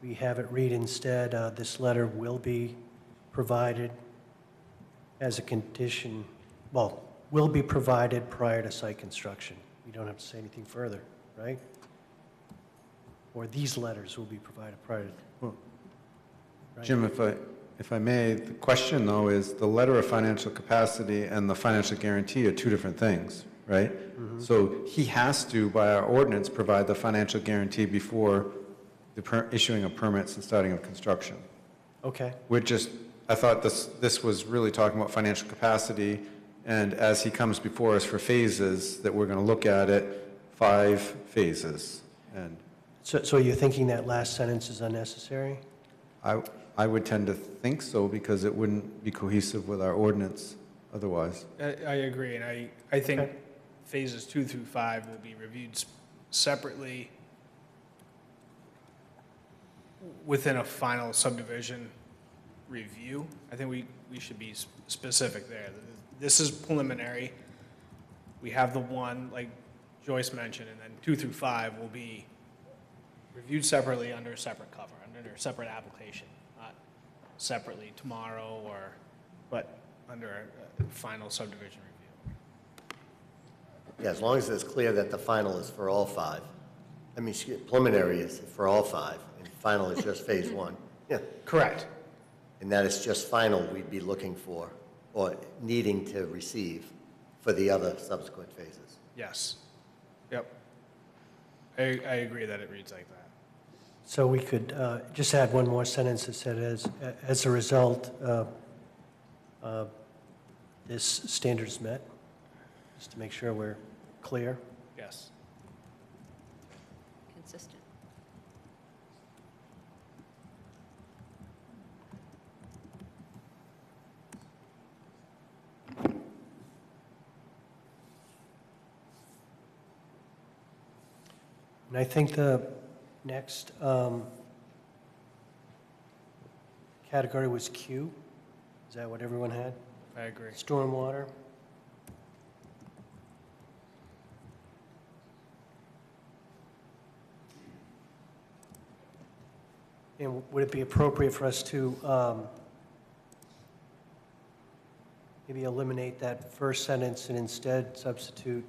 we have it read instead, this letter will be provided as a condition, well, will be provided prior to site construction? We don't have to say anything further, right? Or these letters will be provided prior to. Well, right? Jim, if I may, the question, though, is the letter of financial capacity and the financial guarantee are 2 different things, right? So he has to, by our ordinance, provide the financial guarantee before the issuing of permits and starting of construction. Okay, We're just, I thought this was really talking about financial capacity And as he comes before us for phases, that we're going to look at it, 5 phases. And So you're thinking that last sentence is unnecessary? I would tend to think so, because it wouldn't be cohesive with our ordinance otherwise. I agree, and I think Okay. phases 2 through 5 will be reviewed separately within a final subdivision review. I think we should be specific there. This is preliminary. We have the one, like Joyce mentioned, and then 2 through 5 will be reviewed separately under a separate cover, under a separate application, not separately tomorrow but under a final subdivision review. Yeah, as long as it's clear that the final is for all 5. I mean, preliminary is for all 5, and final is just phase 1. Yeah, Correct. and that it's just final we'd be looking for, or needing to receive for the other subsequent phases. Yes. Yep. I agree that it reads like that. So we could just add one more sentence that said, as a result, this standard is met, just to make sure we're clear. Yes. Consistent. And I think the next category was Q. Is that what everyone had? I agree. Stormwater. And would it be appropriate for us to maybe eliminate that first sentence and instead substitute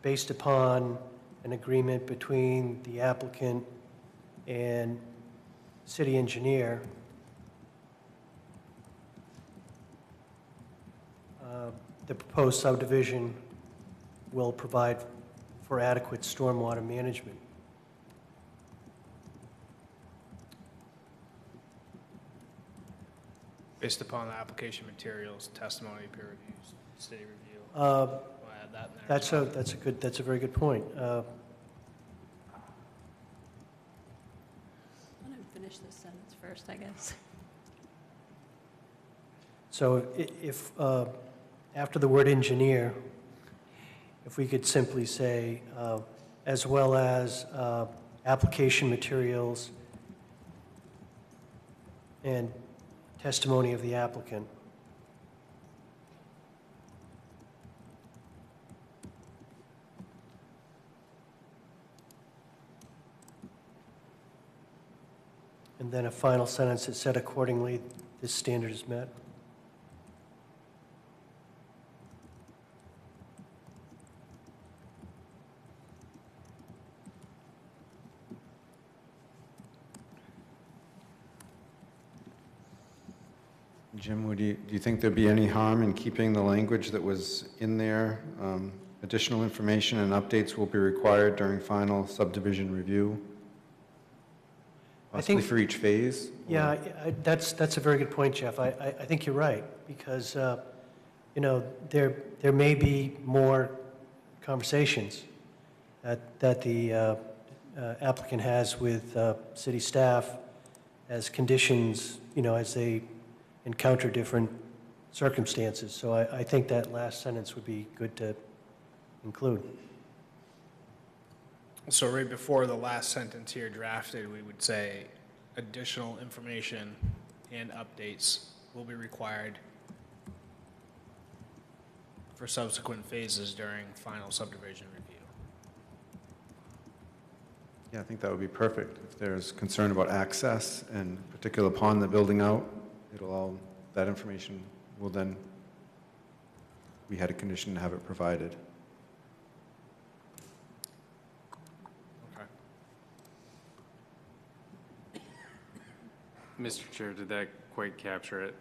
based upon an agreement between the applicant and city engineer, the proposed subdivision will provide for adequate stormwater management? Based upon the application materials, testimony, peer reviews, city review. We'll add that in there as well. That's a very good point. Let him finish this sentence first, I guess. So if, after the word engineer, if we could simply say, as well as application materials and testimony of the applicant. And then a final sentence that said, accordingly, this standard is met. Jim, do you think there'd be any harm in keeping the language that was in there? Additional information and updates will be required during final subdivision review? Possibly for each phase? Yeah, that's a very good point, Jeff. I think you're right, because, you know, there may be more conversations that the applicant has with city staff as conditions, you know, as they encounter different circumstances. So I think that last sentence would be good to include. So right before the last sentence here drafted, we would say additional information and updates will be required for subsequent phases during final subdivision review. Yeah, I think that would be perfect. If there's concern about access, and particular upon the building out, that information will then, we had a condition to have it provided. Okay. Mr. Chair, did that quite capture it?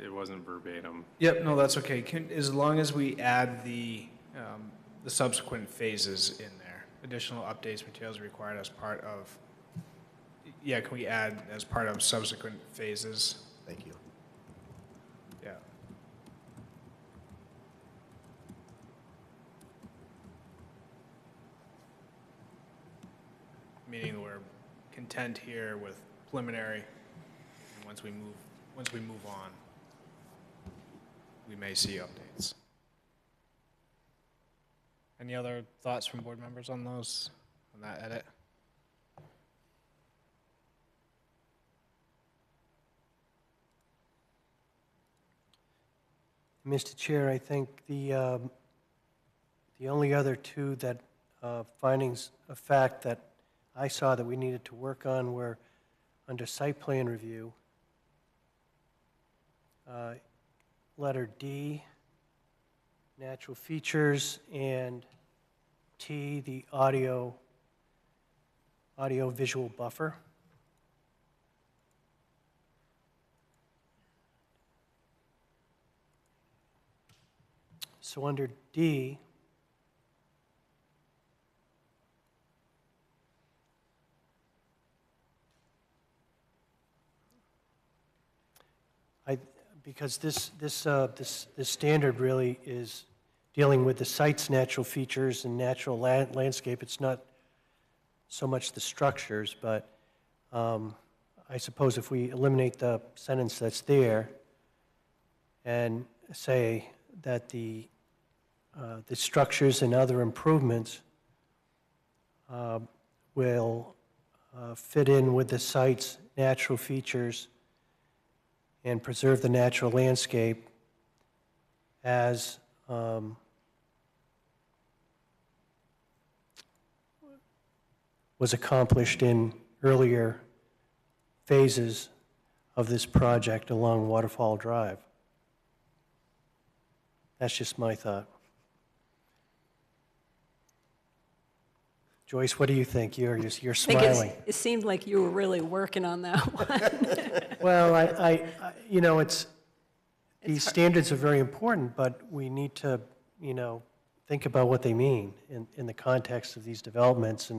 It wasn't verbatim. Yep, no, that's okay. As long as we add the subsequent phases in there, additional updates, materials required as part of, yeah, can we add as part of subsequent phases? Thank you. Yeah. meaning we're content here with preliminary. And once we move on, we may see updates. Any other thoughts from board members on that edit? Mr. Chair, I think the only other two that findings of fact that I saw that we needed to work on were under site plan review. Letter D, natural features, and T, the audio visual buffer. So under D, because this standard really is dealing with the site's natural features and natural landscape. It's not so much the structures, but I suppose if we eliminate the sentence that's there and say that the structures and other improvements will fit in with the site's natural features and preserve the natural landscape as was accomplished in earlier phases of this project along Waterfall Drive. That's just my thought. Joyce, what do you think? You're smiling. It seemed like you were really working on that one. Well, these standards are very important, but we need to, think about what they mean in the context of these developments.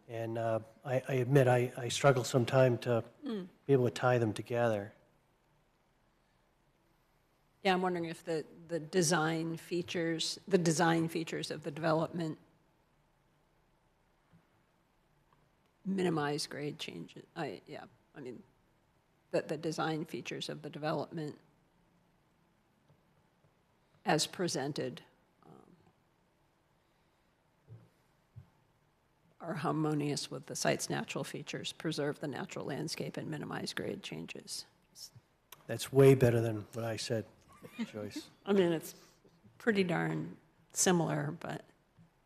And I admit I struggle sometimes to be able to tie them together. Yeah, I'm wondering if the design features of the development minimize grade changes. The design features of the development as presented are harmonious with the site's natural features, preserve the natural landscape, and minimize grade changes. That's way better than what I said, Joyce. It's pretty darn similar, but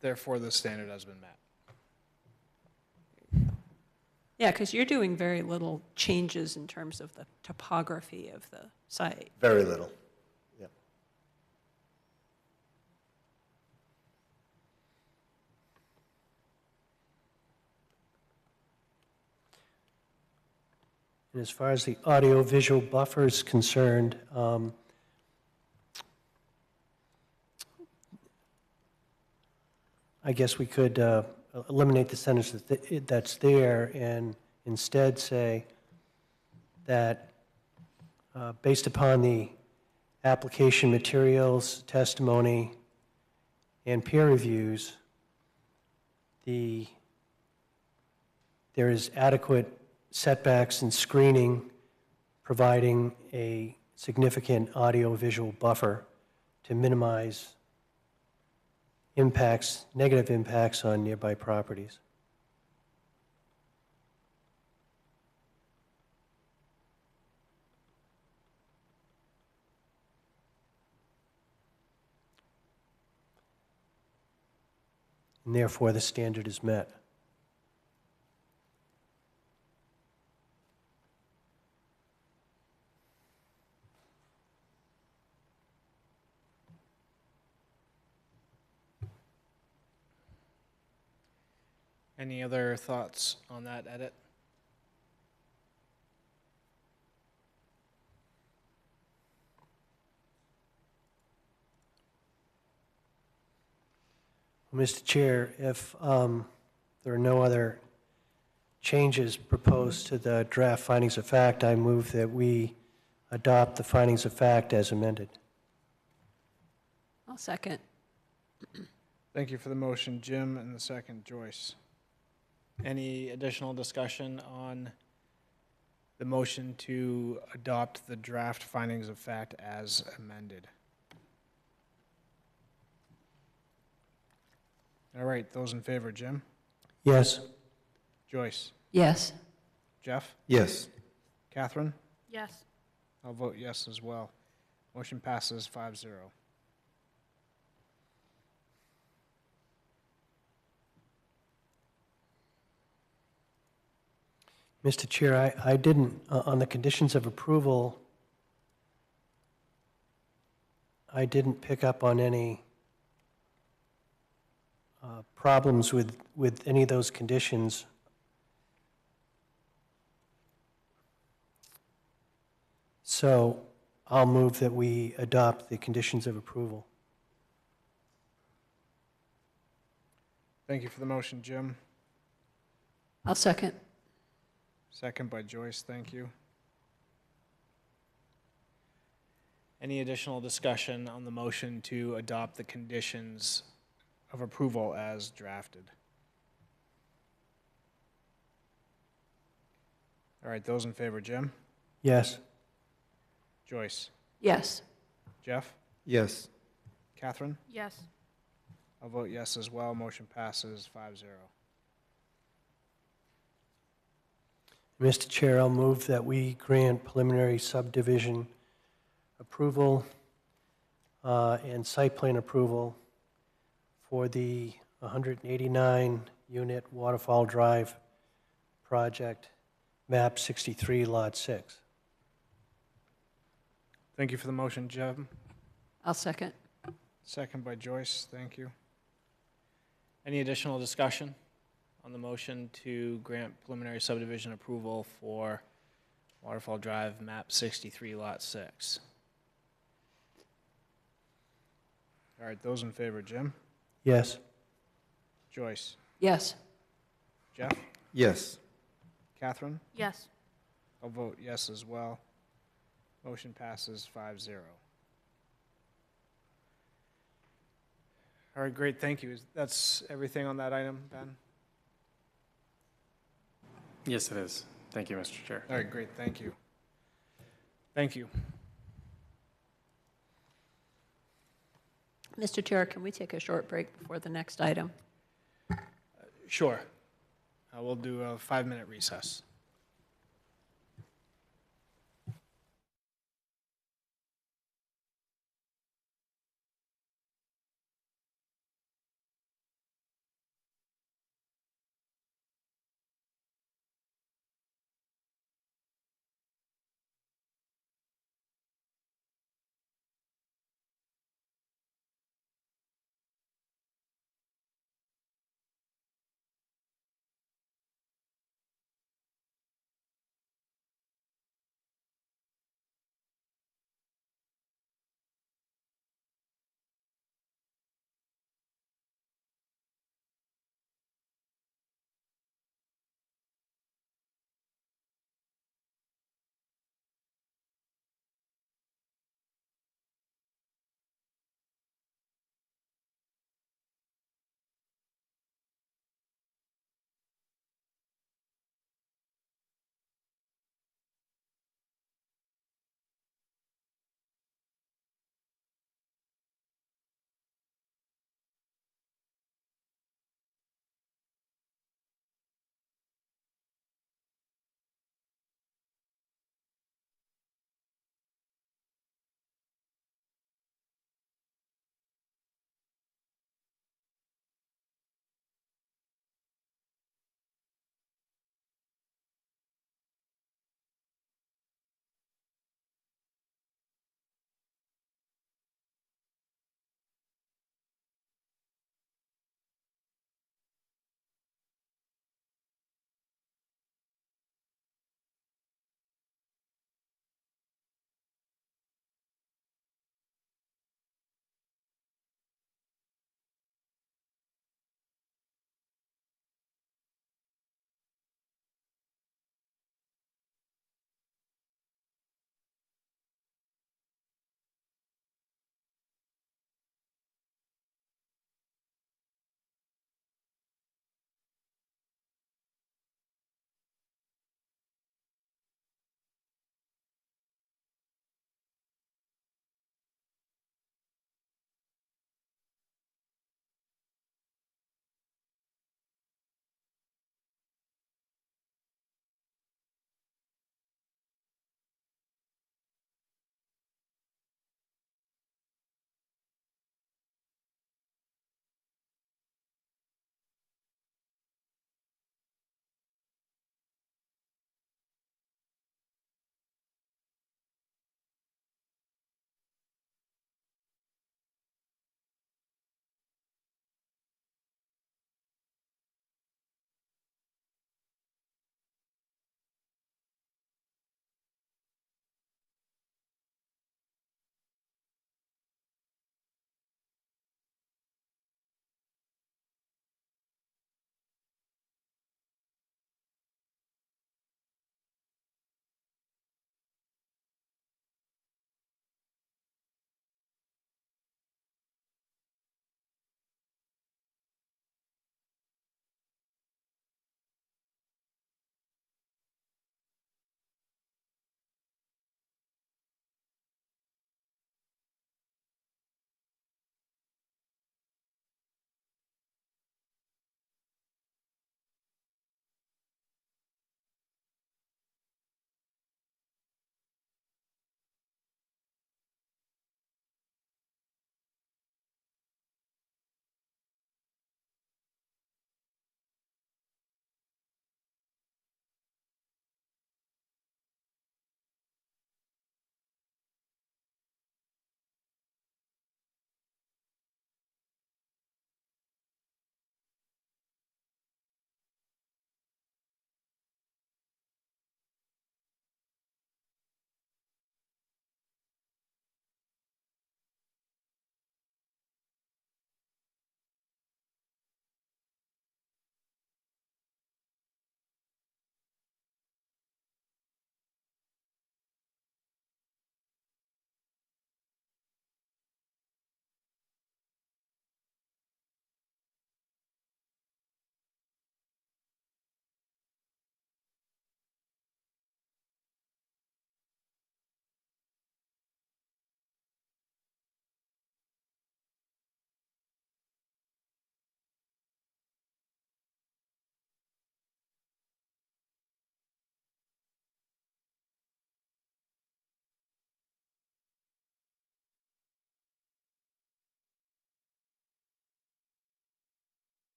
Therefore, the standard has been met. yeah, because you're doing very little changes in terms of the topography of the site. Very little. Yeah. And as far as the audio-visual buffer is concerned, I guess we could eliminate the sentence that's there and instead say that based upon the application materials, testimony, and peer reviews, there is adequate setbacks and screening providing a significant audio-visual buffer to minimize negative impacts on nearby properties. And therefore, the standard is met. Any other thoughts on that edit? Mr. Chair, if there are no other changes proposed to the draft findings of fact, I move that we adopt the findings of fact as amended. I'll second. Thank you for the motion, Jim, and the second, Joyce. Any additional discussion on the motion to adopt the draft findings of fact as amended? All right, those in favor, Jim? Yes. Joyce? Yes. Jeff? Yes. Catherine? Yes. I'll vote yes as well. Motion passes 5-0. Mr. Chair, I didn't, on the conditions of approval, I didn't pick up on any problems with any of those conditions. So I'll move that we adopt the conditions of approval. Thank you for the motion, Jim. I'll second. Second by Joyce, thank you. Any additional discussion on the motion to adopt the conditions of approval as drafted? All right, those in favor, Jim? Yes. Joyce? Yes. Jeff? Yes. Catherine? Yes. I'll vote yes as well. Motion passes 5-0. Mr. Chair, I'll move that we grant preliminary subdivision approval and site plan approval for the 189-unit Waterfall Drive project, map 63, lot 6. Thank you for the motion, Jim. I'll second. Second by Joyce, thank you. Any additional discussion on the motion to grant preliminary subdivision approval for Waterfall Drive, map 63, lot 6? All right, those in favor, Jim? Yes. Joyce? Yes. Jeff? Yes. Catherine? Yes. I'll vote yes as well. Motion passes 5-0. All right, great, thank you. That's everything on that item, Ben? Yes, it is. Thank you, Mr. Chair. All right, great, thank you. Thank you. Mr. Chair, can we take a short break before the next item? Sure. We'll do a 5-minute recess.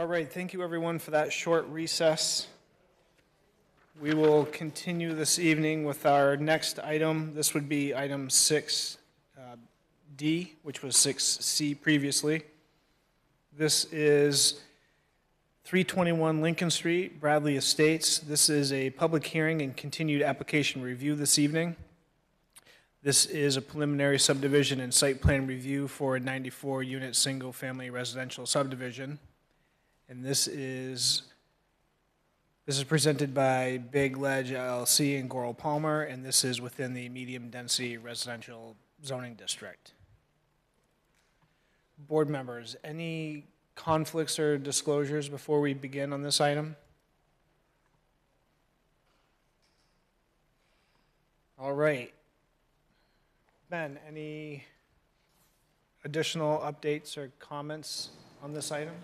All right, thank you everyone for that short recess. We will continue this evening with our next item. This would be item 6D, which was 6C previously. This is 321 Lincoln Street, Bradley Estates. This is a public hearing and continued application review this evening. This is a preliminary subdivision and site plan review for a 94-unit single-family residential subdivision. And this is presented by Big Ledge LLC and Goral Palmer, and this is within the medium-density residential zoning district. Board members, any conflicts or disclosures before we begin on this item? All right. Ben, any additional updates or comments on this item?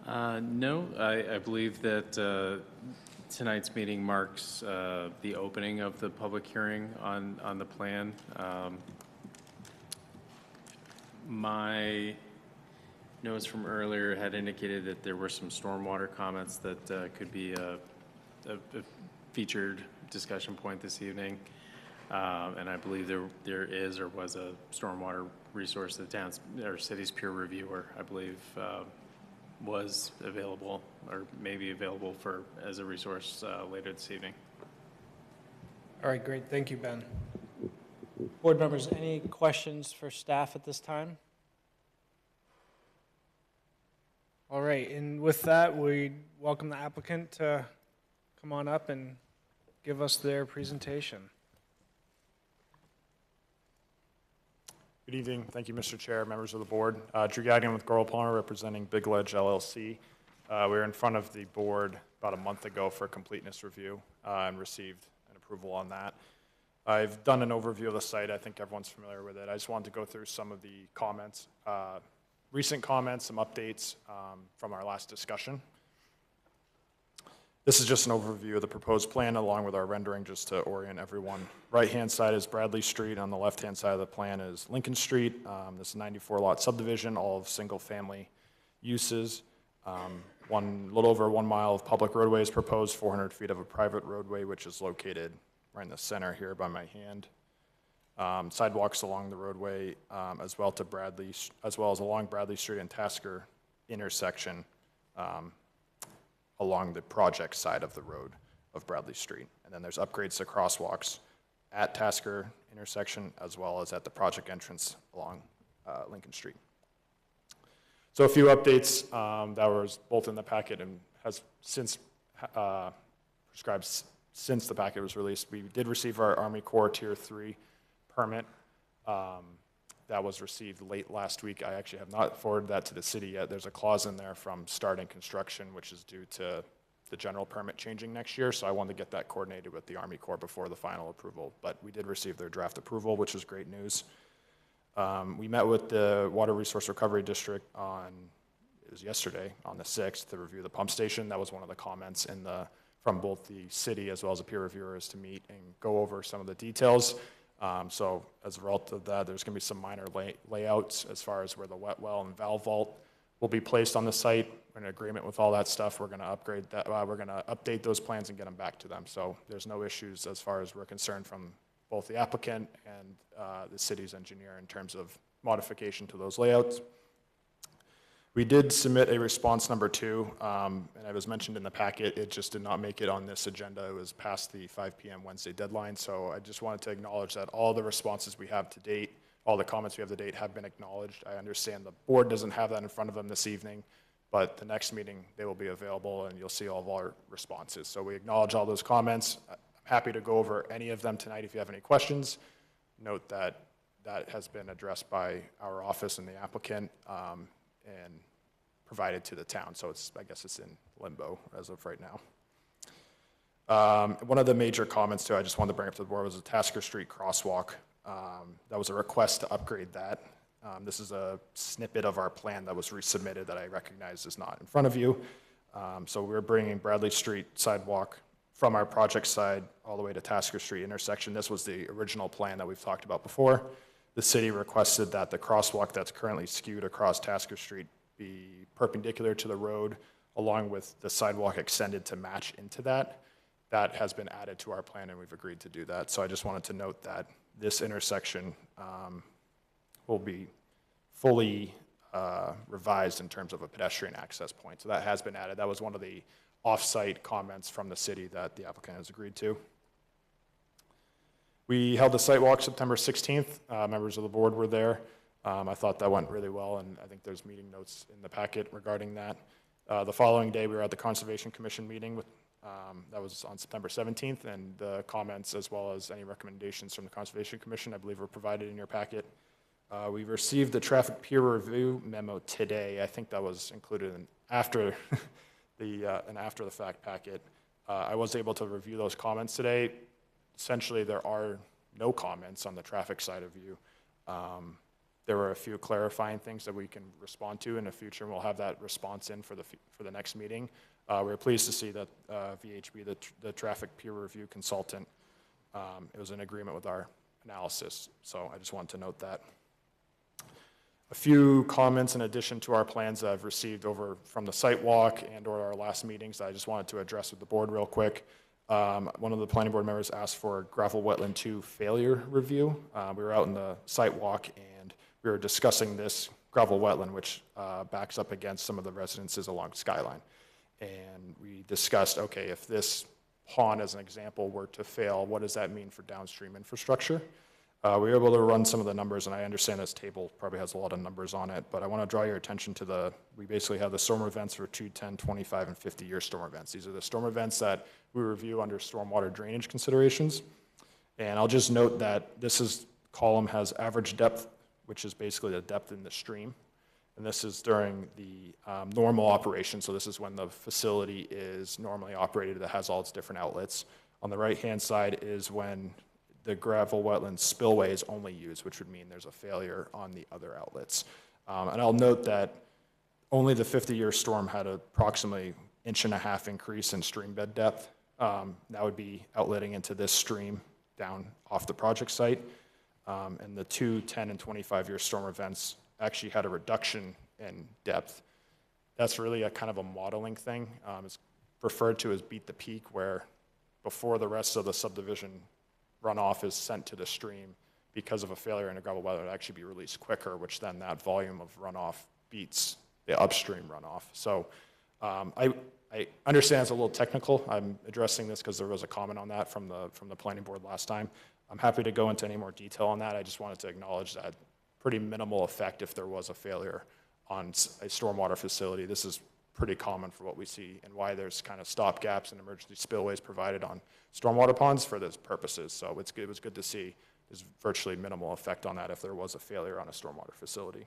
No, I believe that tonight's meeting marks the opening of the public hearing on the plan. My notes from earlier had indicated that there were some stormwater comments that could be a featured discussion point this evening. And I believe there is or was a stormwater resource that the town's or city's peer reviewer, I believe, was available or may be available as a resource later this evening. All right, great. Thank you, Ben. Board members, any questions for staff at this time? All right, and with that, we welcome the applicant to come on up and give us their presentation. Good evening. Thank you, Mr. Chair, members of the board. Drew Gagnon with Goral Palmer, representing Big Ledge LLC. We were in front of the board about a month ago for a completeness review and received an approval on that. I've done an overview of the site. I think everyone's familiar with it. I just wanted to go through some of the comments, recent comments, some updates from our last discussion. This is just an overview of the proposed plan along with our rendering just to orient everyone. Right-hand side is Bradley Street. On the left-hand side of the plan is Lincoln Street. This is a 94-lot subdivision, all of single-family uses. Little over 1 mile of public roadway is proposed, 400 feet of a private roadway, which is located right in the center here by my hand. Sidewalks along the roadway as well as along Bradley Street and Tasker intersection along the project side of the road of Bradley Street. And then there's upgrades to crosswalks at Tasker intersection as well as at the project entrance along Lincoln Street. So a few updates that was both in the packet and has since prescribed since the packet was released. We did receive our Army Corps Tier 3 permit that was received late last week. I actually have not forwarded that to the city yet. There's a clause in there from starting construction, which is due to the general permit changing next year, so I wanted to get that coordinated with the Army Corps before the final approval, but we did receive their draft approval, which is great news. We met with the Water Resource Recovery District it was yesterday, on the 6th, to review the pump station. That was one of the comments from both the city as well as the peer reviewers to meet and go over some of the details. So as a result of that, there's going to be some minor layouts as far as where the wet well and valve vault will be placed on the site. We're in agreement with all that stuff. We're going to upgrade that. We're going to update those plans and get them back to them. So there's no issues as far as we're concerned from both the applicant and the city's engineer in terms of modification to those layouts. We did submit a response number 2, and it was mentioned in the packet. It just did not make it on this agenda. It was past the 5 p.m. Wednesday deadline, so I just wanted to acknowledge that all the responses we have to date, all the comments we have to date have been acknowledged. I understand the board doesn't have that in front of them this evening, but the next meeting they will be available and you'll see all of our responses. So we acknowledge all those comments. I'm happy to go over any of them tonight if you have any questions. Note that that has been addressed by our office and the applicant and provided to the town. So I guess it's in limbo as of right now. One of the major comments too, I just wanted to bring up to the board was the Tasker Street crosswalk. That was a request to upgrade that. This is a snippet of our plan that was resubmitted that I recognize is not in front of you. So we're bringing Bradley Street sidewalk from our project side all the way to Tasker Street intersection. This was the original plan that we've talked about before. The city requested that the crosswalk that's currently skewed across Tasker Street be perpendicular to the road, along with the sidewalk extended to match into that. That has been added to our plan, and we've agreed to do that. So I just wanted to note that this intersection will be fully revised in terms of a pedestrian access point. So that has been added. That was one of the off-site comments from the city that the applicant has agreed to. We held a site walk September 16th. Members of the board were there. I thought that went really well, and I think there's meeting notes in the packet regarding that. The following day, we were at the Conservation Commission meeting that was on September 17th, and the comments as well as any recommendations from the Conservation Commission, I believe, were provided in your packet. We received the traffic peer review memo today. I think that was included after an after-the-fact packet. I was able to review those comments today. Essentially, there are no comments on the traffic side of you. There were a few clarifying things that we can respond to in the future, and we'll have that response in for the next meeting. We're pleased to see that VHB, the traffic peer review consultant, it was in agreement with our analysis. So I just wanted to note that. A few comments in addition to our plans that I've received over from the site walk and or our last meetings that I just wanted to address with the board real quick. One of the planning board members asked for gravel wetland 2 failure review. We were out in the site walk and we were discussing this gravel wetland, which backs up against some of the residences along Skyline. And we discussed, okay, if this pond, as an example, were to fail, what does that mean for downstream infrastructure? We were able to run some of the numbers, and I understand this table probably has a lot of numbers on it, but I want to draw your attention to we basically have the storm events for 2, 10, 25, and 50-year storm events. These are the storm events that we review under stormwater drainage considerations. And I'll just note that column has average depth, which is basically the depth in the stream. And this is during the normal operation, so this is when the facility is normally operated that has all its different outlets. On the right-hand side is when the gravel wetland spillway is only used, which would mean there's a failure on the other outlets. And I'll note that only the 50-year storm had approximately 1.5 inch increase in stream bed depth. That would be outletting into this stream down off the project site. And the 2, 10, and 25-year storm events actually had a reduction in depth. That's really a kind of a modeling thing. It's referred to as beat the peak, where before the rest of the subdivision runoff is sent to the stream, because of a failure in a gravel wetland, it would actually be released quicker, which then that volume of runoff beats the upstream runoff. So I understand it's a little technical. I'm addressing this because there was a comment on that from the planning board last time. I'm happy to go into any more detail on that. I just wanted to acknowledge that pretty minimal effect if there was a failure on a stormwater facility. This is pretty common for what we see and why there's kind of stop gaps and emergency spillways provided on stormwater ponds for those purposes. So it was good to see there's virtually minimal effect on that if there was a failure on a stormwater facility.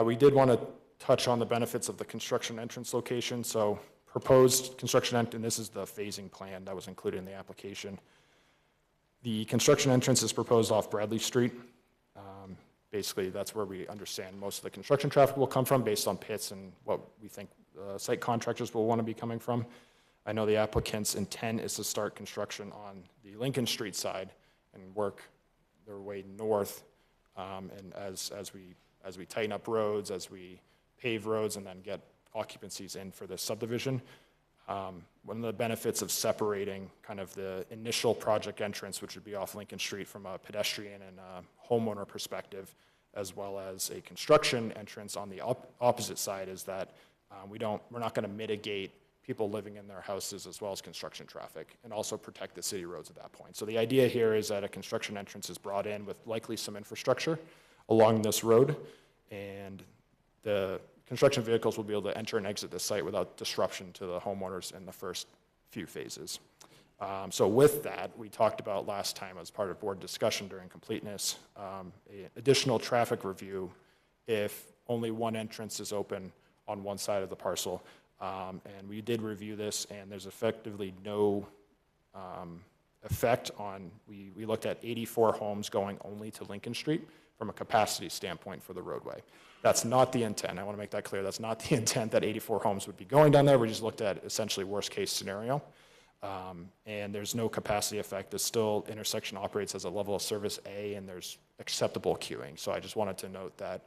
We did want to touch on the benefits of the construction entrance location. So proposed construction entrance, and this is the phasing plan that was included in the application. The construction entrance is proposed off Bradley Street. Basically, that's where we understand most of the construction traffic will come from based on pits and what we think site contractors will want to be coming from. I know the applicant's intent is to start construction on the Lincoln Street side and work their way north. And as we tighten up roads, as we pave roads and then get occupancies in for this subdivision, one of the benefits of separating kind of the initial project entrance, which would be off Lincoln Street from a pedestrian and a homeowner perspective, as well as a construction entrance on the opposite side, is that we're not going to mitigate people living in their houses as well as construction traffic, and also protect the city roads at that point. So the idea here is that a construction entrance is brought in with likely some infrastructure along this road, and the construction vehicles will be able to enter and exit the site without disruption to the homeowners in the first few phases. So with that, we talked about last time as part of board discussion during completeness, additional traffic review if only one entrance is open on one side of the parcel. And we did review this, and there's effectively no effect on, we looked at 84 homes going only to Lincoln Street from a capacity standpoint for the roadway. That's not the intent. I want to make that clear. That's not the intent that 84 homes would be going down there. We just looked at essentially worst case scenario. And there's no capacity effect. The still intersection operates as a level of service A, and there's acceptable queuing. So I just wanted to note that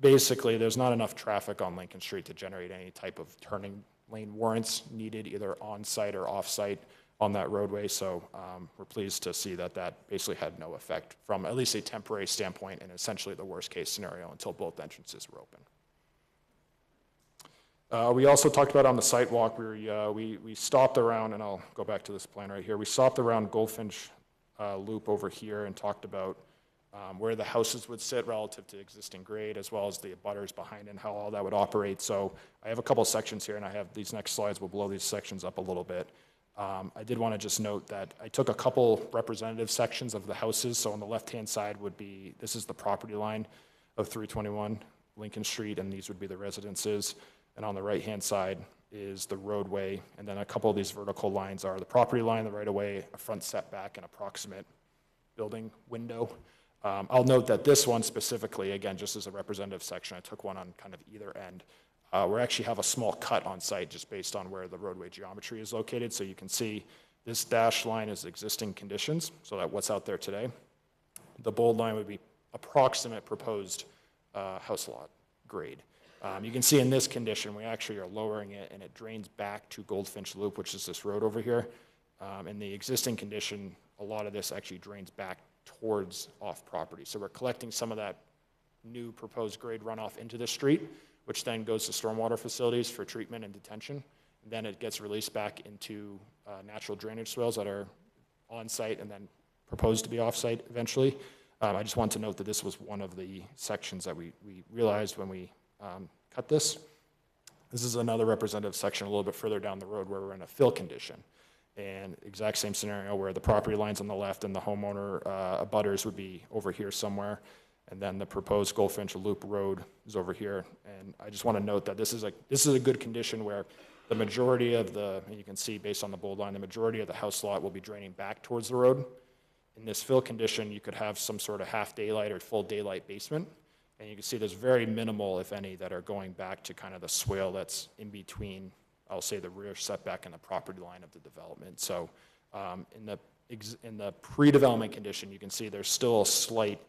basically, there's not enough traffic on Lincoln Street to generate any type of turning lane warrants needed either on-site or off-site on that roadway. So we're pleased to see that that basically had no effect from at least a temporary standpoint and essentially the worst-case scenario until both entrances were open. We also talked about on the site walk, we stopped around, and I'll go back to this plan right here. We stopped around Goldfinch Loop over here and talked about where the houses would sit relative to existing grade, as well as the abutters behind and how all that would operate. So I have a couple sections here, and I have these next slides will blow these sections up a little bit. I did want to just note that I took a couple representative sections of the houses. So on the left-hand side would be, this is the property line of 321 Lincoln Street, and these would be the residences. And on the right-hand side is the roadway, and then a couple of these vertical lines are the property line, the right-of-way, a front setback, and approximate building window. I'll note that this one specifically, again, just as a representative section, I took one on kind of either end. We actually have a small cut on site just based on where the roadway geometry is located. So you can see this dashed line is existing conditions, so that what's out there today. The bold line would be approximate proposed house lot grade. You can see in this condition, we actually are lowering it, and it drains back to Goldfinch Loop, which is this road over here. In the existing condition, a lot of this actually drains back towards off-property. So we're collecting some of that new proposed grade runoff into the street, which then goes to stormwater facilities for treatment and detention. And then it gets released back into natural drainage swales that are on-site and then proposed to be off-site eventually. I just want to note that this was one of the sections that we realized when we cut this. This is another representative section a little bit further down the road where we're in a fill condition. And exact same scenario where the property line's on the left and the homeowner abutters would be over here somewhere. And then the proposed Goldfinch Loop Road is over here. And I just want to note that this is a good condition where the majority of the, and you can see based on the bold line, the majority of the house lot will be draining back towards the road. In this fill condition, you could have some sort of half daylight or full daylight basement. And you can see there's very minimal, if any, that are going back to kind of the swale that's in between, I'll say, the rear setback and the property line of the development. So in the pre-development condition, you can see there's still a slight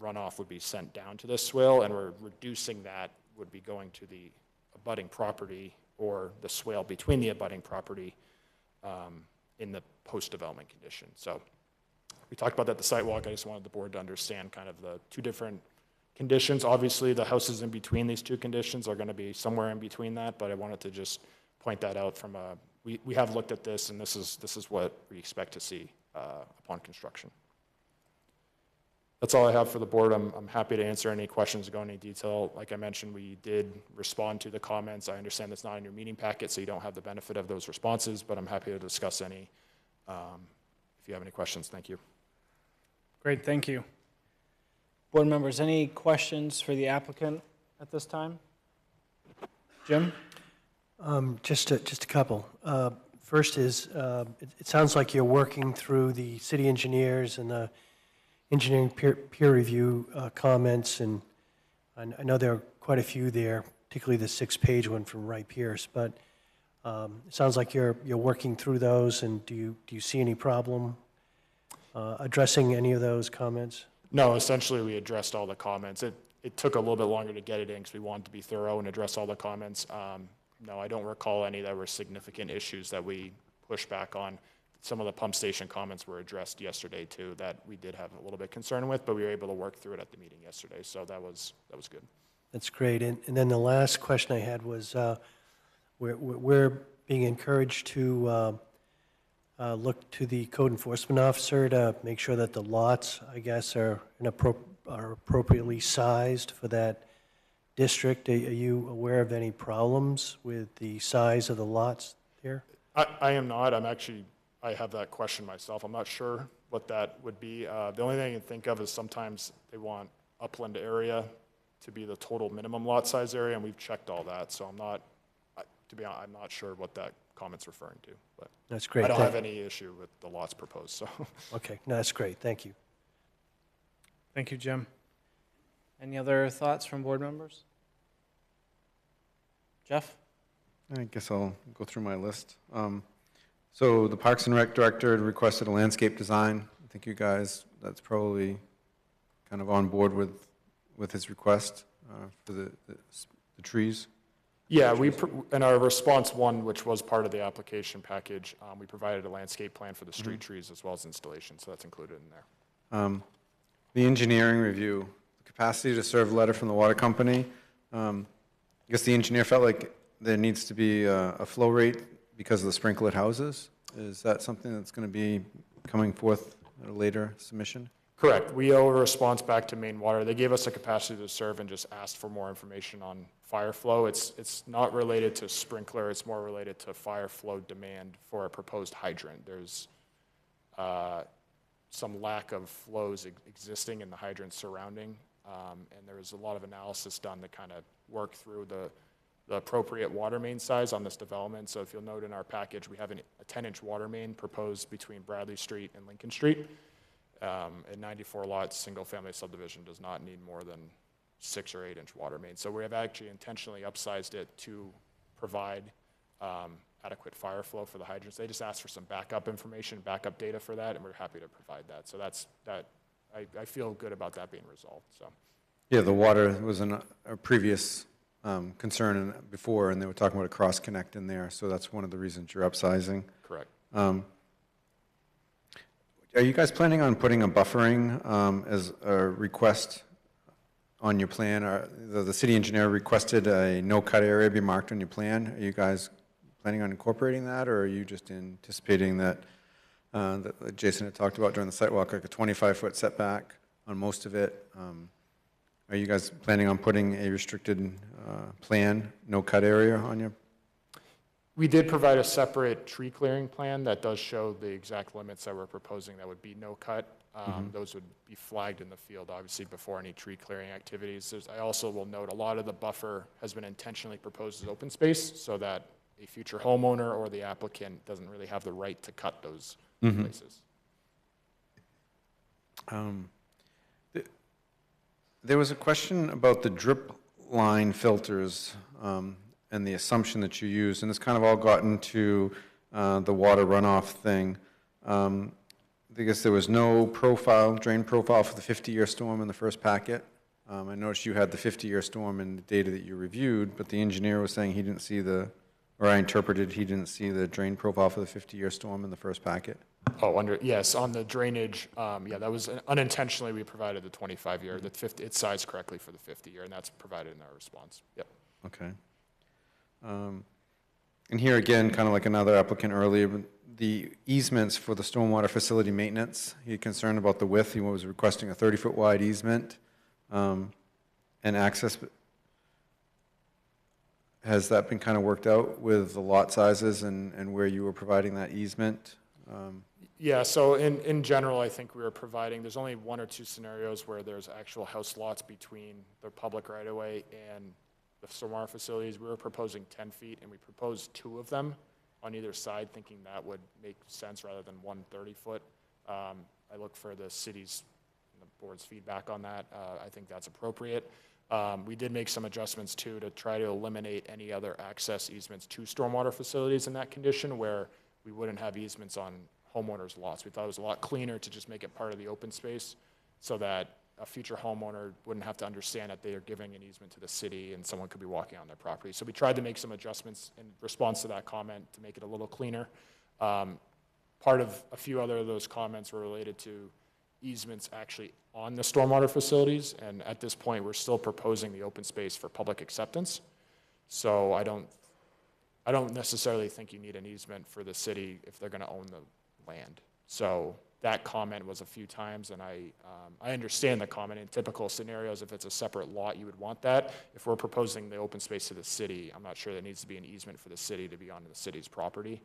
runoff would be sent down to this swale, and we're reducing that would be going to the abutting property or the swale between the abutting property in the post-development condition. So we talked about that at the site walk. I just wanted the board to understand kind of the two different conditions. Obviously, the houses in between these two conditions are going to be somewhere in between that, but I wanted to just point that out from a, we have looked at this, and this is what we expect to see upon construction. That's all I have for the board. I'm happy to answer any questions, go into any detail. Like I mentioned, we did respond to the comments. I understand that's not in your meeting packet, so you don't have the benefit of those responses, but I'm happy to discuss any if you have any questions. Thank you. Great, thank you. Board members, any questions for the applicant at this time? Jim? Just a couple. First is, it sounds like you're working through the city engineers and the engineering peer review comments, and I know there are quite a few there, particularly the 6-page one from Wright Pierce, but it sounds like you're working through those, and do you see any problem addressing any of those comments? No, essentially we addressed all the comments. It took a little bit longer to get it in because we wanted to be thorough and address all the comments. No, I don't recall any that were significant issues that we pushed back on. Some of the pump station comments were addressed yesterday too that we did have a little bit concern with, but we were able to work through it at the meeting yesterday, so that was good. That's great. And then the last question I had was, we're being encouraged to look to the code enforcement officer to make sure that the lots, I guess, are appropriately sized for that district. Are you aware of any problems with the size of the lots here? I am not. I have that question myself. I'm not sure what that would be. The only thing I can think of is sometimes they want upland area to be the total minimum lot size area, and we've checked all that. So I'm not sure what that comment's referring to. But that's great. I don't have any issue with the lots proposed. So okay, no, that's great. Thank you. Thank you, Jim. Any other thoughts from board members? Jeff? I guess I'll go through my list. So the Parks and Rec Director had requested a landscape design. I think you guys, that's probably kind of on board with with his request for the trees? Yeah, in our response one, which was part of the application package, we provided a landscape plan for the street trees as well as installation, so that's included in there. The engineering review, the capacity to serve letter from the water company. I guess the engineer felt like there needs to be a flow rate because of the sprinklered houses. Is that something that's going to be coming forth at a later submission? Correct. We owe a response back to Maine Water. They gave us a capacity to serve and just asked for more information on fire flow. It's not related to sprinkler. It's more related to fire flow demand for a proposed hydrant. There's some lack of flows existing in the hydrant surrounding, and there was a lot of analysis done to kind of work through the appropriate water main size on this development. So if you'll note in our package, we have a 10-inch water main proposed between Bradley Street and Lincoln Street. A 94 lot single family subdivision does not need more than 6 or 8 inch water main. So we have actually intentionally upsized it to provide adequate fire flow for the hydrants. They just asked for some backup information, backup data for that, and we're happy to provide that. So I feel good about that being resolved. So Yeah, the water was a previous concern before, and they were talking about a cross connect in there, so that's one of the reasons you're upsizing. correct. Are you guys planning on putting a buffering as a request on your plan? The city engineer requested a no-cut area be marked on your plan. Are you guys planning on incorporating that, or are you just anticipating that, that Jason had talked about during the site walk, like a 25-foot setback on most of it? Are you guys planning on putting a restricted plan, no-cut area on your? We did provide a separate tree clearing plan that does show the exact limits that we're proposing that would be no cut. Those would be flagged in the field, obviously, before any tree clearing activities. I also will note a lot of the buffer has been intentionally proposed as open space so that a future homeowner or the applicant doesn't really have the right to cut those places. There was a question about the drip line filters and the assumption that you used, and it's kind of all gotten to the water runoff thing. I guess there was no drain profile for the 50-year storm in the first packet. I noticed you had the 50-year storm in the data that you reviewed, but the engineer was saying he didn't see or I interpreted he didn't see the drain profile for the 50-year storm in the first packet. Oh, yes, on the drainage, yeah, that was unintentionally we provided the 25-year. It's sized correctly for the 50-year, and that's provided in our response. Yep. Okay. And here again, kind of like another applicant earlier, the easements for the stormwater facility maintenance, he had concern about the width. He was requesting a 30-foot wide easement and access. Has that been kind of worked out with the lot sizes and where you were providing that easement? Yeah, so in general, I think we were providing, there's only 1 or 2 scenarios where there's actual house lots between the public right-of-way and the stormwater facilities. We were proposing 10 feet, and we proposed 2 of them on either side, thinking that would make sense rather than 1 30-foot. I look for the city's and the board's feedback on that. I think that's appropriate. We did make some adjustments, too, to try to eliminate any other access easements to stormwater facilities in that condition where we wouldn't have easements on homeowners' lots. We thought it was a lot cleaner to just make it part of the open space so that a future homeowner wouldn't have to understand that they are giving an easement to the city and someone could be walking on their property. So we tried to make some adjustments in response to that comment to make it a little cleaner. Part of a few other of those comments were related to easements actually on the stormwater facilities, and at this point, we're still proposing the open space for public acceptance. So I don't necessarily think you need an easement for the city if they're gonna own the land. So that comment was a few times, and I understand the comment. In typical scenarios, if it's a separate lot, you would want that. If we're proposing the open space to the city, I'm not sure there needs to be an easement for the city to be on the city's property.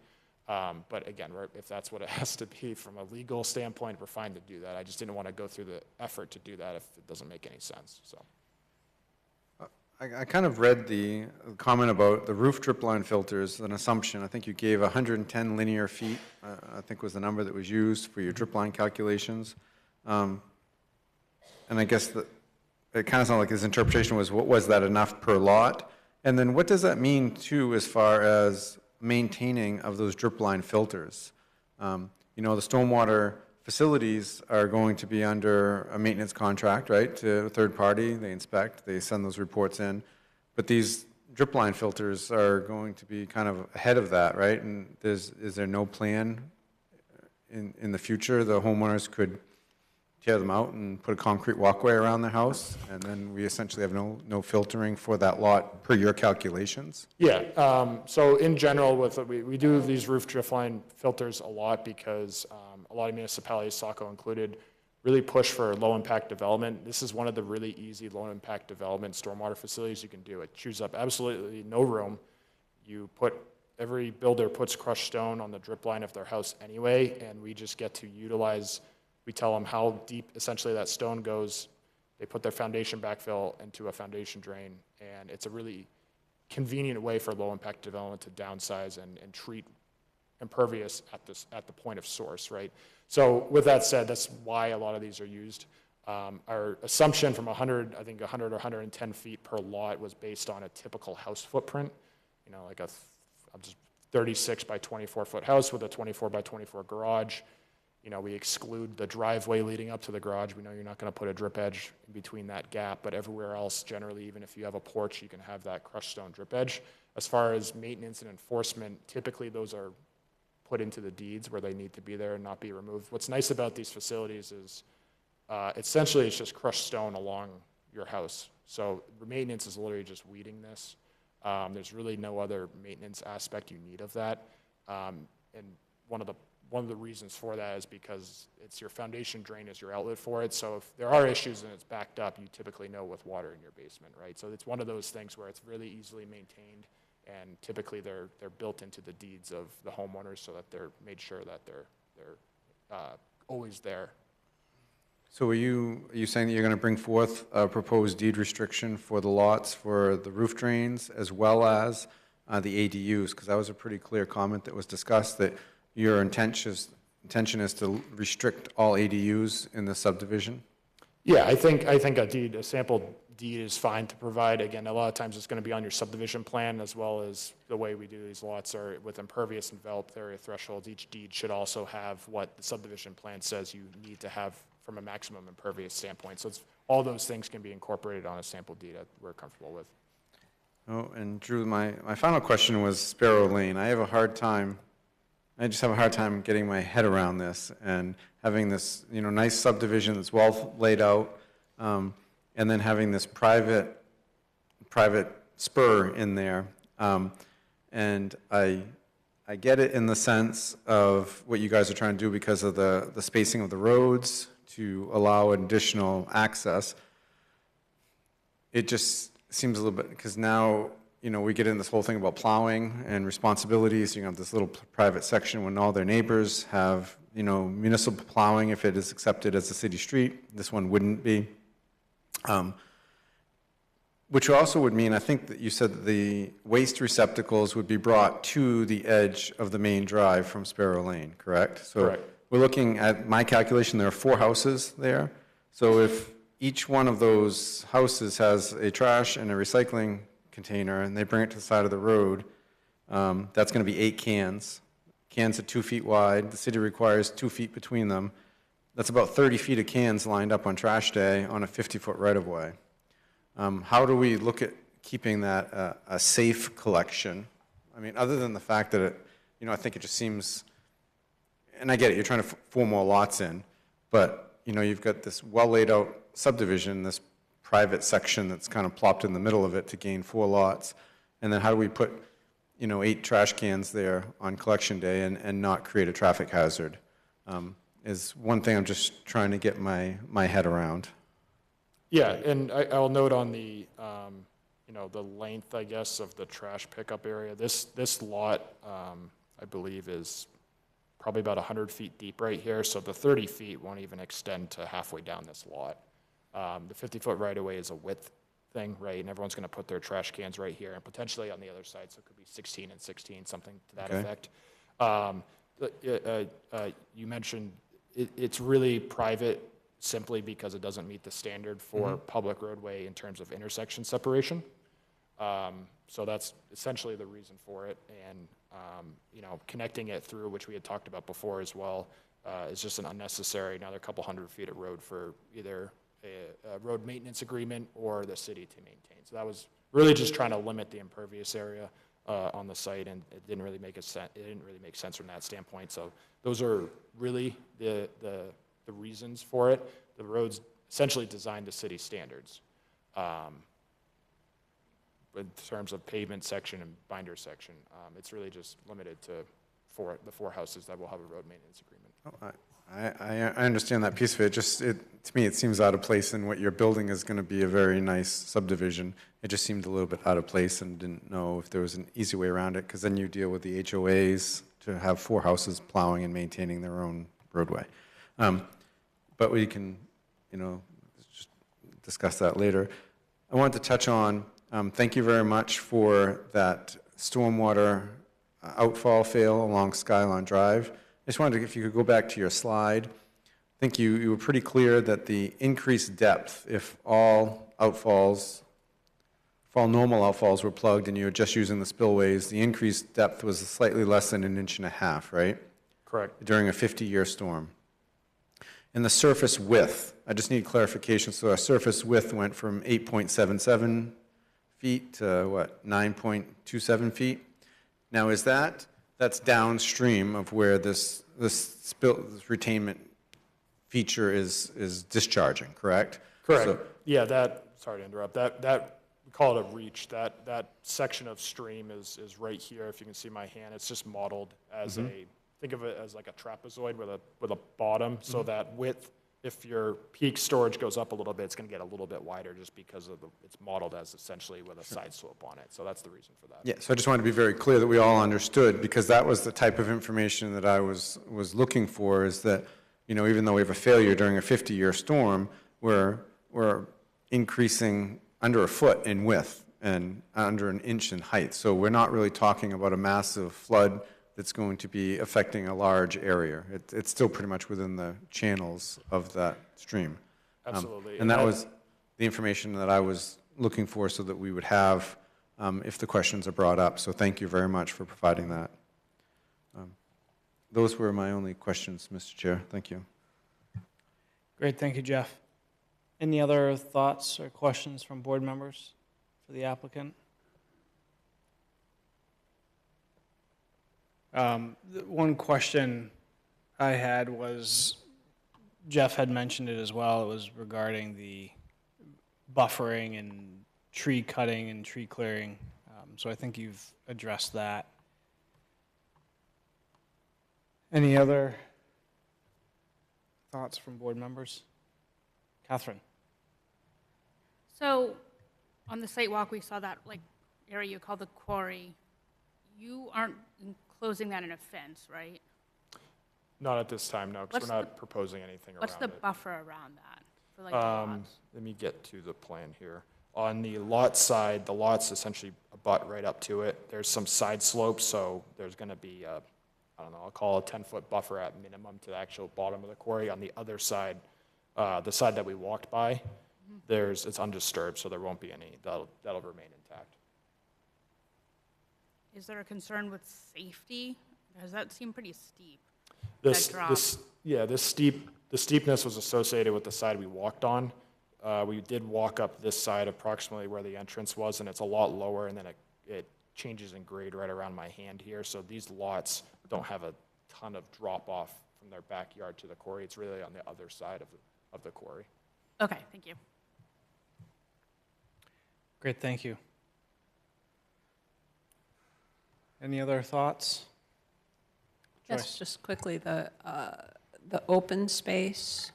But again, if that's what it has to be from a legal standpoint, we're fine to do that. I just didn't want to go through the effort to do that if it doesn't make any sense, so. I kind of read the comment about the roof drip line filters, an assumption. I think you gave 110 linear feet, I think was the number that was used for your drip line calculations. And I guess that it kind of sounded like his interpretation was that enough per lot? And then what does that mean, too, as far as maintaining of those drip line filters? You know, the stormwater facilities are going to be under a maintenance contract, right, to a third party. They inspect, they send those reports in. But these drip line filters are going to be kind of ahead of that, right? And is there no plan in the future the homeowners could tear them out and put a concrete walkway around their house, and then we essentially have no filtering for that lot per your calculations? Yeah, so in general, we do these roof drift line filters a lot because a lot of municipalities, Saco included, really push for low-impact development. This is one of the really easy low-impact development stormwater facilities you can do. It chews up absolutely no room. Every builder puts crushed stone on the drip line of their house anyway, and we just get to utilize. We tell them how deep essentially that stone goes. They put their foundation backfill into a foundation drain, and it's a really convenient way for low-impact development to downsize and treat impervious at the point of source, right? So with that said, that's why a lot of these are used. Our assumption from 100 or 110 feet per lot was based on a typical house footprint, like a 36 by 24 foot house with a 24 by 24 garage. We exclude the driveway leading up to the garage. We know you're not going to put a drip edge in between that gap, but everywhere else, generally, even if you have a porch, you can have that crushed stone drip edge. As far as maintenance and enforcement, typically those are put into the deeds where they need to be there and not be removed. What's nice about these facilities is essentially it's just crushed stone along your house. So maintenance is literally just weeding this. There's really no other maintenance aspect you need of that. And one of the reasons for that is because it's your foundation drain is your outlet for it. So if there are issues and it's backed up, you typically know with water in your basement, right? So it's one of those things where it's really easily maintained, and typically they're built into the deeds of the homeowners so that they're made sure that they're always there. So are you saying that you're going to bring forth a proposed deed restriction for the lots for the roof drains as well as the ADUs? Because that was a pretty clear comment that was discussed, that your intention is to restrict all ADUs in the subdivision? Yeah, I think a sample deed is fine to provide. Again, a lot of times it's going to be on your subdivision plan, as well as the way we do these lots are with impervious enveloped area thresholds. Each deed should also have what the subdivision plan says you need to have from a maximum impervious standpoint. So all those things can be incorporated on a sample deed that we're comfortable with. Oh, and Drew, my final question was Sparrow Lane. I just have a hard time getting my head around this and having this, nice subdivision that's well laid out, and then having this private spur in there. And I get it in the sense of what you guys are trying to do because of the spacing of the roads to allow additional access. It just seems a little bit, because now, we get in this whole thing about plowing and responsibilities. You have this little private section when all their neighbors have, municipal plowing if it is accepted as a city street. This one wouldn't be. Which also would mean, I think that you said that the waste receptacles would be brought to the edge of the main drive from Sparrow Lane, correct? So Correct. We're looking at my calculation, there are 4 houses there. So if each one of those houses has a trash and a recycling container, and they bring it to the side of the road, that's going to be 8 cans. Cans are 2 feet wide. The city requires 2 feet between them. That's about 30 feet of cans lined up on trash day on a 50-foot right-of-way. How do we look at keeping that a safe collection? I mean, other than the fact that I think it just seems, and I get it, you're trying to four more lots in, but you've got this well laid out subdivision, this private section that's kind of plopped in the middle of it to gain 4 lots. And then how do we put, 8 trash cans there on collection day and not create a traffic hazard? Is one thing I'm just trying to get my head around. Yeah, and I'll note on the, the length, I guess, of the trash pickup area. This lot, I believe, is probably about 100 feet deep right here. So the 30 feet won't even extend to halfway down this lot. The 50-foot right-of-way is a width thing, right? And everyone's going to put their trash cans right here and potentially on the other side. So it could be 16 and 16, something to that effect. You mentioned it's really private simply because it doesn't meet the standard for public roadway in terms of intersection separation. So that's essentially the reason for it. And, connecting it through, which we had talked about before as well, is just an unnecessary another couple hundred feet of road for either a road maintenance agreement or the city to maintain. So that was really just trying to limit the impervious area on the site, and it didn't really make sense from that standpoint. So those are really the reasons for it. The road's essentially designed to city standards in terms of pavement section and binder section. It's really just limited to the 4 houses that will have a road maintenance agreement. Oh, I understand that piece of it. To me, it seems out of place, and what you're building is going to be a very nice subdivision. It just seemed a little bit out of place, and didn't know if there was an easy way around it, because then you deal with the HOAs to have 4 houses plowing and maintaining their own roadway. But we can, just discuss that later. I wanted to touch on, thank you very much for that stormwater outfall fail along Skyline Drive. I just wondered if you could go back to your slide. I think you were pretty clear that the increased depth, if all normal outfalls were plugged and you were just using the spillways, the increased depth was slightly less than 1.5 inches, right? Correct. During a 50-year storm. And the surface width, I just need clarification. So our surface width went from 8.77 feet to what, 9.27 feet? Now that's downstream of where this retainment feature is discharging, correct? Correct. So, Sorry to interrupt, that we call it a reach. That section of stream is right here. If you can see my hand, it's just modeled as think of it as like a trapezoid with a bottom, so that width, if your peak storage goes up a little bit, it's going to get a little bit wider just because of it's modeled as essentially with a side slope on it. So that's the reason for that. yeah, so I just wanted to be very clear that we all understood, because that was the type of information that I was looking for, is that, even though we have a failure during a 50-year storm, we're increasing under a foot in width and under an inch in height. So we're not really talking about a massive flood that's going to be affecting a large area. It's still pretty much within the channels of that stream. Absolutely. And that was the information that I was looking for, so that we would have if the questions are brought up. So thank you very much for providing that. Those were my only questions, Mr. Chair. Thank you. Great, thank you, Jeff. Any other thoughts or questions from board members for the applicant? The one question I had was, Jeff had mentioned it as well, it was regarding the buffering and tree cutting and tree clearing. So I think you've addressed that. Any other thoughts from board members? Catherine? So on the site walk, we saw that area you call the quarry. You aren't enclosing that in a fence, right? Not at this time, no, because we're not proposing anything around it. What's the buffer around that for the lots? Let me get to the plan here. On the lot side, the lots essentially abut right up to it. There's some side slopes, so there's going to be I'll call a 10-foot buffer at minimum to the actual bottom of the quarry. On the other side, the side that we walked by, it's undisturbed, so there won't be any. That'll remain intact. Is there a concern with safety? Does that seem pretty steep? The steepness was associated with the side we walked on. We did walk up this side approximately where the entrance was, and it's a lot lower, and then it changes in grade right around my hand here. So these lots don't have a ton of drop off from their backyard to the quarry. It's really on the other side of the quarry. Okay, thank you. Great, thank you. Any other thoughts? Yes, Joyce? just quickly, the open space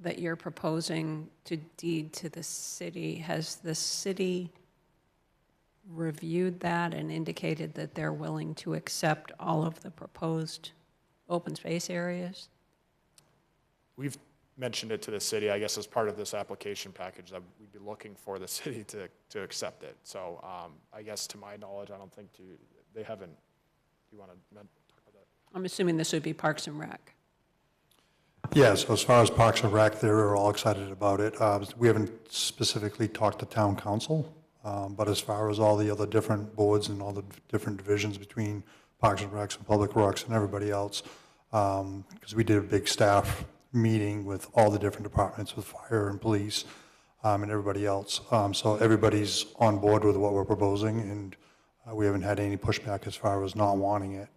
that you're proposing to deed to the city, has the city reviewed that and indicated that they're willing to accept all of the proposed open space areas? We've mentioned it to the city, I guess, as part of this application package, that we'd be looking for the city to accept it. So I guess to my knowledge, I don't think they haven't. Do you want to talk about that? I'm assuming this would be Parks and Rec. Yeah, so as far as Parks and Rec, they're all excited about it. We haven't specifically talked to town council, but as far as all the other different boards and all the different divisions between Parks and Recs and Public Works and everybody else, because we did a big staff meeting with all the different departments, with fire and police, and everybody else. So everybody's on board with what we're proposing, and we haven't had any pushback as far as not wanting it.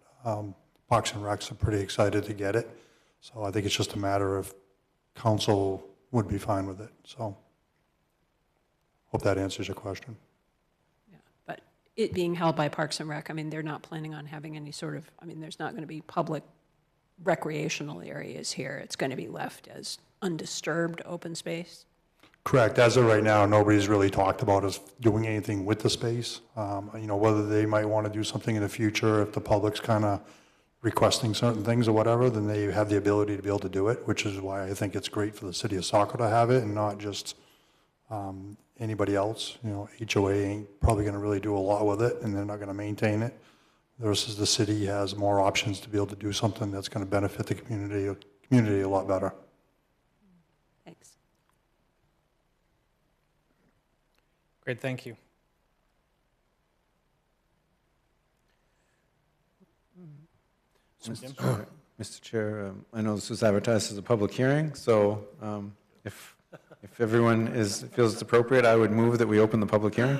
Parks and Recs are pretty excited to get it, so I think it's just a matter of council would be fine with it. So hope that answers your question. Yeah, but it being held by Parks and Rec, I mean, they're not planning on having any sort of, I mean, there's not going to be public recreational areas here. It's going to be left as undisturbed open space. Correct. As of right now, nobody's really talked about us doing anything with the space. You know, whether they might want to do something in the future, if the public's kind of requesting certain things or whatever, then they have the ability to be able to do it, which is why I think it's great for the city of Saco to have it and not just anybody else. You know, HOA ain't probably going to really do a lot with it, and they're not going to maintain it. Versus the city has more options to be able to do something that's going to benefit the community a lot better. Thanks. Great, thank you. Mr. Chair, I know this was advertised as a public hearing, so if everyone feels it's appropriate, I would move that we open the public hearing.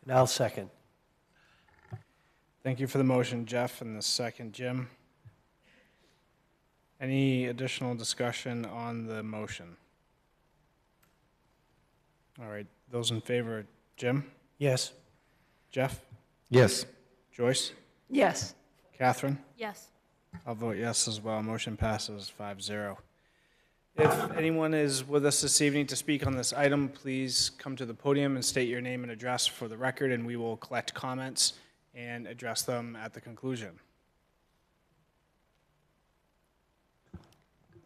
And I'll second. Thank you for the motion, Jeff, and the second, Jim. Any additional discussion on the motion? All right, those in favor, Jim? Yes. Jeff? Yes. Joyce? Yes. Catherine? Yes. I'll vote yes as well. Motion passes 5-0. If anyone is with us this evening to speak on this item, please come to the podium and state your name and address for the record, and we will collect comments and address them at the conclusion.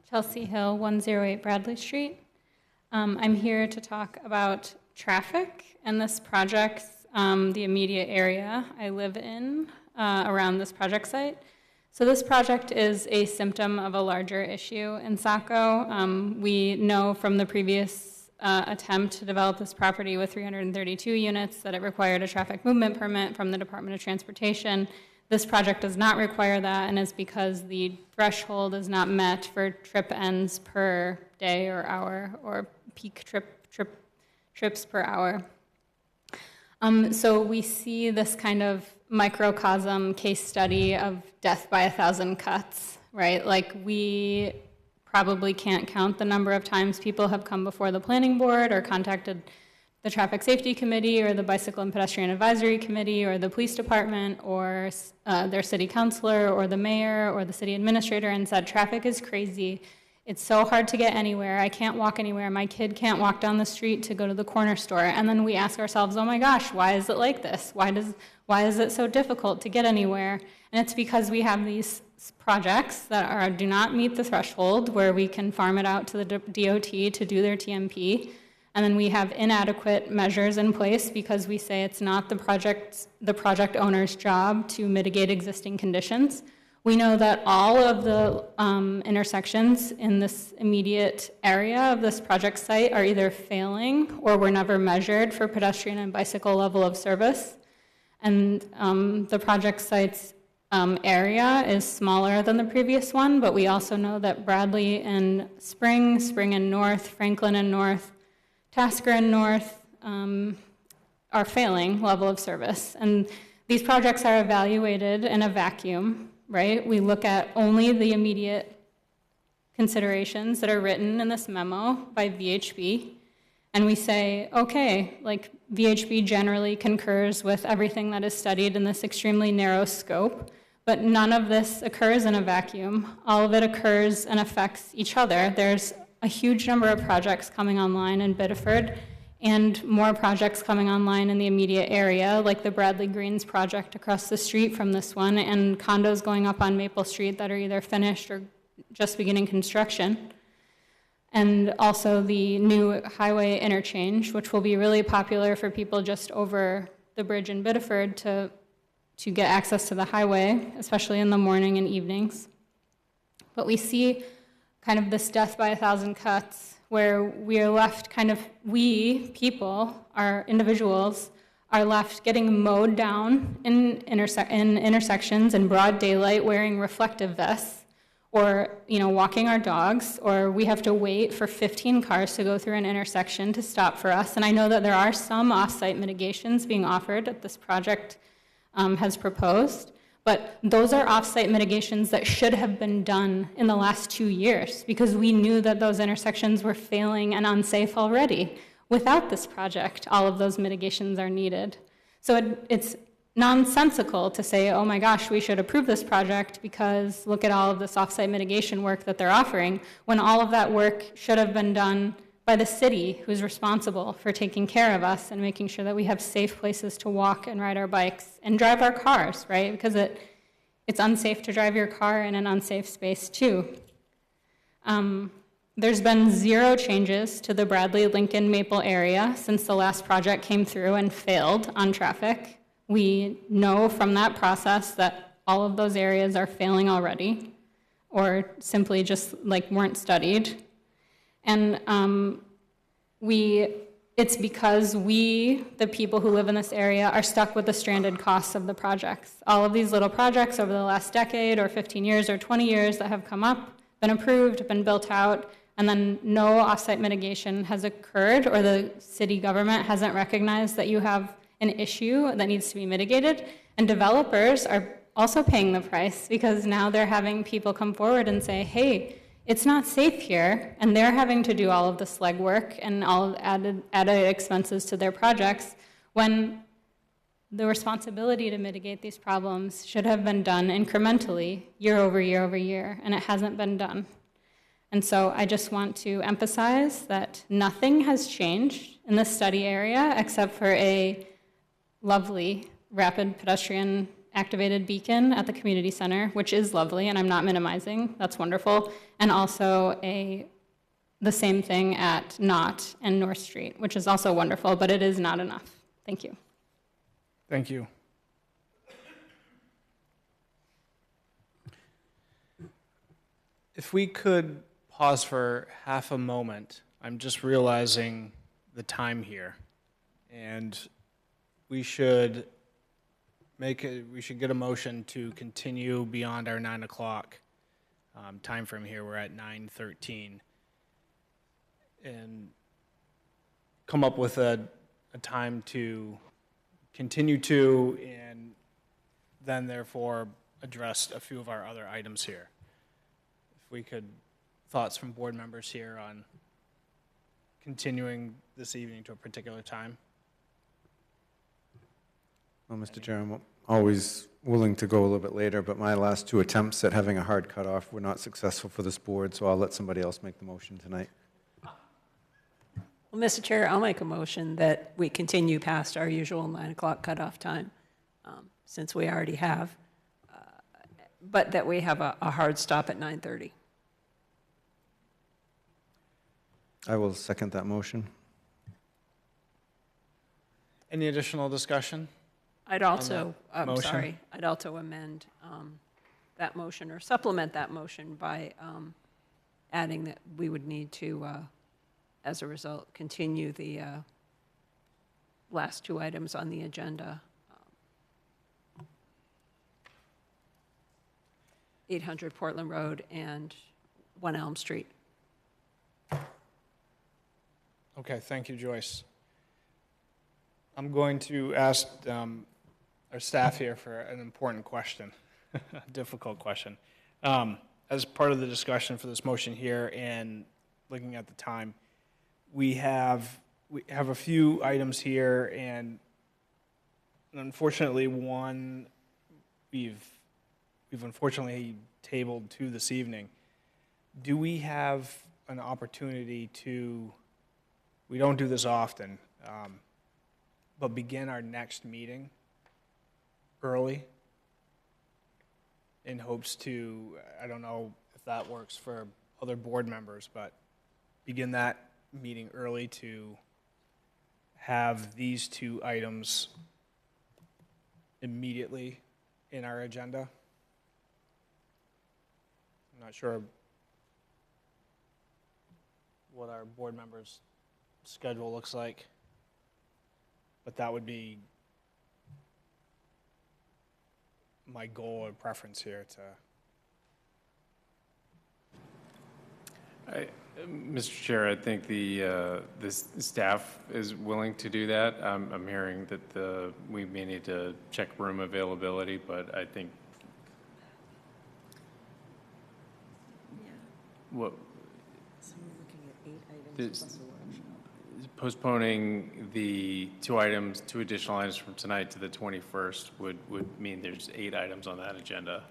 Chelsea Hill, 108 Bradley Street. I'm here to talk about traffic and this project, the immediate area I live in around this project site. So this project is a symptom of a larger issue in Saco. We know from the previous attempt to develop this property with 332 units that it required a traffic movement permit from the Department of Transportation. This project does not require that, and it's because the threshold is not met for trip ends per day or hour, or peak trips per hour. So we see this kind of microcosm case study of death by 1,000 cuts, right? Like, we probably can't count the number of times people have come before the planning board or contacted the traffic safety committee or the bicycle and pedestrian advisory committee or the police department or their city councilor or the mayor or the city administrator and said, traffic is crazy. It's so hard to get anywhere. I can't walk anywhere. My kid can't walk down the street to go to the corner store. And then we ask ourselves, oh my gosh, why is it like this? Why is it so difficult to get anywhere? And it's because we have these projects that do not meet the threshold where we can farm it out to the DOT to do their TMP. And then we have inadequate measures in place because we say it's not the project owner's job to mitigate existing conditions. We know that all of the intersections in this immediate area of this project site are either failing or were never measured for pedestrian and bicycle level of service. And the project site's area is smaller than the previous one, but we also know that Bradley and Spring and North, Franklin and North, Tasker and North are failing level of service. And these projects are evaluated in a vacuum, right? We look at only the immediate considerations that are written in this memo by VHB, and we say, okay, like VHB generally concurs with everything that is studied in this extremely narrow scope, but none of this occurs in a vacuum. All of it occurs and affects each other. There's a huge number of projects coming online in Biddeford and more projects coming online in the immediate area, like the Bradley Greens project across the street from this one, and condos going up on Maple Street that are either finished or just beginning construction. And also the new highway interchange, which will be really popular for people just over the bridge in Biddeford to get access to the highway, especially in the morning and evenings. But we see kind of this death by 1,000 cuts, where we are left we, people, our individuals, are left getting mowed down in intersections in broad daylight wearing reflective vests, or, walking our dogs, or we have to wait for 15 cars to go through an intersection to stop for us. And I know that there are some off-site mitigations being offered that this project has proposed, but those are off-site mitigations that should have been done in the last 2 years, because we knew that those intersections were failing and unsafe already. Without this project, all of those mitigations are needed. So it's nonsensical to say, oh my gosh, we should approve this project because look at all of this off-site mitigation work that they're offering, when all of that work should have been done by the city, who's responsible for taking care of us and making sure that we have safe places to walk and ride our bikes and drive our cars, right? Because it's unsafe to drive your car in an unsafe space too. There's been 0 changes to the Bradley, Lincoln, Maple area since the last project came through and failed on traffic. We know from that process that all of those areas are failing already, or simply just weren't studied. And it's because we, the people who live in this area, are stuck with the stranded costs of the projects. All of these little projects over the last decade or 15 years or 20 years that have come up, been approved, been built out, and then no off-site mitigation has occurred, or the city government hasn't recognized that you have an issue that needs to be mitigated. And developers are also paying the price, because now they're having people come forward and say, hey, it's not safe here, and they're having to do all of this legwork and all of added expenses to their projects, when the responsibility to mitigate these problems should have been done incrementally, year over year over year, and it hasn't been done. And so I just want to emphasize that nothing has changed in this study area except for a lovely rapid pedestrian activated beacon at the community center, which is lovely, and I'm not minimizing, that's wonderful, and also the same thing at Knott and North Street, which is also wonderful, but it is not enough. Thank you. Thank you. If we could pause for half a moment, I'm just realizing the time here, and we should get a motion to continue beyond our 9 o'clock time frame here. We're at 9:13, and come up with a time to continue to, and then therefore address a few of our other items here. If we could, thoughts from board members here on continuing this evening to a particular time? Well, Mr. Chair, I'm always willing to go a little bit later, but my last 2 attempts at having a hard cutoff were not successful for this board, so I'll let somebody else make the motion tonight. Well, Mr. Chair, I'll make a motion that we continue past our usual 9 o'clock cutoff time, since we already have, but that we have a hard stop at 9:30. I will second that motion. Any additional discussion? I'd also, motion? I'd also amend that motion or supplement that motion by adding that we would need to, as a result, continue the last 2 items on the agenda. 800 Portland Road and 1 Elm Street. Okay, thank you, Joyce. I'm going to ask our staff here for an important question, a difficult question. As part of the discussion for this motion here and looking at the time, we have a few items here, and unfortunately one we've unfortunately tabled to this evening. Do we have an opportunity to, we don't do this often, but begin our next meeting early in hopes to, I don't know if that works for other board members, but begin that meeting early to have these 2 items immediately in our agenda? I'm not sure what our board members' schedule looks like, but that would be my goal or preference here, to Mr. Chair, I think the staff is willing to do that. I'm hearing that we may need to check room availability, but I think what postponing the two additional items from tonight to the 21st would mean there's 8 items on that agenda.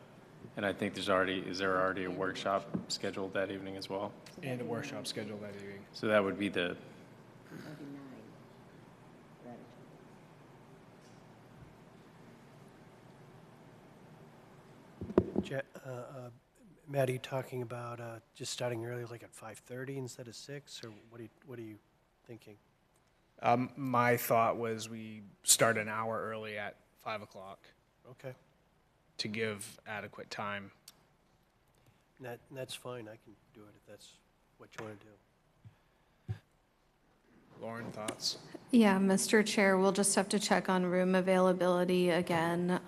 And I think is there already a workshop scheduled that evening as well? And a workshop scheduled that evening. So that would be the, Matt, are you talking about just starting early, like at 5:30 instead of 6, or what are you thinking? My thought was we start an hour early at 5 o'clock Okay, to give adequate time. that's fine, I can do it if that's what you want to do. Lauren, thoughts? Yeah, Mr. Chair, we'll just have to check on room availability again.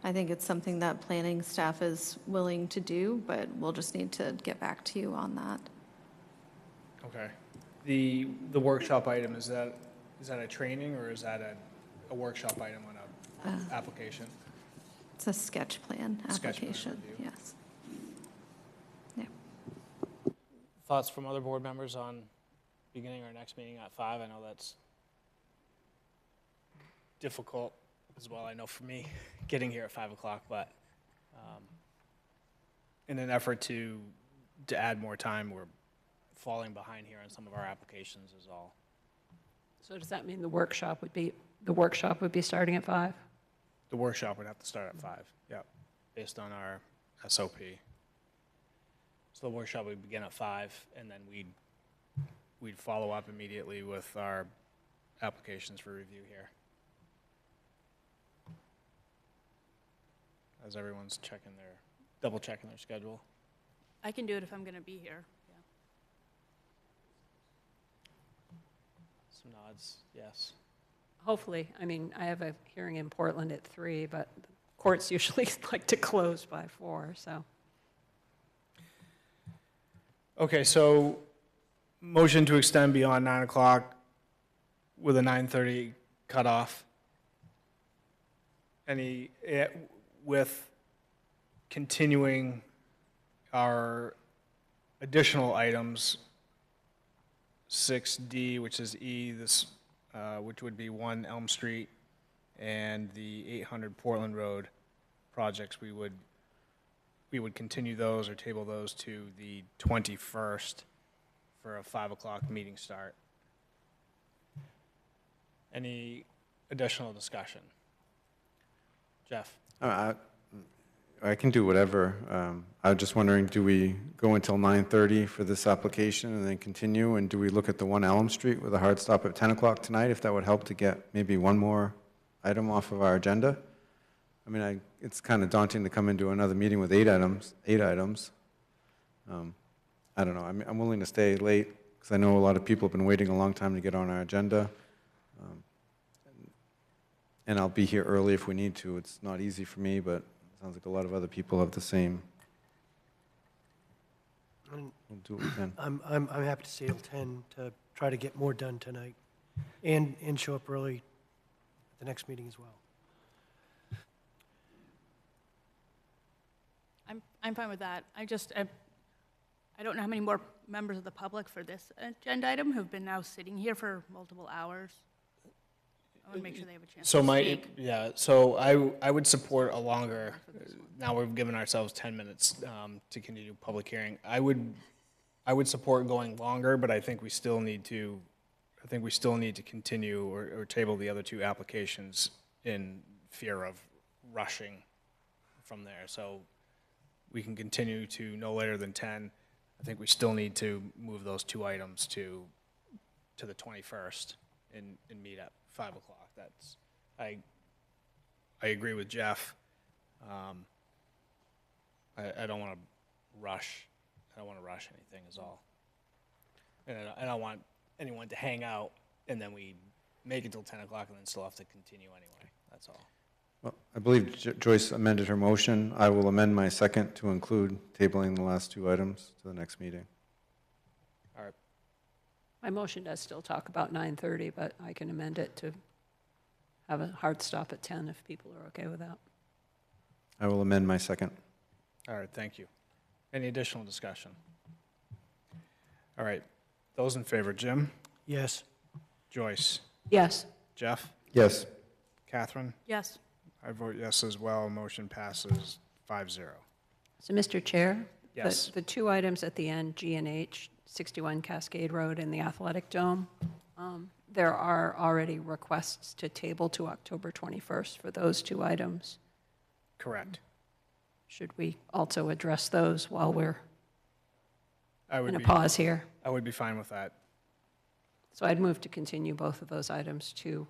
I think it's something that planning staff is willing to do, but we'll just need to get back to you on that. Okay. The workshop item, is that a training or is that a workshop item on a application? It's a sketch plan Sketch plan application, review. yes. Yeah. Thoughts from other board members on beginning our next meeting at 5? I know that's difficult as well, I know for me, getting here at 5 o'clock, but in an effort to add more time, we're falling behind here on some of our applications is all. So does that mean the workshop would be starting at 5? The workshop would have to start at 5, yep, based on our SOP. So the workshop would begin at 5, and then we'd follow up immediately with our applications for review here. As everyone's double checking their schedule. I can do it if I'm going to be here. Yeah. Some nods, yes. Hopefully. I mean, I have a hearing in Portland at 3, but the courts usually like to close by 4, so. Okay, so motion to extend beyond 9 o'clock with a 9:30 cutoff. With continuing our additional items, 6D, which is E, which would be 1 Elm Street, and the 800 Portland Road projects, we would continue those or table those to the 21st for a 5 o'clock meeting start. Any additional discussion? Jeff? I can do whatever. I was just wondering, do we go until 9:30 for this application and then continue? And do we look at the 1 Elm Street with a hard stop at 10 o'clock tonight, if that would help to get maybe one more item off of our agenda? I mean, it's kind of daunting to come into another meeting with 8 items. I don't know. I'm willing to stay late because I know a lot of people have been waiting a long time to get on our agenda. And I'll be here early if we need to. It's not easy for me, but it sounds like a lot of other people have the same. We'll do what we can. I'm happy to stay till 10 to try to get more done tonight and show up early at the next meeting as well. I'm fine with that. I don't know how many more members of the public for this agenda item who've been now sitting here for multiple hours. I want to make sure they have a chance to speak. So I would support a longer, now we've given ourselves 10 minutes to continue public hearing. I would support going longer, but I think we still need to continue or table the other 2 applications in fear of rushing from there. So we can continue to no later than 10. I think we still need to move those 2 items to the 21st and meet at 5 o'clock. I agree with Jeff. I don't want to rush. I don't want to rush anything is all. And I don't want anyone to hang out and then we make it till 10 o'clock and then still have to continue anyway. That's all. Well, I believe Joyce amended her motion. I will amend my second to include tabling the last 2 items to the next meeting. My motion does still talk about 9:30, but I can amend it to have a hard stop at 10 if people are okay with that. I will amend my second. All right, thank you. Any additional discussion? All right, those in favor, Jim? Yes. Joyce? Yes. Jeff? Yes. Catherine? Yes. I vote yes as well. Motion passes 5-0. So, Mr. Chair? Yes. The two items at the end, G and H, 61 Cascade Road and the Athletic Dome, there are already requests to table to October 21st for those two items. Correct. Should we also address those while we're I would in a be, pause here? I would be fine with that. So I'd move to continue both of those items to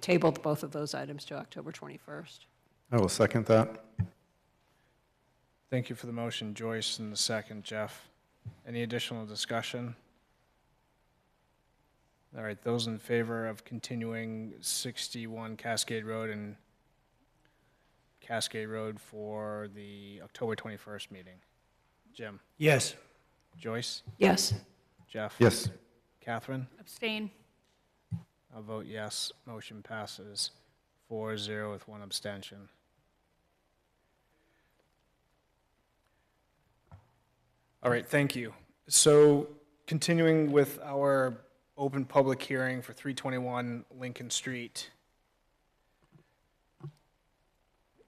table both of those items to October 21st. I will second that. Thank you for the motion, Joyce, and the second, Jeff. Any additional discussion? All right, those in favor of continuing 61 Cascade Road and Cascade Road for the October 21st meeting? Jim? Yes. Joyce? Yes. Jeff? Yes. Catherine? Abstain. I'll vote yes. Motion passes 4-0 with one abstention. All right, thank you. So continuing with our open public hearing for 321 Lincoln Street.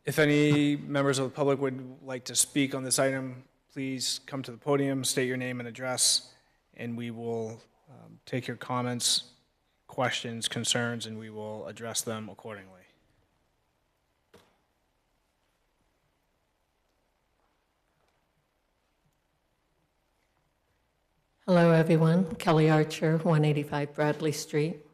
If any members of the public would like to speak on this item, please come to the podium, state your name and address, and we will take your comments, questions, concerns, and we will address them accordingly. Hello, everyone. Kelly Archer, 185 Bradley Street.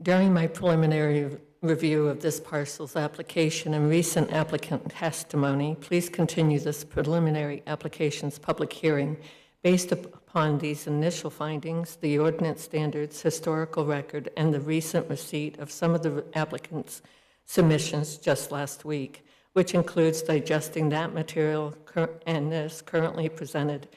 During my preliminary review of this parcel's application and recent applicant testimony, please continue this preliminary application's public hearing based upon these initial findings, the ordinance standards, historical record, and the recent receipt of some of the applicant's submissions just last week, which includes digesting that material and this currently presented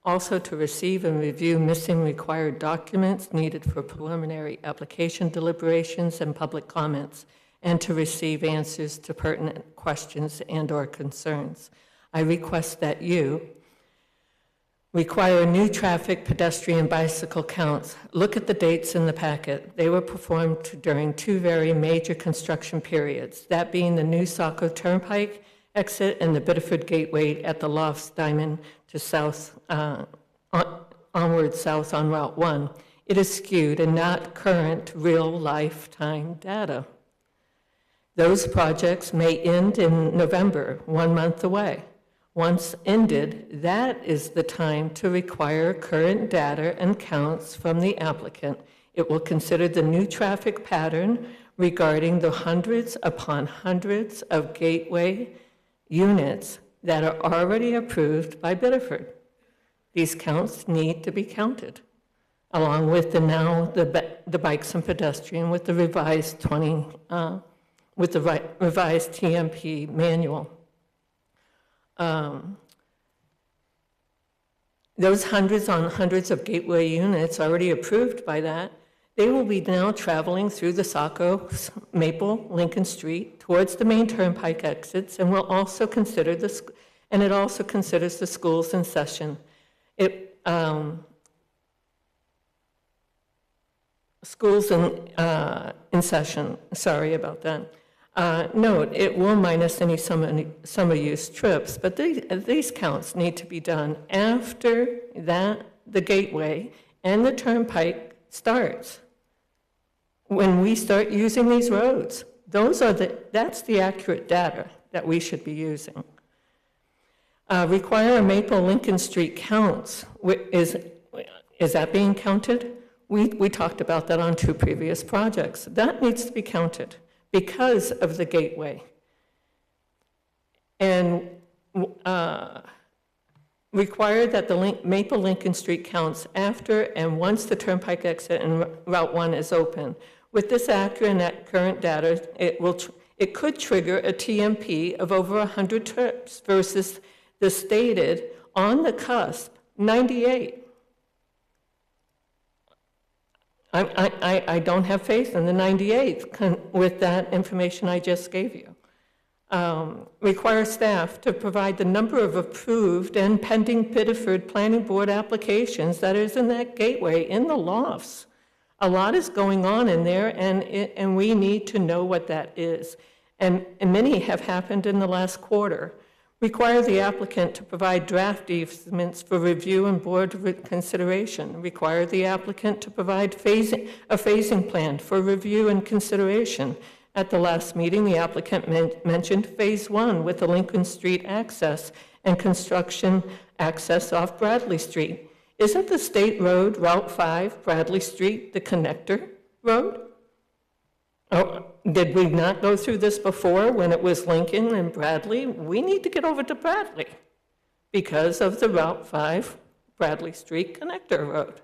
also to receive and review missing required documents needed for preliminary application deliberations and public comments, and to receive answers to pertinent questions and/or concerns. I request that you require new traffic, pedestrian, bicycle counts. Look at the dates in the packet. They were performed during two very major construction periods, that being the new Saco Turnpike exit and the Biddeford Gateway at the Lofts Diamond to south, onward south on Route 1. It is skewed and not current real lifetime data. Those projects may end in November, 1 month away. Once ended, that is the time to require current data and counts from the applicant. It will consider the new traffic pattern regarding the hundreds upon hundreds of gateway units that are already approved by Biddeford. These counts need to be counted, along with the bikes and pedestrian with the revised revised TMP manual. Those hundreds on hundreds of gateway units already approved by that, they will be now traveling through the Saco, Maple, Lincoln Street towards the main turnpike exits, and will also consider this, and it also considers the schools in session. Schools in session, sorry about that. Note, it will minus any summer use trips, but these counts need to be done after the gateway and the turnpike starts. When we start using these roads, that's the accurate data that we should be using. Require a Maple Lincoln Street counts. Is that being counted? We talked about that on two previous projects. That needs to be counted because of the gateway. And require that the Maple Lincoln Street counts after and once the turnpike exit and Route 1 is open. With this accurate and current data, it could trigger a TMP of over 100 trips versus the stated on the cusp 98. I don't have faith in the 98th with that information I just gave you. Require staff to provide the number of approved and pending Biddeford Planning Board applications that is in that gateway in the lofts. A lot is going on in there, and we need to know what that is. And many have happened in the last quarter. Require the applicant to provide draft easements for review and board consideration. Require the applicant to provide a phasing plan for review and consideration. At the last meeting, the applicant mentioned Phase 1 with the Lincoln Street access and construction access off Bradley Street. Isn't the state road, Route 5, Bradley Street, the connector road? Oh, did we not go through this before when it was Lincoln and Bradley? We need to get over to Bradley because of the Route 5, Bradley Street connector road.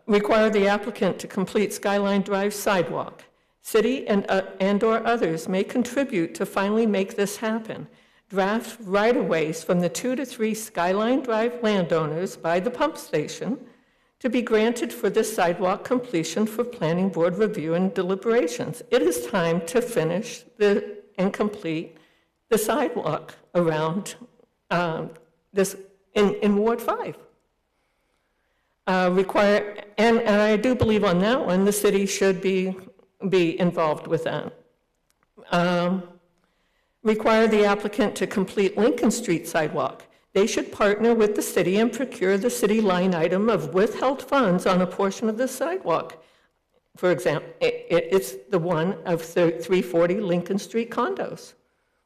Require the applicant to complete Skyline Drive sidewalk. City and/or others may contribute to finally make this happen. Draft right-of-ways from the 2 to 3 Skyline Drive landowners by the pump station to be granted for this sidewalk completion for planning board review and deliberations. It is time to finish and complete the sidewalk around this in Ward 5. Require, and I do believe on that one, the city should be involved with that. Require the applicant to complete Lincoln Street sidewalk. They should partner with the city and procure the city line item of withheld funds on a portion of the sidewalk. For example, it's the one of 340 Lincoln Street condos.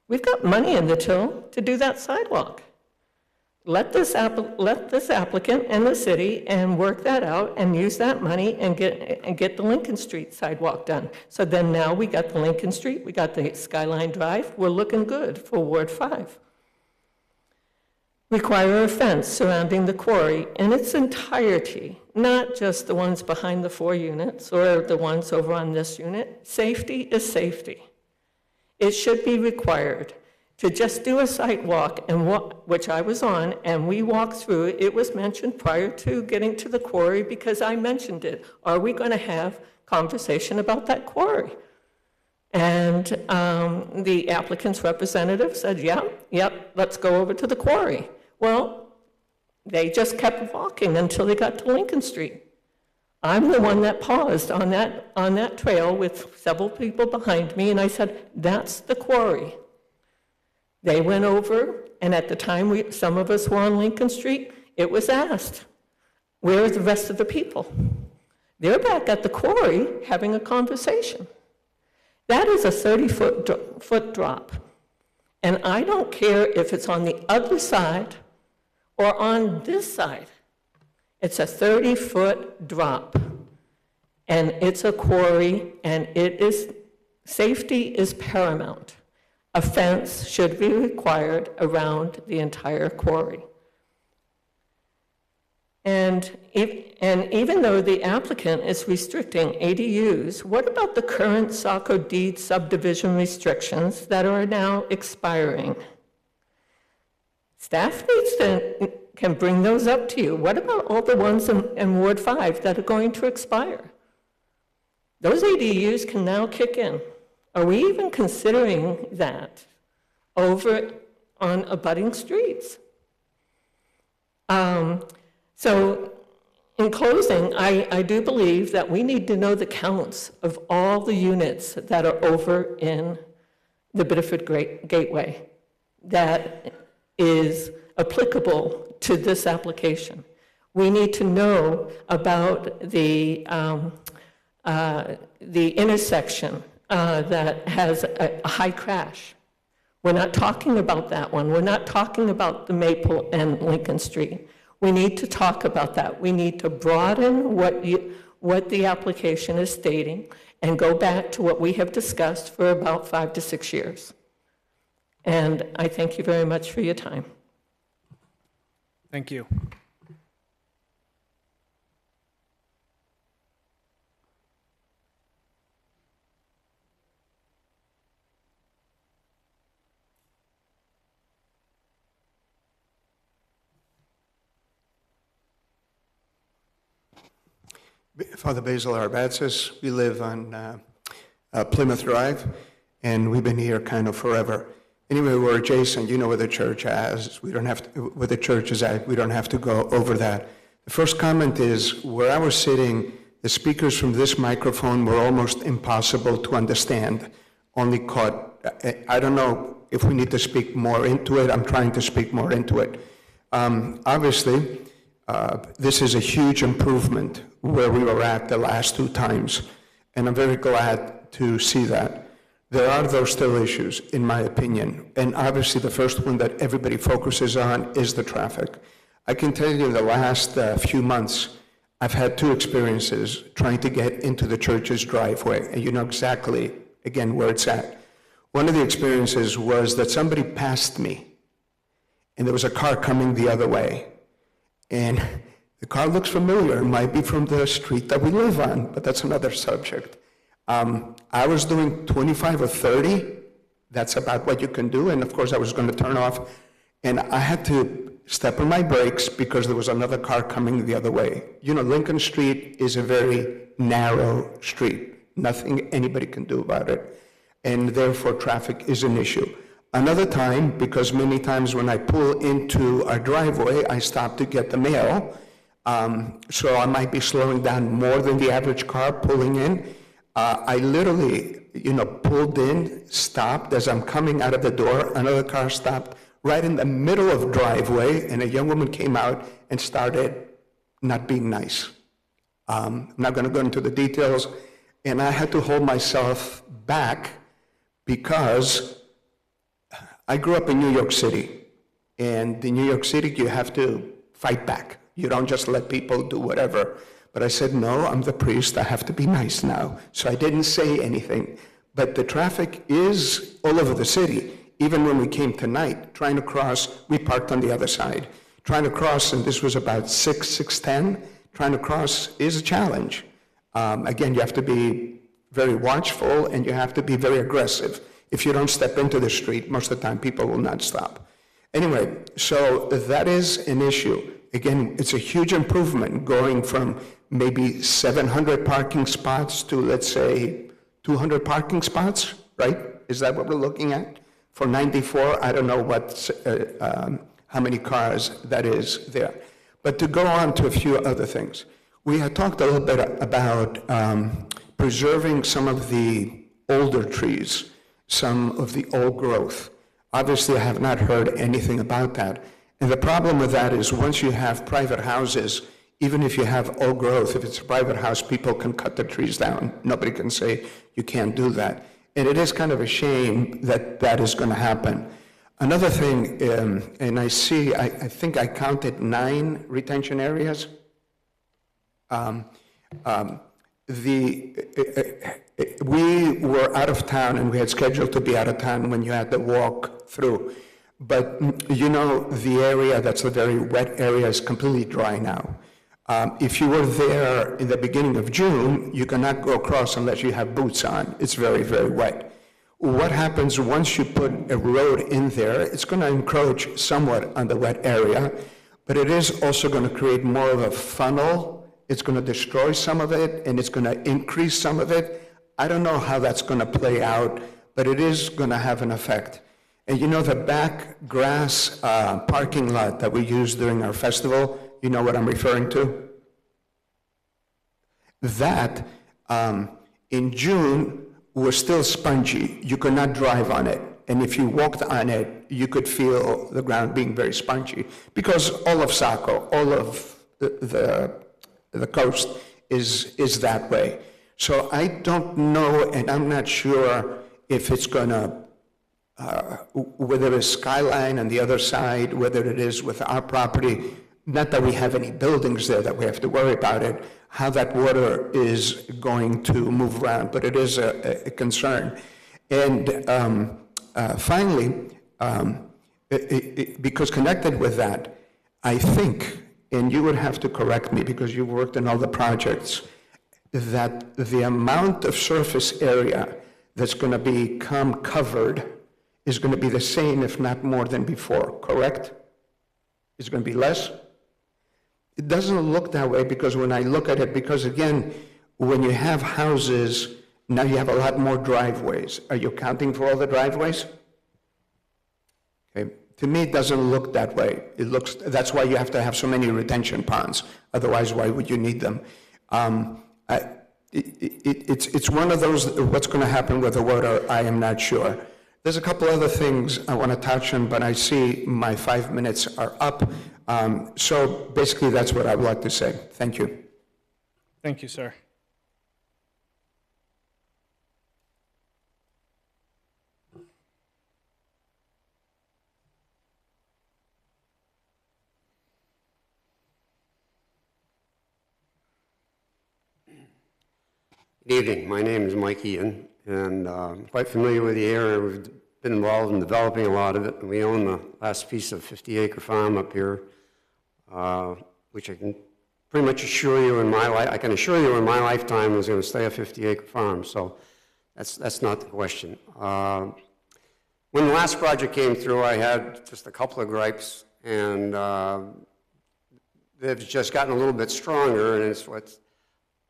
We've got money in the till to do that sidewalk. Let this applicant and the city and work that out and use that money and get the Lincoln Street sidewalk done. So then now we got the Lincoln Street, we got the Skyline Drive, we're looking good for Ward 5. Require a fence surrounding the quarry in its entirety, not just the ones behind the 4 units or the ones over on this unit. Safety is safety. It should be required to just do a site walk, and which I was on, and we walked through it. It was mentioned prior to getting to the quarry because I mentioned it. Are we going to have conversation about that quarry? And the applicant's representative said, yep, let's go over to the quarry. Well, they just kept walking until they got to Lincoln Street. I'm the one that paused on that trail with several people behind me, and I said, that's the quarry. They went over, and at the time some of us were on Lincoln Street, it was asked, where are the rest of the people? They're back at the quarry having a conversation. That is a 30-foot drop. And I don't care if it's on the other side or on this side. It's a 30-foot drop. And it's a quarry, and safety is paramount. A fence should be required around the entire quarry. And even though the applicant is restricting ADUs, what about the current Saco deed subdivision restrictions that are now expiring? Staff can bring those up to you. What about all the ones in Ward 5 that are going to expire? Those ADUs can now kick in. Are we even considering that over on abutting streets? So in closing, I do believe that we need to know the counts of all the units that are over in the Biddeford Gateway that is applicable to this application. We need to know about the intersection that has a high crash. We're not talking about that one. We're not talking about the Maple and Lincoln Street. We need to talk about that. We need to broaden what the application is stating and go back to what we have discussed for about 5 to 6 years. And I thank you very much for your time. Thank you. Father Basil Arbatsis. We live on Plymouth Drive, and we've been here kind of forever. Anyway, we're adjacent. You know where the church is. We don't have to, where the church is at. We don't have to go over that. The first comment is where I was sitting, the speakers from this microphone were almost impossible to understand. Only caught. I don't know if we need to speak more into it. I'm trying to speak more into it. Obviously, this is a huge improvement where we were at the last two times, and I'm very glad to see that. There are those still issues, in my opinion, and obviously the first one that everybody focuses on is the traffic. I can tell you in the last few months, I've had two experiences trying to get into the church's driveway, and you know exactly, again, where it's at. One of the experiences was that somebody passed me, and there was a car coming the other way. And the car looks familiar. It might be from the street that we live on, but that's another subject. I was doing 25 or 30. That's about what you can do. And of course, I was going to turn off. And I had to step on my brakes because there was another car coming the other way. You know, Lincoln Street is a very narrow street. Nothing anybody can do about it. And therefore, traffic is an issue. Another time, because many times when I pull into our driveway, I stop to get the mail. So I might be slowing down more than the average car pulling in. I literally, pulled in, stopped. As I'm coming out of the door, another car stopped right in the middle of the driveway, and a young woman came out and started not being nice. I'm not going to go into the details. And I had to hold myself back because I grew up in New York City. And in New York City, you have to fight back. You don't just let people do whatever. But I said, no, I'm the priest. I have to be nice now. So I didn't say anything. But the traffic is all over the city. Even when we came tonight, trying to cross, we parked on the other side. Trying to cross, and this was about 6:10, trying to cross is a challenge. Again, you have to be very watchful, and you have to be very aggressive. If you don't step into the street, most of the time people will not stop. Anyway, so that is an issue. Again, it's a huge improvement going from maybe 700 parking spots to, let's say, 200 parking spots, right? Is that what we're looking at? For 94, I don't know how many cars that is there. But to go on to a few other things. We had talked a little bit about preserving some of the older trees, some of the old growth. Obviously, I have not heard anything about that. And the problem with that is once you have private houses, even if you have old growth, if it's a private house, people can cut the trees down. Nobody can say you can't do that. And it is kind of a shame that that is going to happen. Another thing, and I see, I think I counted 9 retention areas. We were out of town, and we had scheduled to be out of town when you had the walk through. But the area that's a very wet area is completely dry now. If you were there in the beginning of June, you cannot go across unless you have boots on. It's very, very wet. What happens once you put a road in there, it's going to encroach somewhat on the wet area, but it is also going to create more of a funnel. It's going to destroy some of it, and it's going to increase some of it. I don't know how that's going to play out, but it is going to have an effect. And the back grass parking lot that we use during our festival, you know what I'm referring to? That, in June, was still spongy. You could not drive on it. And if you walked on it, you could feel the ground being very spongy. Because all of Saco, all of the coast is that way. So I don't know, and I'm not sure if it's going to whether it's Skyline on the other side, whether it is with our property, not that we have any buildings there that we have to worry about it, how that water is going to move around, but it is a concern. And finally, because connected with that, I think, and you would have to correct me because you worked in all the projects, that the amount of surface area that's going to become covered is going to be the same, if not more than before, correct? It's going to be less? it doesn't look that way because when I look at it, because again, when you have houses, now you have a lot more driveways. Are you counting for all the driveways? Okay. To me, it doesn't look that way. It looks, that's why you have to have so many retention ponds. Otherwise, why would you need them? It's one of those, what's going to happen with the water, I am not sure. There's a couple other things I want to touch on, but I see my 5 minutes are up. So basically, that's what I would like to say. Thank you. Thank you, sir. Good evening. My name is Mike Eaton, and I'm quite familiar with the area. We've been involved in developing a lot of it, and we own the last piece of 50-acre farm up here, which I can pretty much assure you in my life, I can assure you in my lifetime was going to stay a 50-acre farm, so that's not the question. When the last project came through, I had just a couple of gripes, and they've just gotten a little bit stronger, and it's what's,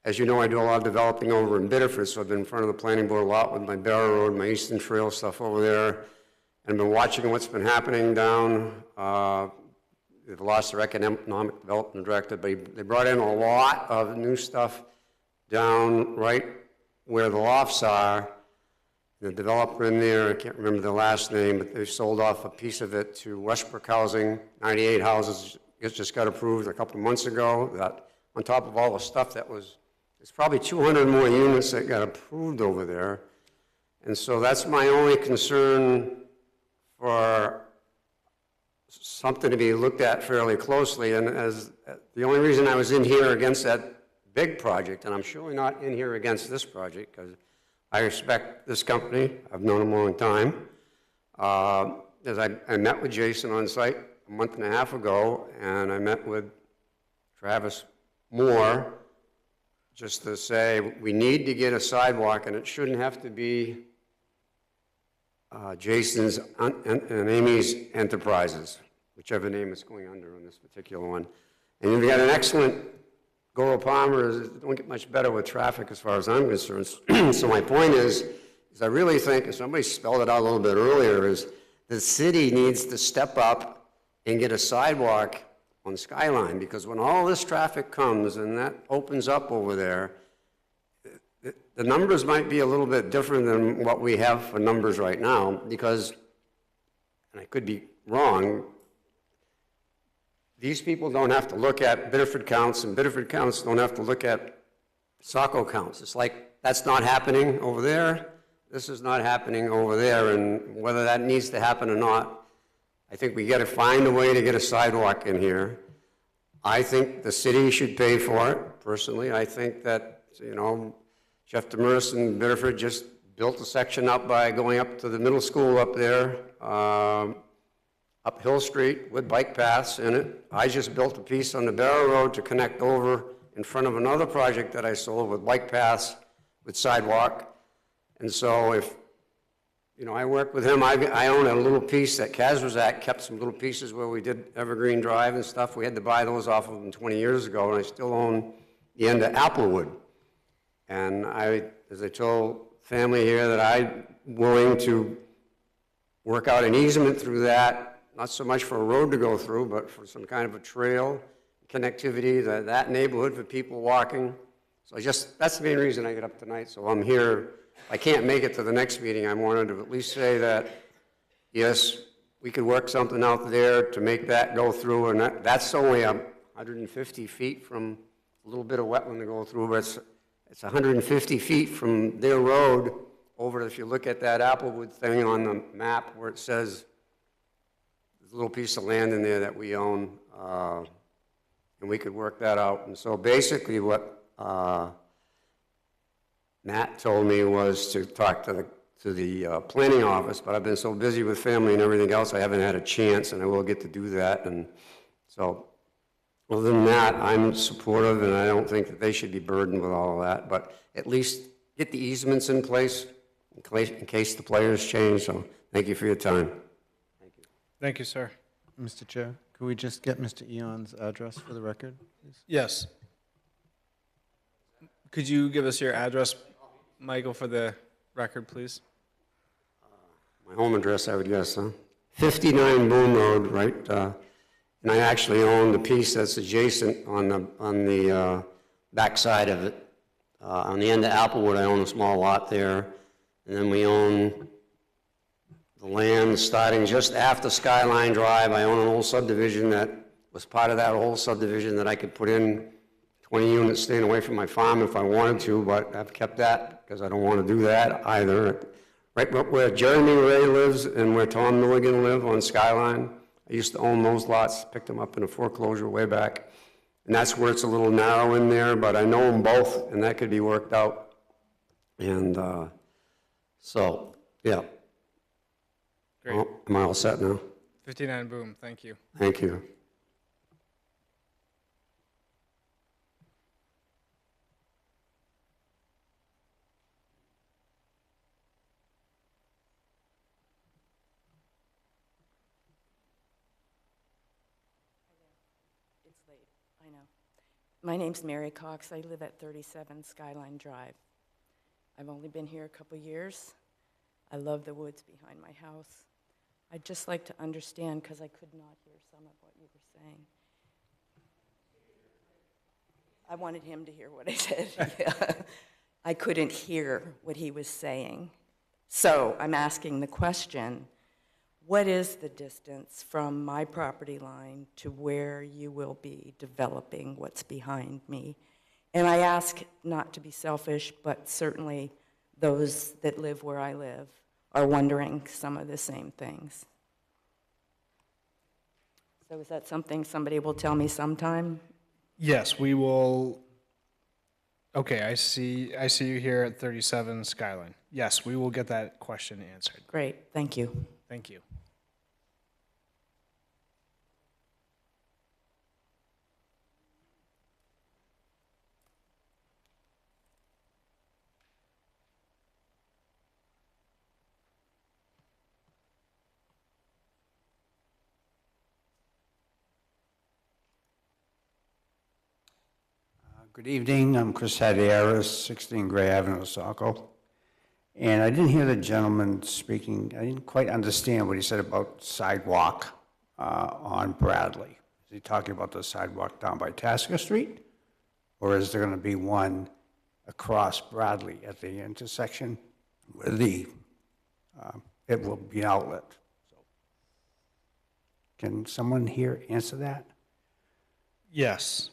as you know, I do a lot of developing over in Biddeford, so I've been in front of the planning board a lot with my Barrow Road, my Eastern Trail stuff over there, and been watching what's been happening down. They've lost their economic development director, but they brought in a lot of new stuff down right where the lofts are. The developer in there, I can't remember the last name, but they sold off a piece of it to Westbrook Housing. 98 houses just got approved a couple of months ago. That on top of all the stuff that was, there's probably 200 more units that got approved over there. And so that's my only concern for something to be looked at fairly closely. And as the only reason I was in here against that big project, and I'm surely not in here against this project, because I respect this company. I've known them a long time. As I met with Jason on site a month and a half ago, and I met with Travis Moore, just to say we need to get a sidewalk, and it shouldn't have to be Jason's and Amy's Enterprises, whichever name it's going under on this particular one. And you've got an excellent Goro Palmer. Don't get much better with traffic as far as I'm concerned. So my point is I really think, and somebody spelled it out a little bit earlier, is the city needs to step up and get a sidewalk on Skyline, because when all this traffic comes and that opens up over there, the numbers might be a little bit different than what we have for numbers right now, because, and I could be wrong, these people don't have to look at Biddeford counts, and Biddeford counts don't have to look at Saco counts. It's like, that's not happening over there, this is not happening over there, and whether that needs to happen or not, I think we got to find a way to get a sidewalk in here. I think the city should pay for it, personally. I think that, you know, Jeff Demers in Biddeford just built a section up by going up to the middle school up there, up Hill Street with bike paths in it. I just built a piece on the Barrow Road to connect over in front of another project that I sold with bike paths, with sidewalk. And so if, you know, I work with him. I own a little piece that Kaz was at, kept some little pieces where we did Evergreen Drive and stuff. We had to buy those off of him 20 years ago, and I still own the end of Applewood. And as I told family here, that I'm willing to work out an easement through that, not so much for a road to go through, but for some kind of a trail, connectivity, that neighborhood for people walking. So that's the main reason I get up tonight. So I'm here. I can't make it to the next meeting. I wanted to at least say that, yes, we could work something out there to make that go through, and that's only 150 feet from a little bit of wetland to go through, but it's 150 feet from their road over, if you look at that Applewood thing on the map where it says there's a little piece of land in there that we own, and we could work that out. And so basically what Matt told me was to talk to the planning office, but I've been so busy with family and everything else, I haven't had a chance, and I will get to do that. And so other than that, I'm supportive, and I don't think that they should be burdened with all of that, but at least get the easements in place in case the players change. So thank you for your time. Thank you, sir. Mr. Chair, Could we just get Mr. Eon's address for the record, please? Yes. Could you give us your address, Michael, for the record, please? My home address, I would guess, huh? 59 Boone Road, right? And I actually own the piece that's adjacent on the back side of it. On the end of Applewood, I own a small lot there. And then we own the land starting just after Skyline Drive. I own an old subdivision that was part of that whole subdivision that I could put in 20 units staying away from my farm if I wanted to, but I've kept that because I don't want to do that either. Right where Jeremy Ray lives and where Tom Milligan live on Skyline, I used to own those lots, picked them up in a foreclosure way back. And that's where it's a little narrow in there, but I know them both, and that could be worked out. And so, yeah. Great. Oh, am I all set now? 59 Boom, thank you. Thank you. It's late, I know. My name's Mary Cox. I live at 37 Skyline Drive. I've only been here a couple years. I love the woods behind my house. I'd just like to understand, because I could not hear some of what you were saying. I wanted him to hear what I said. Yeah. I couldn't hear what he was saying. So I'm asking the question, what is the distance from my property line to where you will be developing what's behind me? And I ask not to be selfish, but certainly those that live where I live are wondering some of the same things. So is that something somebody will tell me sometime? Yes, we will. Okay, I see you here at 37 Skyline. Yes, we will get that question answered. Great, thank you. Thank you. Good evening, I'm Chris Hadieris, 16 Gray Avenue, Saco. And I didn't hear the gentleman speaking, I didn't quite understand what he said about sidewalk on Bradley. Is he talking about the sidewalk down by Tasker Street? Or is there gonna be one across Bradley at the intersection where it will be an outlet? So, can someone here answer that? Yes.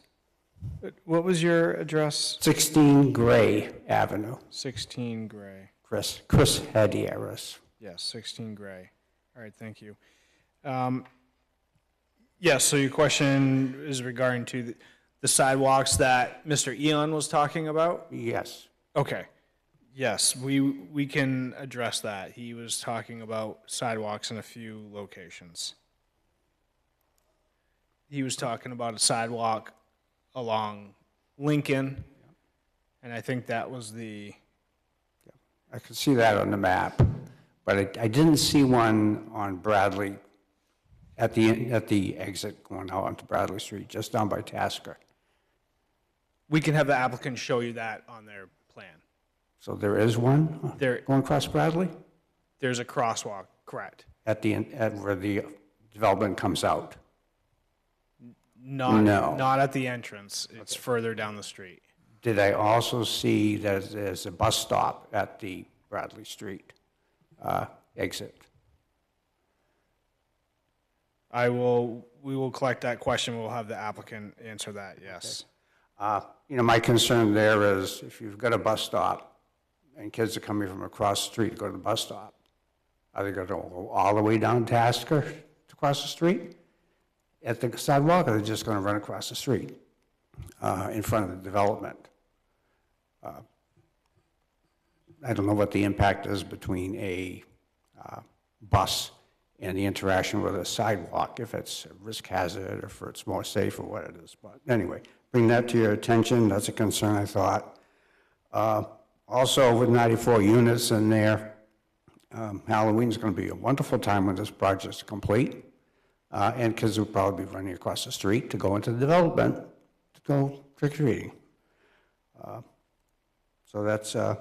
What was your address? 16 Gray Avenue. 16 Gray. Chris Hadieris. Yes, 16 Gray. All right, thank you. Yes, so your question is regarding to the sidewalks that Mr. Eon was talking about? Yes. Okay. Yes, we can address that. He was talking about sidewalks in a few locations. He was talking about a sidewalk along Lincoln, and I think that was the... I could see that on the map, but I didn't see one on Bradley at the exit going out onto Bradley Street, just down by Tasker. We can have the applicant show you that on their plan. So there is one going across Bradley? There's a crosswalk, correct. At where the development comes out? Not at the entrance. It's further down the street. Did I also see that there's a bus stop at the Bradley Street exit? We will collect that question. We'll have the applicant answer that, yes. Okay. My concern there is if you've got a bus stop and kids are coming from across the street to go to the bus stop, are they going to go all the way down Tasker to cross the street at the sidewalk, or are they just going to run across the street in front of the development? I don't know what the impact is between a bus and the interaction with a sidewalk, if it's a risk hazard or if it's more safe or what it is. But anyway, bring that to your attention. That's a concern, I thought. Also, with 94 units in there, Halloween's going to be a wonderful time when this project's complete. and kids will probably be running across the street to go into the development to go trick-or-treating. So that's a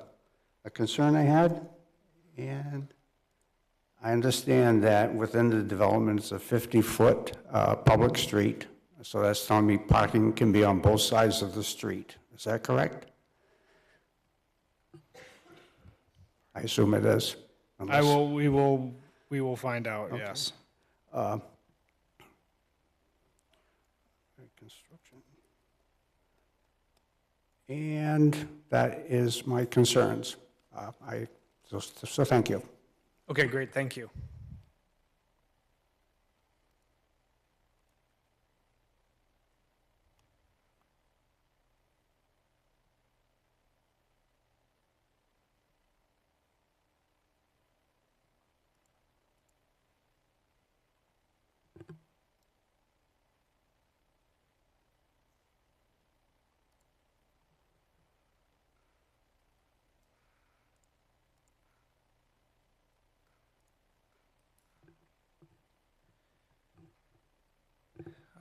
concern I had, and I understand that within the development, it's a 50-foot public street, so that's telling me parking can be on both sides of the street. Is that correct? I assume it is. We will find out, Okay. yes. Construction. And that is my concerns. So thank you. Okay, great, thank you.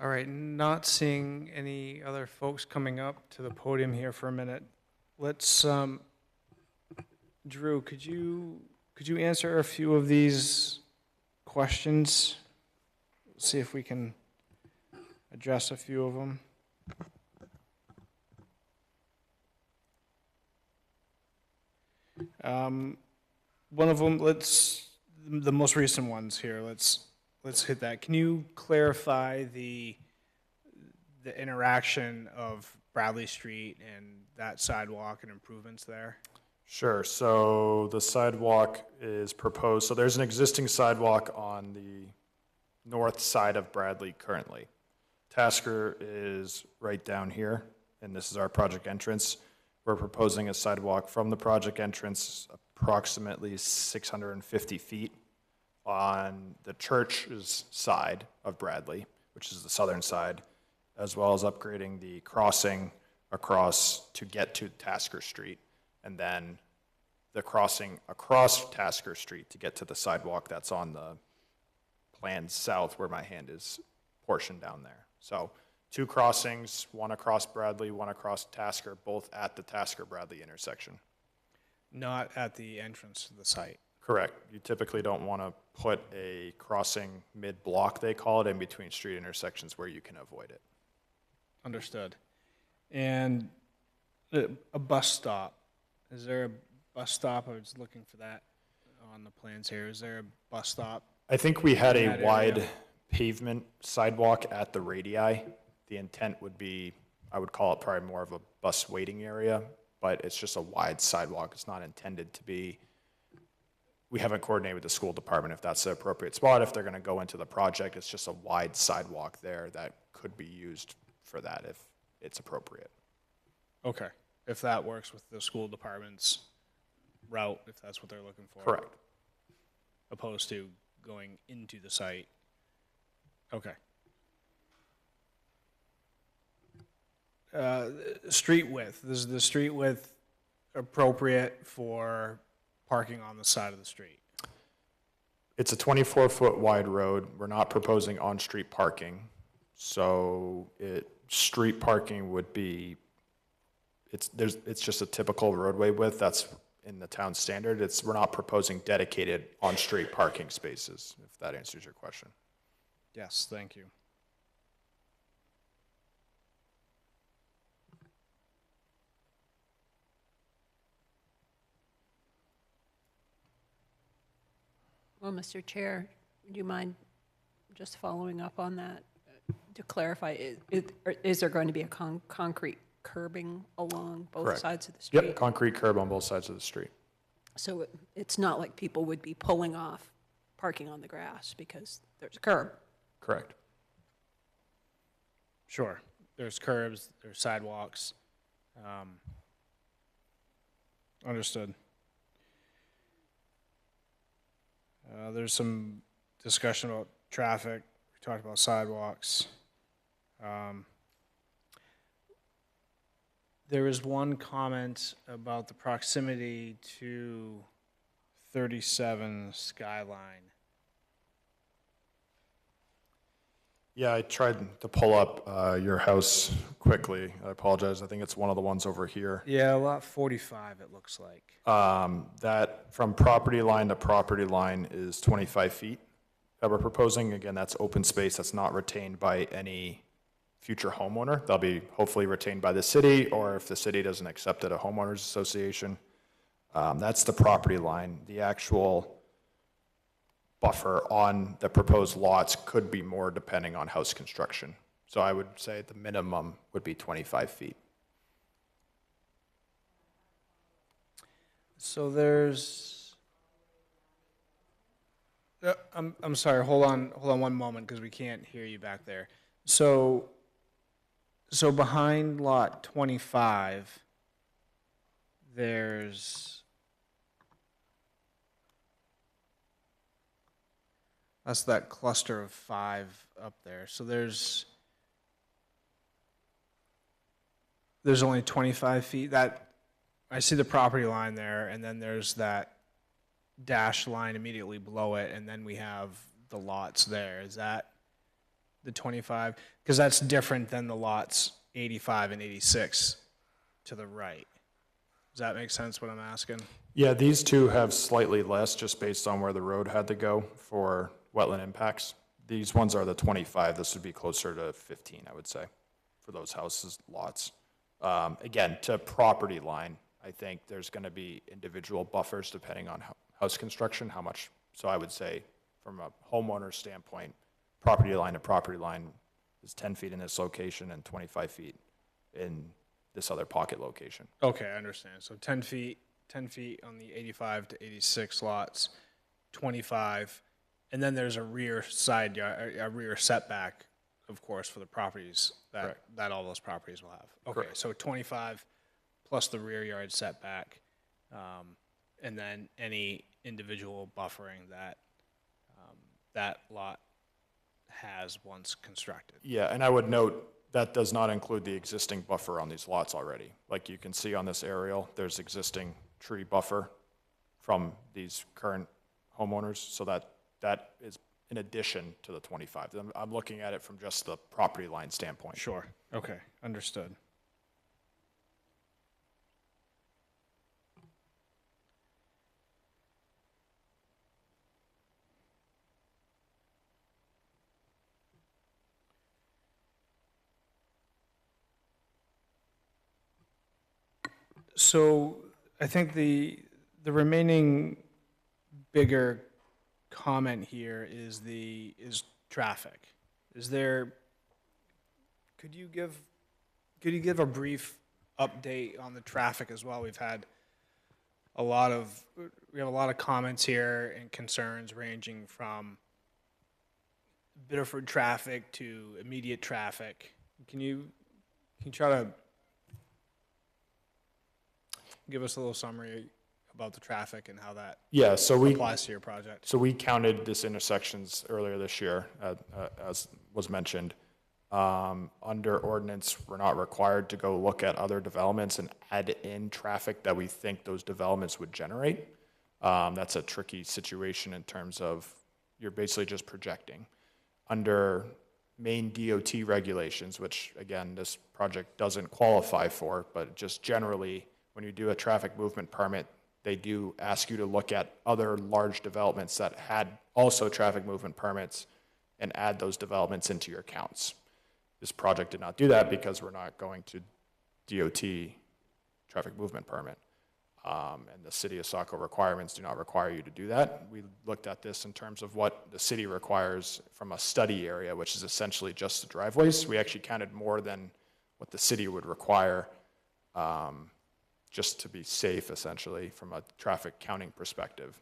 All right, not seeing any other folks coming up to the podium here for a minute. Let's, Drew, could you answer a few of these questions? See if we can address a few of them. One of them, the most recent ones here, let's hit that. Can you clarify the interaction of Bradley Street and that sidewalk and improvements there? Sure. So the sidewalk is proposed. So there's an existing sidewalk on the north side of Bradley currently. Tasker is right down here, and this is our project entrance. We're proposing a sidewalk from the project entrance approximately 650 feet on the church's side of Bradley, which is the southern side, as well as upgrading the crossing across to get to Tasker Street, and then the crossing across Tasker Street to get to the sidewalk that's on the plan south where my hand is portioned down there. So 2 crossings, one across Bradley, one across Tasker, both at the Tasker-Bradley intersection. Not at the entrance to the site. Correct. You typically don't want to put a crossing mid-block, they call it, in between street intersections where you can avoid it. Understood. And a bus stop, is there a bus stop? I was looking for that on the plans here. Is there a bus stop? I think we had in a that wide area? pavement sidewalk at the radii. The intent would be, I would call it probably more of a bus waiting area, but it's just a wide sidewalk. It's not intended to be, we haven't coordinated with the school department if that's the appropriate spot. If they're going to go into the project, it's just a wide sidewalk there that could be used for that if it's appropriate. Okay, if that works with the school department's route, if that's what they're looking for. Correct. Opposed to going into the site. Okay. Street width, is the street width appropriate for parking on the side of the street? It's a 24-foot wide road. We're not proposing on-street parking. So street parking would be, it's just a typical roadway width. That's in the town standard. We're not proposing dedicated on-street parking spaces, if that answers your question. Yes, thank you. Well, Mr. Chair, do you mind just following up on that? To clarify, is there going to be a concrete curbing along both Correct. sides of the street? Yep, concrete curb on both sides of the street. So it's not like people would be pulling off, parking on the grass because there's a curb? Correct. Sure, there's curbs, there's sidewalks. Understood. There's some discussion about traffic. We talked about sidewalks. There is one comment about the proximity to 37 Skyline. Yeah, I tried to pull up your house quickly. I apologize. I think it's one of the ones over here. Yeah, lot 45, it looks like. That from property line to property line is 25 feet that we're proposing. Again, that's open space that's not retained by any future homeowner. They'll be hopefully retained by the city, or if the city doesn't accept it, a homeowners association. That's the property line. The actual buffer on the proposed lots could be more depending on house construction. So I would say the minimum would be 25 feet. So there's, I'm sorry, hold on one moment, because we can't hear you back there. So behind lot 25, that's that cluster of 5 up there. So there's only 25 feet. That, I see the property line there, and then there's that dashed line immediately below it, and then we have the lots there. Is that the 25? Because that's different than the lots 85 and 86 to the right. Does that make sense, what I'm asking? Yeah, these two have slightly less just based on where the road had to go for wetland impacts. These ones are the 25. This would be closer to 15, I would say, for those houses, lots. Again, to property line, I think there's going to be individual buffers depending on house construction, how much. So I would say from a homeowner standpoint, property line to property line is 10 feet in this location and 25 feet in this other pocket location. Okay, I understand. So 10 feet on the 85 to 86 lots, 25, and then there's a rear side yard, a rear setback, of course, for the properties that all those properties will have. Okay, Correct. so 25 plus the rear yard setback, and then any individual buffering that that lot has once constructed. Yeah, and I would note that does not include the existing buffer on these lots already. Like you can see on this aerial, there's existing tree buffer from these current homeowners, so that is in addition to the 25. I'm looking at it from just the property line standpoint. Sure. Okay, understood. So I think the remaining bigger comment here is traffic. Could you give a brief update on the traffic as well? We have a lot of comments here and concerns ranging from Biddeford traffic to immediate traffic. Can you try to give us a little summary about the traffic and how that applies to your project? So we counted this intersections earlier this year, as was mentioned. Under ordinance, we're not required to go look at other developments and add in traffic that we think those developments would generate. That's a tricky situation in terms of you're basically just projecting. Under Maine DOT regulations, which again, this project doesn't qualify for, but just generally, when you do a traffic movement permit, they do ask you to look at other large developments that had also traffic movement permits and add those developments into your counts. This project did not do that because we're not going to DOT traffic movement permit. And the city of Saco requirements do not require you to do that. We looked at this in terms of what the city requires from a study area, which is essentially just the driveways. We actually counted more than what the city would require, just to be safe, essentially, from a traffic counting perspective.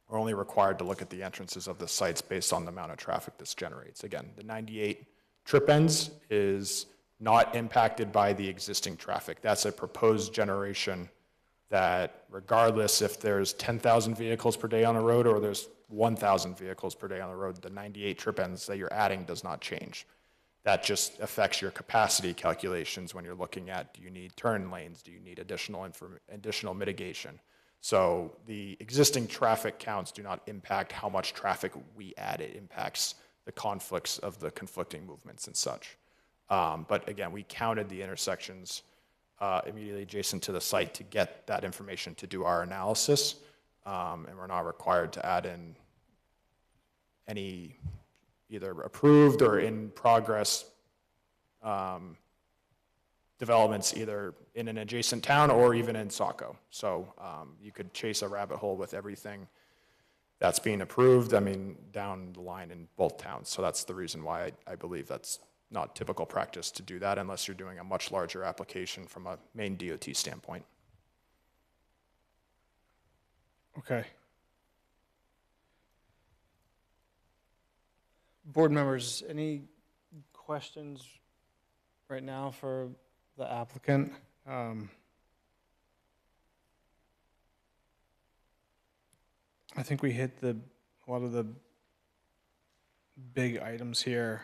We're only required to look at the entrances of the sites based on the amount of traffic this generates. Again, the 98 trip ends is not impacted by the existing traffic. That's a proposed generation that regardless if there's 10,000 vehicles per day on the road or there's 1,000 vehicles per day on the road, the 98 trip ends that you're adding does not change. That just affects your capacity calculations when you're looking at, do you need turn lanes? Do you need additional mitigation? So the existing traffic counts do not impact how much traffic we add. It impacts the conflicts of the conflicting movements and such. But again, we counted the intersections immediately adjacent to the site to get that information to do our analysis, and we're not required to add in any either approved or in progress developments either in an adjacent town or even in Saco. So you could chase a rabbit hole with everything that's being approved, I mean, down the line in both towns. So that's the reason why I believe that's not typical practice to do that unless you're doing a much larger application from a main DOT standpoint. Okay. Board members, any questions right now for the applicant? I think we hit a lot of the big items here.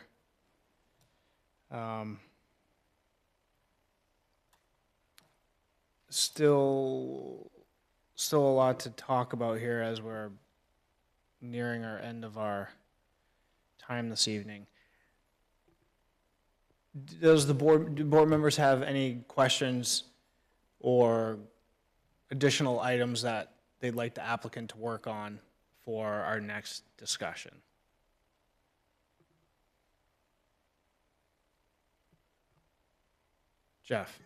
Still a lot to talk about here as we're nearing our end of our time this evening. Do board members have any questions or additional items that they'd like the applicant to work on for our next discussion? Jeff.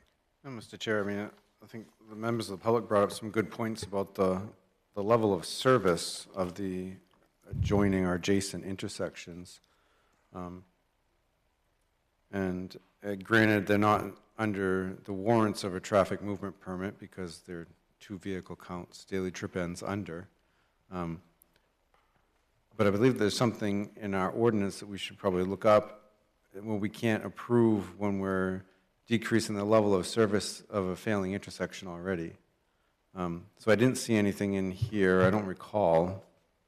Mr. Chair, I mean, I think the members of the public brought up some good points about the level of service of the adjoining or adjacent intersections. And granted, they're not under the warrants of a traffic movement permit because they're 2 vehicle counts, daily trip ends under. But I believe there's something in our ordinance that we should probably look up when we can't approve when we're decreasing the level of service of a failing intersection already. So I didn't see anything in here, I don't recall,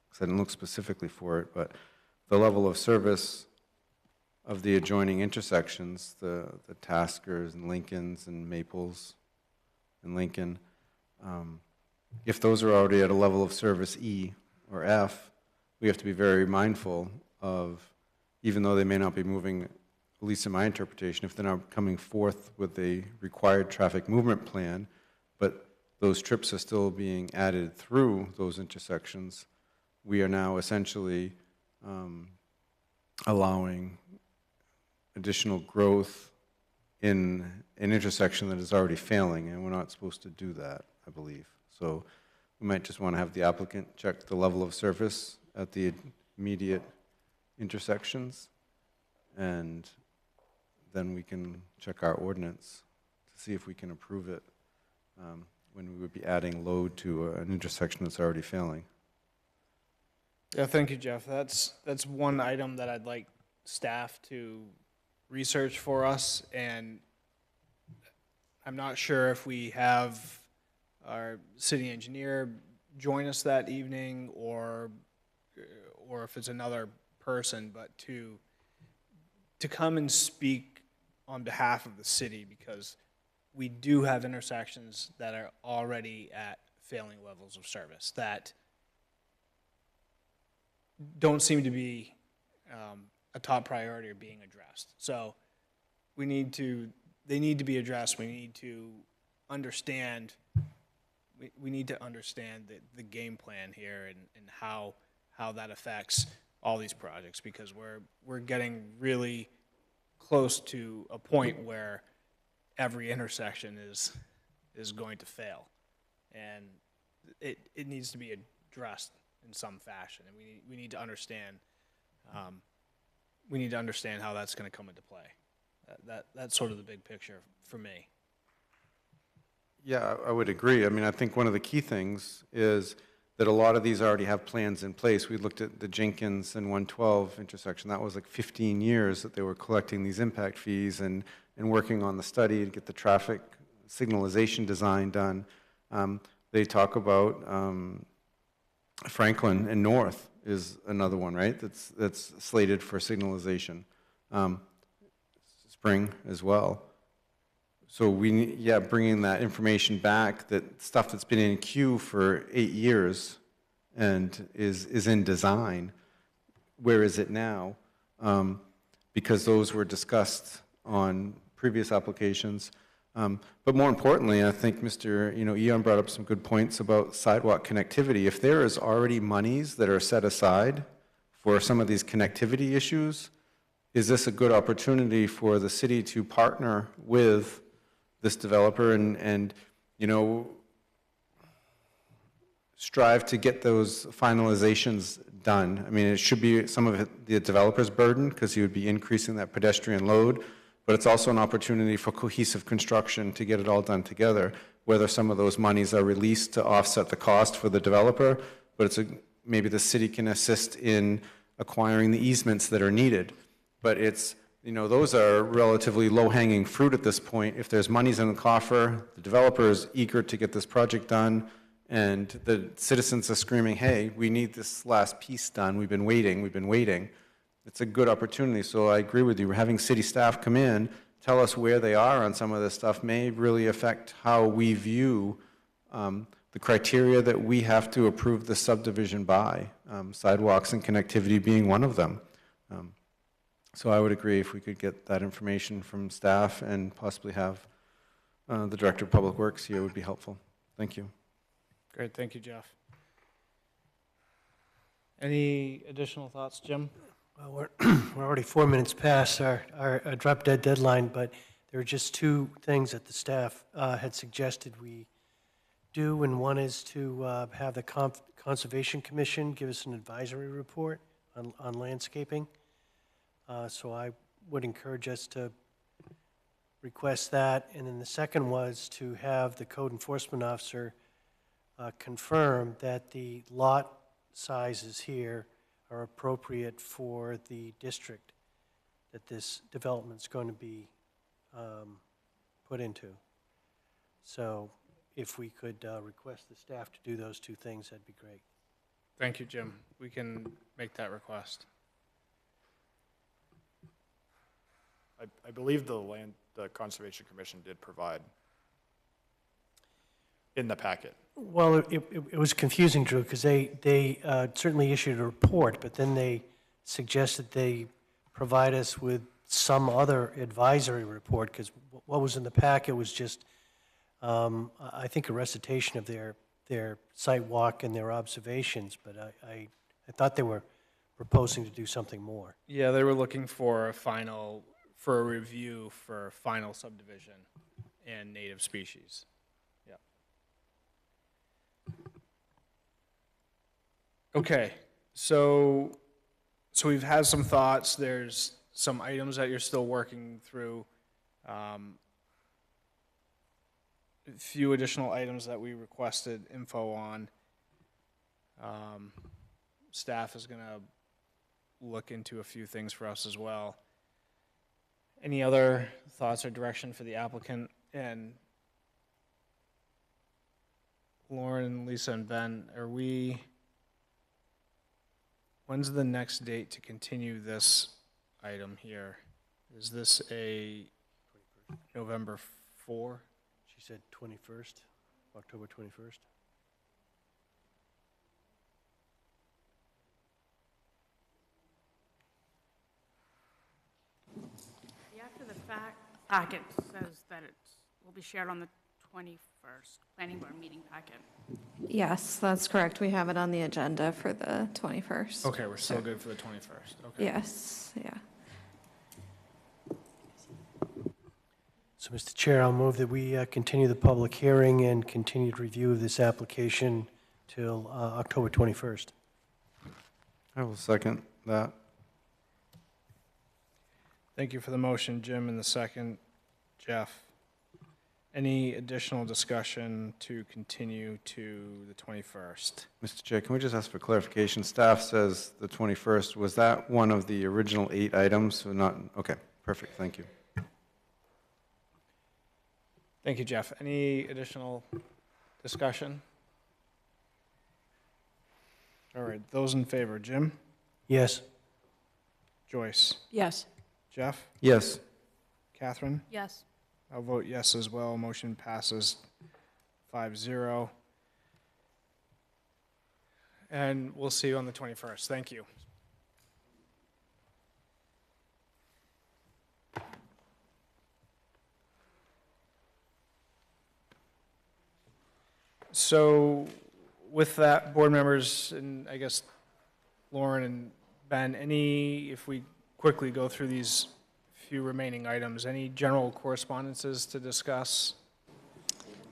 because I didn't look specifically for it, but the level of service of the adjoining intersections, the Taskers and Lincolns and Maples and Lincoln, if those are already at a level of service E or F, we have to be very mindful of, even though they may not be moving, at least in my interpretation, if they're not coming forth with a required traffic movement plan, but those trips are still being added through those intersections, we are now essentially allowing additional growth in an intersection that is already failing, and we're not supposed to do that, I believe. So we might just want to have the applicant check the level of service at the immediate intersections, and then we can check our ordinance to see if we can approve it when we would be adding load to an intersection that's already failing. Yeah, thank you, Jeff. That's one item that I'd like staff to research for us, and I'm not sure if we have our city engineer join us that evening or if it's another person, but to come and speak on behalf of the city, because we do have intersections that are already at failing levels of service that don't seem to be a top priority or being addressed. So they need to be addressed. We need to understand, we need to understand the game plan here and how that affects all these projects, because we're getting really close to a point where every intersection is going to fail, and it needs to be addressed in some fashion, and we need to understand how that's going to come into play. That's sort of the big picture for me. Yeah, I would agree. I mean, I think one of the key things is that a lot of these already have plans in place. We looked at the Jenkins and 112 intersection. That was like 15 years that they were collecting these impact fees and working on the study to get the traffic signalization design done. They talk about Franklin and North is another one, right? That's slated for signalization. Spring as well. So bringing that information back, that stuff that's been in queue for 8 years and is in design, where is it now? because those were discussed on previous applications. But more importantly, I think Mr. Eon brought up some good points about sidewalk connectivity. If there is already monies that are set aside for some of these connectivity issues, is this a good opportunity for the city to partner with this developer and strive to get those finalizations done? I mean, it should be some of it the developer's burden because he would be increasing that pedestrian load, but it's also an opportunity for cohesive construction to get it all done together, whether some of those monies are released to offset the cost for the developer, but maybe the city can assist in acquiring the easements that are needed. But those are relatively low-hanging fruit at this point. If there's monies in the coffer, the developer is eager to get this project done, and the citizens are screaming, hey, we need this last piece done. We've been waiting. It's a good opportunity. So I agree with you. Having city staff come in, tell us where they are on some of this stuff may really affect how we view the criteria that we have to approve the subdivision by, sidewalks and connectivity being one of them. So I would agree if we could get that information from staff and possibly have the Director of Public Works here would be helpful. Thank you. Great, thank you, Jeff. Any additional thoughts, Jim? Well, we're already 4 minutes past our drop-dead deadline, but there are just two things that the staff had suggested we do, and one is to have the Conservation Commission give us an advisory report on landscaping. So I would encourage us to request that. And then the second was to have the code enforcement officer confirm that the lot sizes here are appropriate for the district that this development's going to be put into. So if we could request the staff to do those two things, that'd be great. Thank you, Jim. We can make that request. I believe the Conservation Commission did provide in the packet. Well, it was confusing, Drew, because they certainly issued a report, but then they suggested they provide us with some other advisory report, because what was in the packet was just, I think, a recitation of their site walk and their observations, but I thought they were proposing to do something more. Yeah, they were looking for a review for final subdivision and native species. Yeah. Okay, so we've had some thoughts. There's some items that you're still working through. A few additional items that we requested info on. Staff is going to look into a few things for us as well. Any other thoughts or direction for the applicant? And Lauren, Lisa, and Ben, when's the next date to continue this item here? Is this a November 4? She said 21st, October 21st. After the fact packet says that it will be shared on the 21st, planning board meeting packet. Yes, that's correct. We have it on the agenda for the 21st. Okay, we're still good for the 21st. Okay. Yes, yeah. So, Mr. Chair, I'll move that we continue the public hearing and continued review of this application till October 21st. I will second that. Thank you for the motion, Jim, and the second, Jeff. Any additional discussion to continue to the 21st? Mr. Chair, can we just ask for clarification? Staff says the 21st. Was that one of the original 8 items? Or not? Okay, perfect. Thank you. Thank you, Jeff. Any additional discussion? All right, those in favor, Jim? Yes. Joyce? Yes. Jeff? Yes. Catherine? Yes. I'll vote yes as well. Motion passes 5-0. And we'll see you on the 21st. Thank you. So with that, board members, and I guess Lauren and Ben, if we quickly go through these few remaining items, any general correspondences to discuss?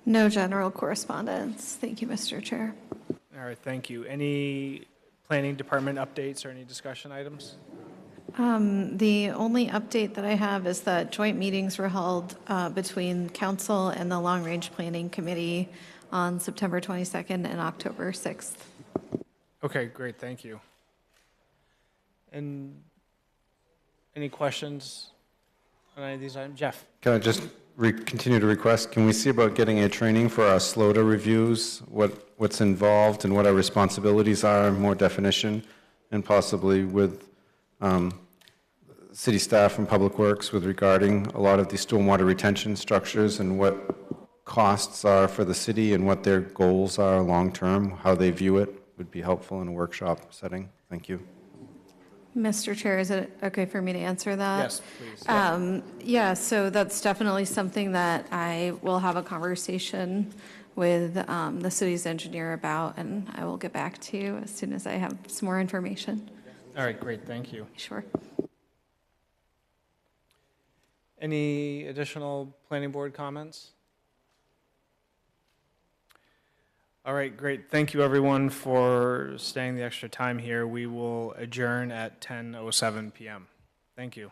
No general correspondence. Thank you, Mr. Chair. All right, thank you. Any planning department updates or any discussion items? The only update that I have is that joint meetings were held between council and the Long Range Planning Committee on September 22nd and October 6th. Okay, great, thank you. And any questions on any of these items? Jeff? Can I just continue to request, can we see about getting a training for our SLOTA reviews, what's involved and what our responsibilities are, more definition, and possibly with city staff and public works with regarding a lot of these stormwater retention structures and what costs are for the city and what their goals are long-term, how they view it, would be helpful in a workshop setting. Thank you. Mr. Chair, is it okay for me to answer that? Yes, please. Yeah, so that's definitely something that I will have a conversation with the city's engineer about, and I will get back to you as soon as I have some more information. All right, great, thank you. Sure. Any additional planning board comments? All right, great. Thank you, everyone, for staying the extra time here. We will adjourn at 10:07 p.m. Thank you.